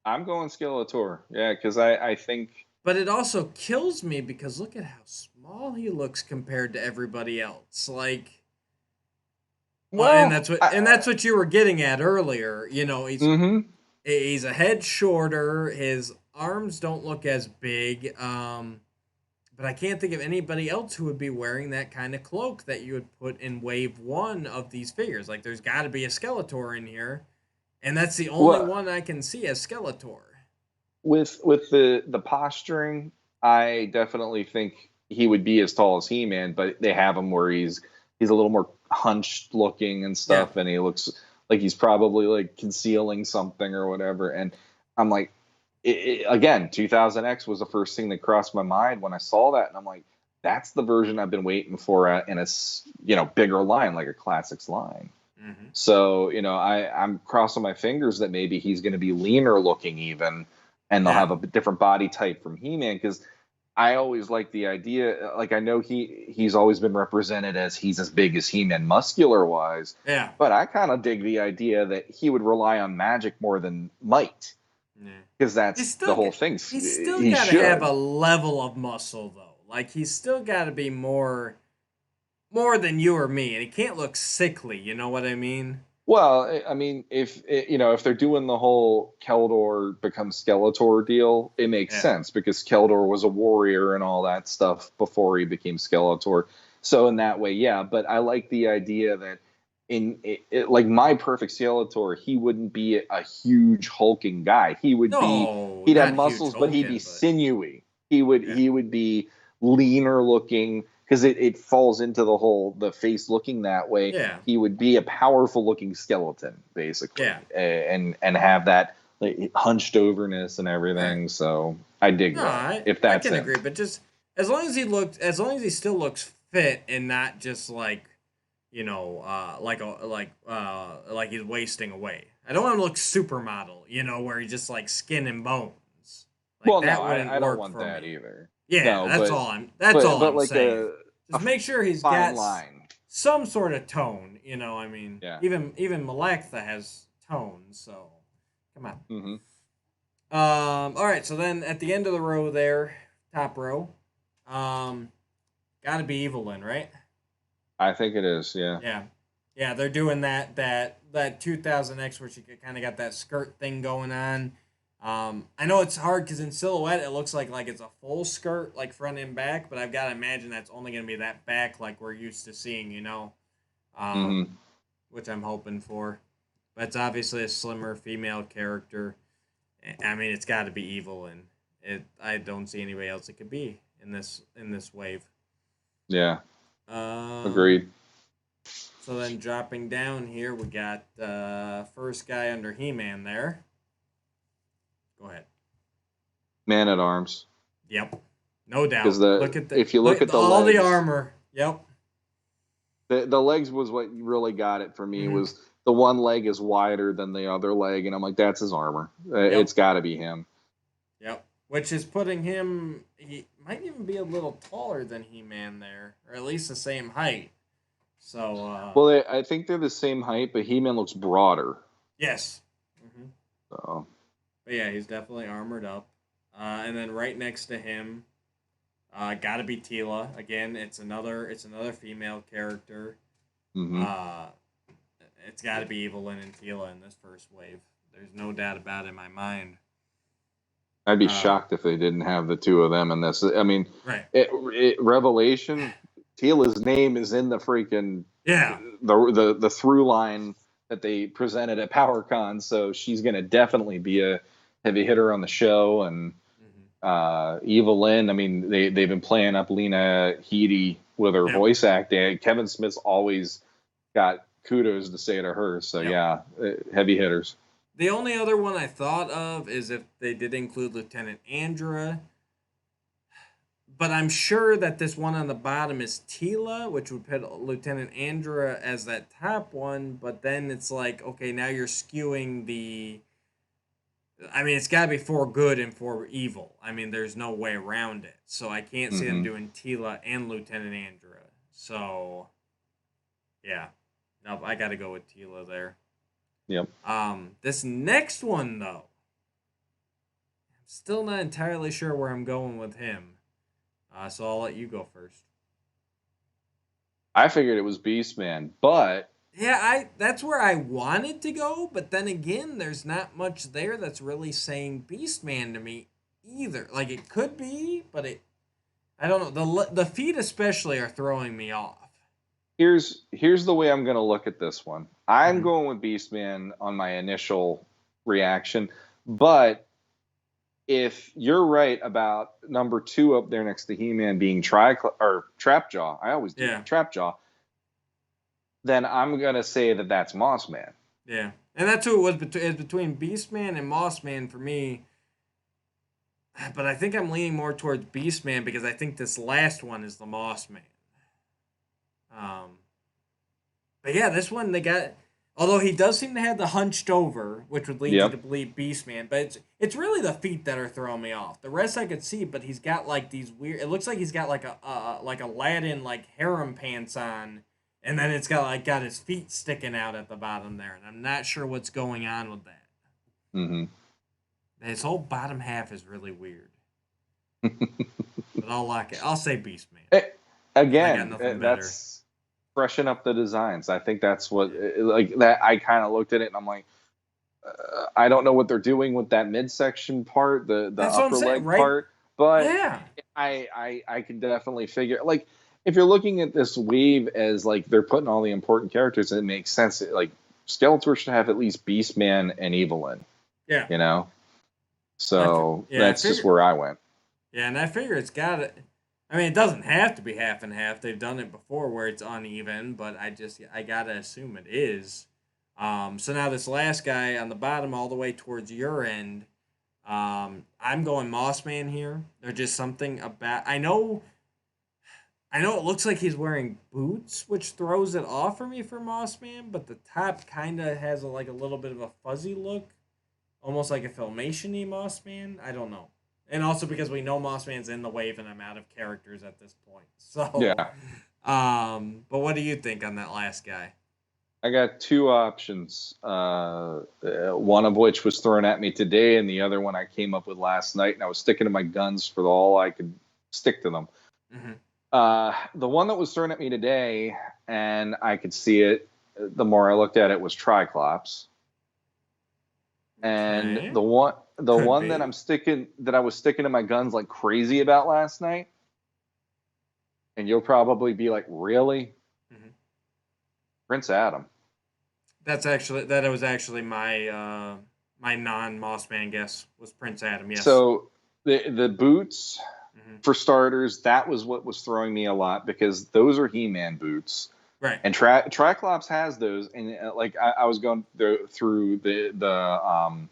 I'm going Skeletor. Yeah, because I think. But it also kills me because look at how small he looks compared to everybody else. Like, and that's what you were getting at earlier. You know, he's a head shorter. His arms don't look as big. But I can't think of anybody else who would be wearing that kind of cloak that you would put in wave 1 of these figures. Like, there's got to be a Skeletor in here, and that's the only one I can see as Skeletor. With the posturing, I definitely think he would be as tall as He-Man, but they have him where he's a little more hunched looking and stuff, and he looks like he's probably like concealing something or whatever. And I'm like, again, 2000X was the first thing that crossed my mind when I saw that, and I'm like, that's the version I've been waiting for in a bigger line, like a classics line. So I'm crossing my fingers that maybe he's going to be leaner looking even, and they'll have a different body type from He-Man, because I always like the idea. Like, I know he's always been represented as he's as big as He-Man muscular wise. Yeah. But I kind of dig the idea that he would rely on magic more than might. Because that's the whole thing. He's still got to have a level of muscle, though. Like, he's still got to be more than you or me, and he can't look sickly. You know what I mean? Well, I mean, if they're doing the whole Keldor becomes Skeletor deal, it makes sense, because Keldor was a warrior and all that stuff before he became Skeletor. So in that way, yeah. But I like the idea that like my perfect Skeletor, he wouldn't be a huge hulking guy. He'd have muscles, but he'd be sinewy. He would be leaner looking, because it falls into the face looking that way. Yeah. He would be a powerful looking skeleton, basically. Yeah. And have that like, hunched overness and everything. Right. So I dig that. I can agree, but just as long as he still looks fit and not just like, like he's wasting away. I don't want him to look supermodel, where he's just like skin and bones. Like, I don't want that either. Yeah, that's all I'm saying. Just make sure he's got some sort of tone, I mean, even Malactha has tone, so come on. All right, so then at the end of the row there, top row, gotta be Evelyn, right? I think it is, yeah. Yeah, they're doing that 2000X where she kind of got that skirt thing going on. I know it's hard because in silhouette it looks like it's a full skirt, like front and back, but I've got to imagine that's only going to be that back like we're used to seeing, Mm-hmm. which I'm hoping for. But it's obviously a slimmer female character. I mean, it's got to be evil, and I don't see anybody else it could be in this wave. Yeah. Um, Agreed. So then dropping down here, we got first guy under He-Man there. Go ahead. Man at Arms. Yep, no doubt. If you look at the all legs, the armor. Yep. The legs was what really got it for me. Mhm. Was the one leg is wider than the other leg, and I'm like, that's his armor. It's got to be him. Yep. Which is putting him. He might even be a little taller than He-Man there, or at least the same height. So. Well, I think they're the same height, but He-Man looks broader. Yes. Mm-hmm. So. But yeah, he's definitely armored up. And then right next to him, gotta be Tila. Again, it's another female character. Mm-hmm. It's gotta be Evelyn and Tila in this first wave. There's no doubt about it in my mind. I'd be shocked if they didn't have the two of them in this. I mean, right. Revelation, Tila's name is in the freaking the through line that they presented at PowerCon, so she's gonna definitely be a heavy hitter on the show. And Evelyn, I mean, they've been playing up Lena Headey with her voice acting. Kevin Smith's always got kudos to say to her. So heavy hitters. The only other one I thought of is if they did include Lieutenant Andra. But I'm sure that this one on the bottom is Tila, which would put Lieutenant Andra as that top one. But then it's like, okay, now you're skewing the... I mean, it's got to be for good and for evil. I mean, there's no way around it. So I can't see them doing Tila and Lieutenant Andra. So, yeah. Nope, I got to go with Tila there. Yep. This next one, though, I'm still not entirely sure where I'm going with him. So I'll let you go first. I figured it was Beastman, but... Yeah, that's where I wanted to go, but then again, there's not much there that's really saying Beastman to me either. Like, it could be, but I don't know. The feet especially are throwing me off. Here's the way I'm going to look at this one. I'm going with Beastman on my initial reaction, but if you're right about number 2 up there next to He-Man being Trapjaw, I always do Trapjaw, then I'm going to say that that's Mossman. Yeah. And that's who it was between Beastman and Mossman for me. But I think I'm leaning more towards Beastman because I think this last one is the Mossman. But yeah, this one they got... Although he does seem to have the hunched over, which would lead you to believe Beastman. But it's really the feet that are throwing me off. The rest I could see, but he's got like these weird... It looks like he's got like Aladdin like harem pants on. And then it's got his feet sticking out at the bottom there, and I'm not sure what's going on with that. Mm-hmm. His whole bottom half is really weird. But I'll lock it. I'll say Beastman. Again, that's freshen up the designs. I think that's what like that. I kind of looked at it and I'm like, I don't know what they're doing with that midsection part, the upper leg part, but I can definitely figure like. If you're looking at this wave as like they're putting all the important characters, it makes sense. Like Skeletor should have at least Beastman and Evelyn. Yeah. You know? So that's just where I went. Yeah, and I figure it's got to... I mean, it doesn't have to be half and half. They've done it before where it's uneven, but I got to assume it is. So now this last guy on the bottom all the way towards your end, I'm going Mossman here. There's just something about... I know it looks like he's wearing boots, which throws it off for me for Mossman, but the top kind of has a little bit of a fuzzy look, almost like a Filmation-y Mossman. I don't know. And also because we know Mossman's in the wave and I'm out of characters at this point. So yeah. But what do you think on that last guy? I got 2 options. One of which was thrown at me today, and the other one I came up with last night, and I was sticking to my guns for all I could stick to them. Mm-hmm. The one that was thrown at me today, and I could see it, the more I looked at it, was Triclops. And the the Could one be. that I was sticking to my guns like crazy about last night, and you'll probably be like, really? Mm-hmm. Prince Adam. That was actually my my non-Mossman guess was Prince Adam. Yes. So the boots, Mm-hmm. for starters, that was what was throwing me a lot because those are He-Man boots. Right. And Triclops has those, and like I was going through the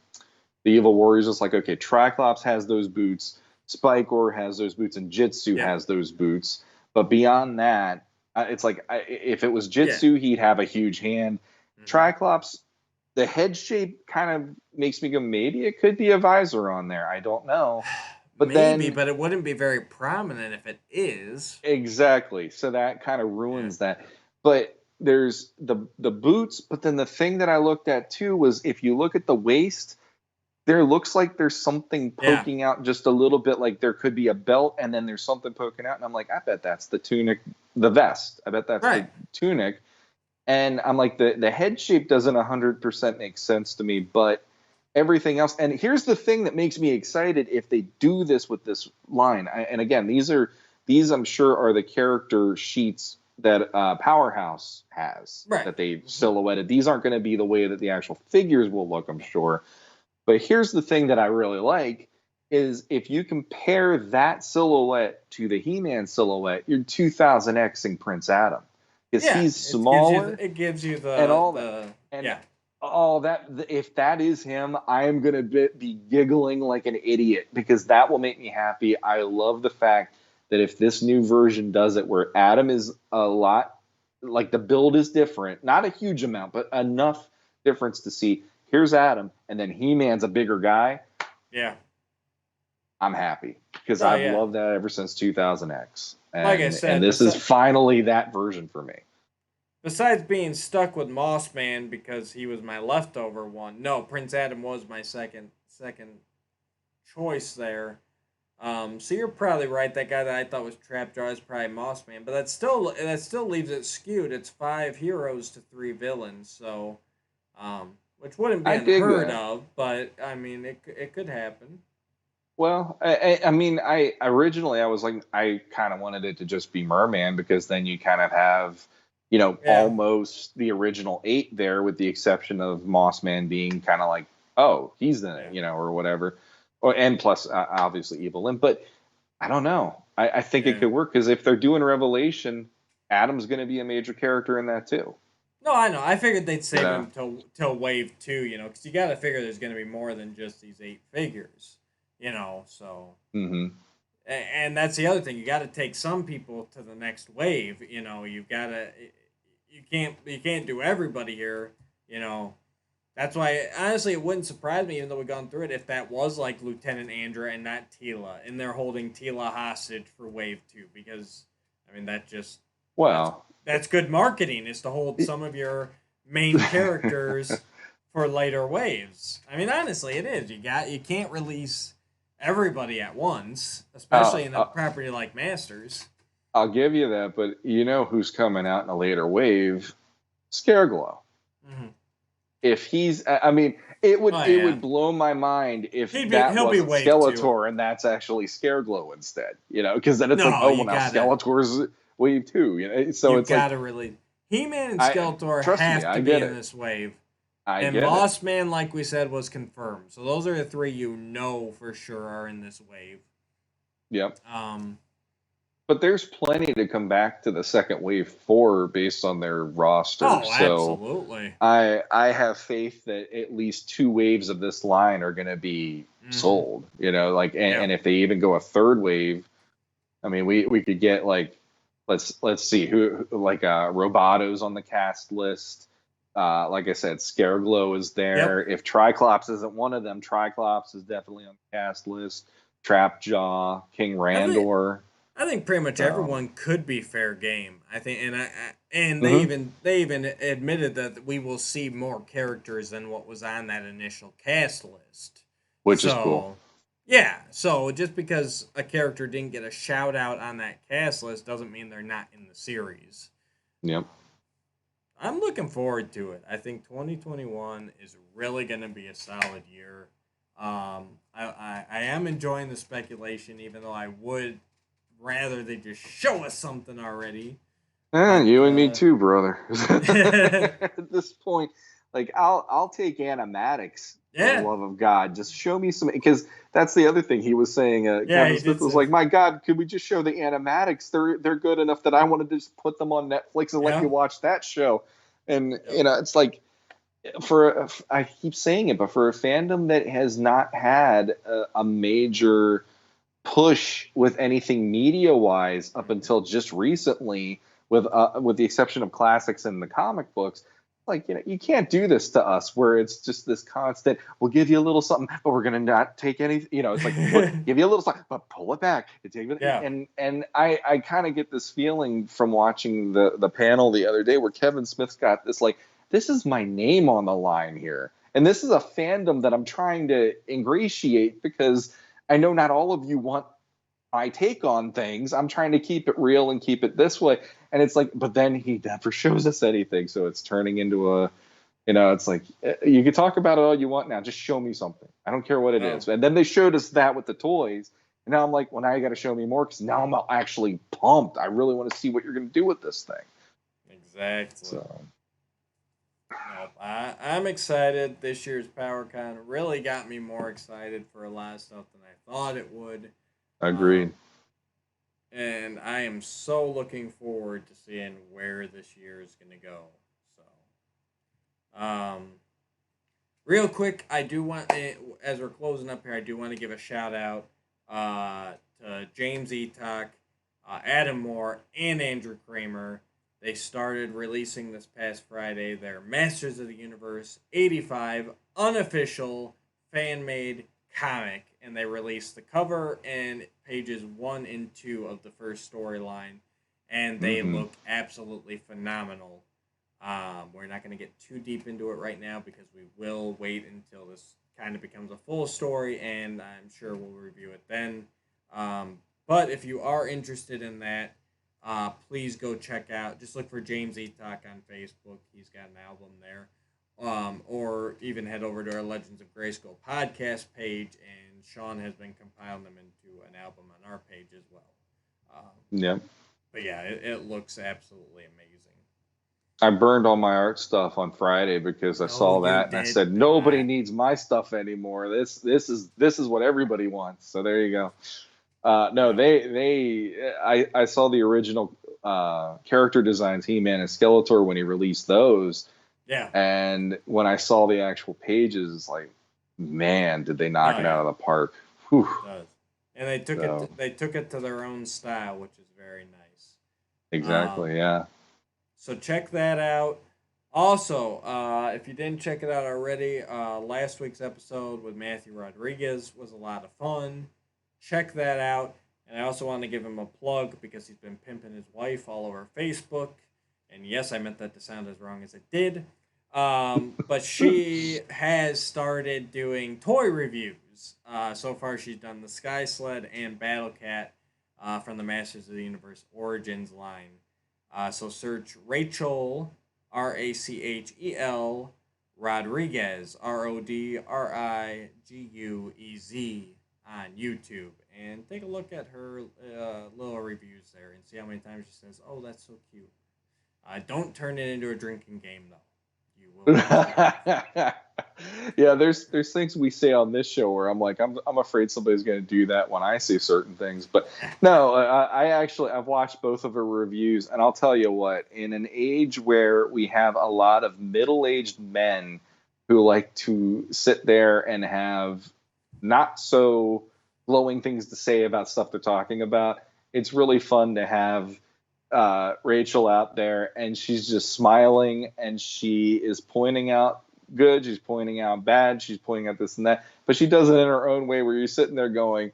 Evil Warriors. It's like, okay, Triclops has those boots, Spikor has those boots, and Jitsu has those boots. But beyond that, it's like if it was Jitsu, he'd have a huge hand. Mm-hmm. Triclops, the head shape kind of makes me go, maybe it could be a visor on there. I don't know. But maybe, but it wouldn't be very prominent if it is. Exactly. So that kind of ruins that. But there's the boots, but then the thing that I looked at too was if you look at the waist, there looks like there's something poking out just a little bit, like there could be a belt and then there's something poking out. And I'm like, I bet that's the tunic, the vest. I bet that's the tunic. And I'm like, the head shape doesn't 100% make sense to me, but everything else. And here's the thing that makes me excited if they do this with this line. And again, these I'm sure are the character sheets that Powerhouse has that they silhouetted. These aren't going to be the way that the actual figures will look, I'm sure. But here's the thing that I really like is if you compare that silhouette to the He-Man silhouette, you're 2000Xing Prince Adam. Because he's smaller. It gives you the and all that. And all that. If that is him, I am going to be giggling like an idiot because that will make me happy. I love the fact that if this new version does it where Adam is a lot, like the build is different, not a huge amount, but enough difference to see, here's Adam, and then He-Man's a bigger guy. Yeah. I'm happy because I've loved that ever since 2000X. And, like I said, and this is finally that version for me. Besides being stuck with Mossman because he was my leftover one, no, Prince Adam was my second choice there. So you're probably right. That guy that I thought was Trapjaw is probably Mossman, but that still leaves it skewed. It's 5 heroes to 3 villains, so which wouldn't be unheard of, but I mean it could happen. Well, I mean, originally I was like, I kind of wanted it to just be Merman because then you kind of have, almost the original 8 there, with the exception of Mossman being kind of like, oh, he's the, or whatever. And plus, obviously, Evil Lyn. But I don't know. I think it could work because if they're doing Revelation, Adam's going to be a major character in that too. No, I know. I figured they'd save him till Wave 2, because you got to figure there's going to be more than just these 8 figures, so. Mm-hmm. And that's the other thing. You got to take some people to the next wave. You've got to. You can't do everybody here. That's why, honestly, it wouldn't surprise me, even though we've gone through it, if that was like Lieutenant Andra and not Tila, and they're holding Tila hostage for Wave 2, because, I mean, that's good marketing, is to hold some of your main characters for later waves. I mean, honestly, it is. You can't release everybody at once, especially in a property like Masters. I'll give you that, but who's coming out in a later wave? Scareglow. Mm-hmm. If he's, I mean, it would blow my mind if that wasn't Skeletor and that's actually Scareglow instead. Because then it's Skeletor's wave 2. So it's got to really. He-Man and Skeletor have to be in this wave. And Mossman, like we said, was confirmed. So those are the 3 for sure are in this wave. Yep. But there's plenty to come back to the second wave for based on their roster. Oh, absolutely. I have faith that at least 2 waves of this line are going to be sold. And if they even go a third wave, I mean, we could get let's see who Robato's on the cast list. Like I said, Scareglow is there. Yep. If Triclops isn't one of them, Triclops is definitely on the cast list. Trapjaw, King Randor. I think pretty much everyone could be fair game. I think, and they even admitted that we will see more characters than what was on that initial cast list, which is cool. Yeah, so just because a character didn't get a shout out on that cast list doesn't mean they're not in the series. Yep. I'm looking forward to it. I think 2021 is really going to be a solid year. I am enjoying the speculation, even though I would rather they just show us something already. You and me too, brother. Yeah. At this point, like I'll take animatics. For the love of God, just show me some, because that's the other thing he was saying. Kevin he Smith did was say like, "My God, could we just show the animatics? They're good enough that I wanted to just put them on Netflix and let you watch that show." And it's like, I keep saying it, but for a fandom that has not had a major push with anything media wise up until just recently, with the exception of classics and the comic books, like, you can't do this to us where it's just this constant, we'll give you a little something, but we're gonna not take any, it's like, give you a little something, but pull it back and take it. And I kind of get this feeling from watching the panel the other day where Kevin Smith's got this, like, this is my name on the line here, and this is a fandom that I'm trying to ingratiate, because I know not all of you want my take on things. I'm trying to keep it real and keep it this way. And it's like, but then he never shows us anything. So it's turning into a, it's like, you can talk about it all you want now. Just show me something. I don't care what it is. And then they showed us that with the toys. And now I'm like, well, now you got to show me more, because now I'm actually pumped. I really want to see what you're going to do with this thing. Exactly. So. I'm excited. This year's PowerCon really got me more excited for a lot of stuff than I thought it would. Agreed. And I am so looking forward to seeing where this year is going to go. So, real quick, I do want, as we're closing up here, I do want to give a shout out to James Etok, Adam Moore, and Andrew Kramer. They started releasing this past Friday their Masters of the Universe 85 unofficial fan-made comic, and they released the cover and pages 1 and 2 of the first storyline, and they look absolutely phenomenal. We're not going to get too deep into it right now, because we will wait until this kind of becomes a full story, and I'm sure we'll review it then. But if you are interested in that, please go check out, just look for James Etok on Facebook. He's got an album there. Or even head over to our Legends of Grayskull podcast page, and Sean has been compiling them into an album on our page as well. But yeah, it looks absolutely amazing. I burned all my art stuff on Friday because I saw that, and I said, nobody needs my stuff anymore. This is what everybody wants. So there you go. I saw the original character designs, He-Man and Skeletor, when he released those. Yeah. And when I saw the actual pages, it's like, man, did they knock it out of the park. Whew. It does. And they took it to their own style, which is very nice. Exactly, yeah. So check that out. Also, if you didn't check it out already, last week's episode with Matthew Rodriguez was a lot of fun. Check that out. And I also want to give him a plug, because he's been pimping his wife all over Facebook. And yes, I meant that to sound as wrong as it did. But she has started doing toy reviews. So far, she's done the Sky Sled and Battle Cat from the Masters of the Universe Origins line. So search Rachel, Rachel Rodriguez, Rodriguez, on YouTube, and take a look at her little reviews there and see how many times she says, "Oh, that's so cute." Don't turn it into a drinking game, though. You will. Yeah, there's things we say on this show where I'm like, I'm afraid somebody's going to do that when I say certain things. But no, I've watched both of her reviews, and I'll tell you what, in an age where we have a lot of middle-aged men who like to sit there and have not so glowing things to say about stuff they're talking about, it's really fun to have Rachel out there, and she's just smiling, and she is pointing out good, she's pointing out bad, she's pointing out this and that, but she does it in her own way where you're sitting there going,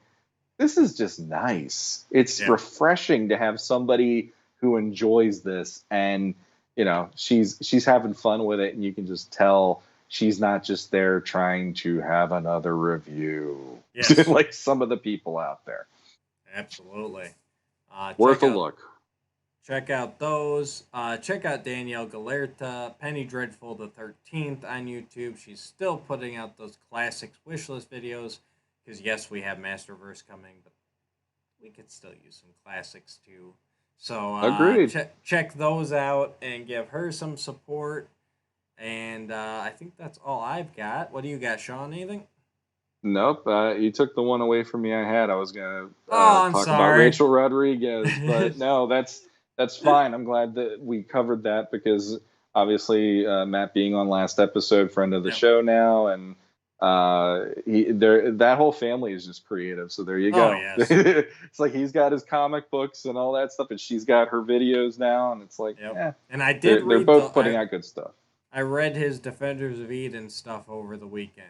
this is just nice. It's refreshing to have somebody who enjoys this, and she's having fun with it, and you can just tell she's not just there trying to have another review. Like some of the people out there. Absolutely. Worth a look. check out those. Check out Danielle Galerta, Penny Dreadful the 13th on YouTube. She's still putting out those classics wishlist videos because, yes, we have Masterverse coming, but we could still use some classics too. So Agreed. check those out and give her some support. And I think that's all I've got. What do you got, Sean? Anything? Nope, you took the one away from me. I had. I was gonna I'm talk about sorry. Rachel Rodriguez, but no, that's fine. I'm glad that we covered that because obviously Matt being on last episode, friend of the show now, and that whole family is just creative. So there you go. Yes. It's like he's got his comic books and all that stuff, and she's got her videos now, and it's like, And I did they're read both putting out good stuff. I read his Defenders of Eden stuff over the weekend.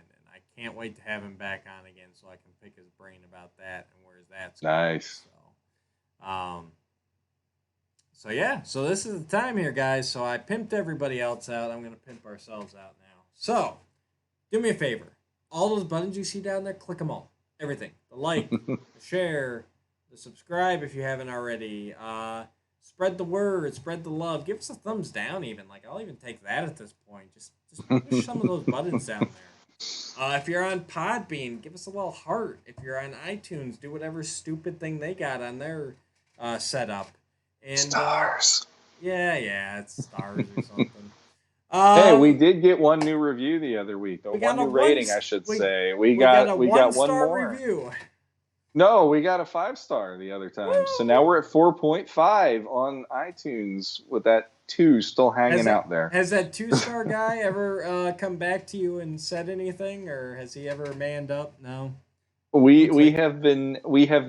Can't wait to have him back on again so I can pick his brain about that and where's that. Nice. So yeah. So this is the time here, guys. So I pimped everybody else out. I'm gonna pimp ourselves out now. So do me a favor. All those buttons you see down there, click them all. Everything. The like, the share, the subscribe if you haven't already. Spread the word, spread the love. Give us a thumbs down even. Like I'll even take that at this point. Just push some of those buttons down there. If you're on Podbean, give us a little heart. If you're on iTunes, do whatever stupid thing they got on their setup. And stars. It's stars or something. Hey, we did get one new review the other week. One new rating, I should say. We got one more review. No, we got a 5-star the other time. Woo! So now we're at 4.5 on iTunes with that 2 still hanging out there. Has that 2-star guy ever come back to you and said anything, or has he ever manned up? No. We have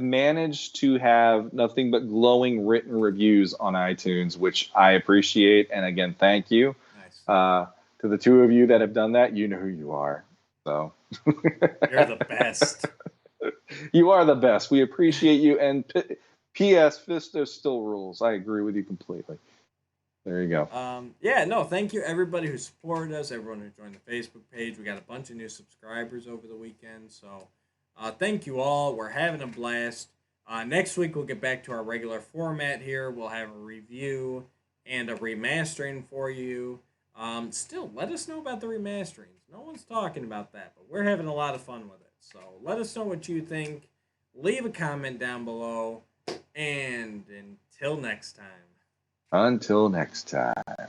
managed to have nothing but glowing written reviews on iTunes, which I appreciate, and again, thank you. Nice. To the 2 of you that have done that, you know who you are. So you're the best. You are the best. We appreciate you. And P.S. Fisto still rules. I agree with you completely. There you go. Thank you everybody who supported us, everyone who joined the Facebook page. We got a bunch of new subscribers over the weekend. So thank you all. We're having a blast. Next week we'll get back to our regular format here. We'll have a review and a remastering for you. Still, let us know about the remasterings. No one's talking about that, but we're having a lot of fun with it. So let us know what you think. Leave a comment down below. And until next time. Until next time.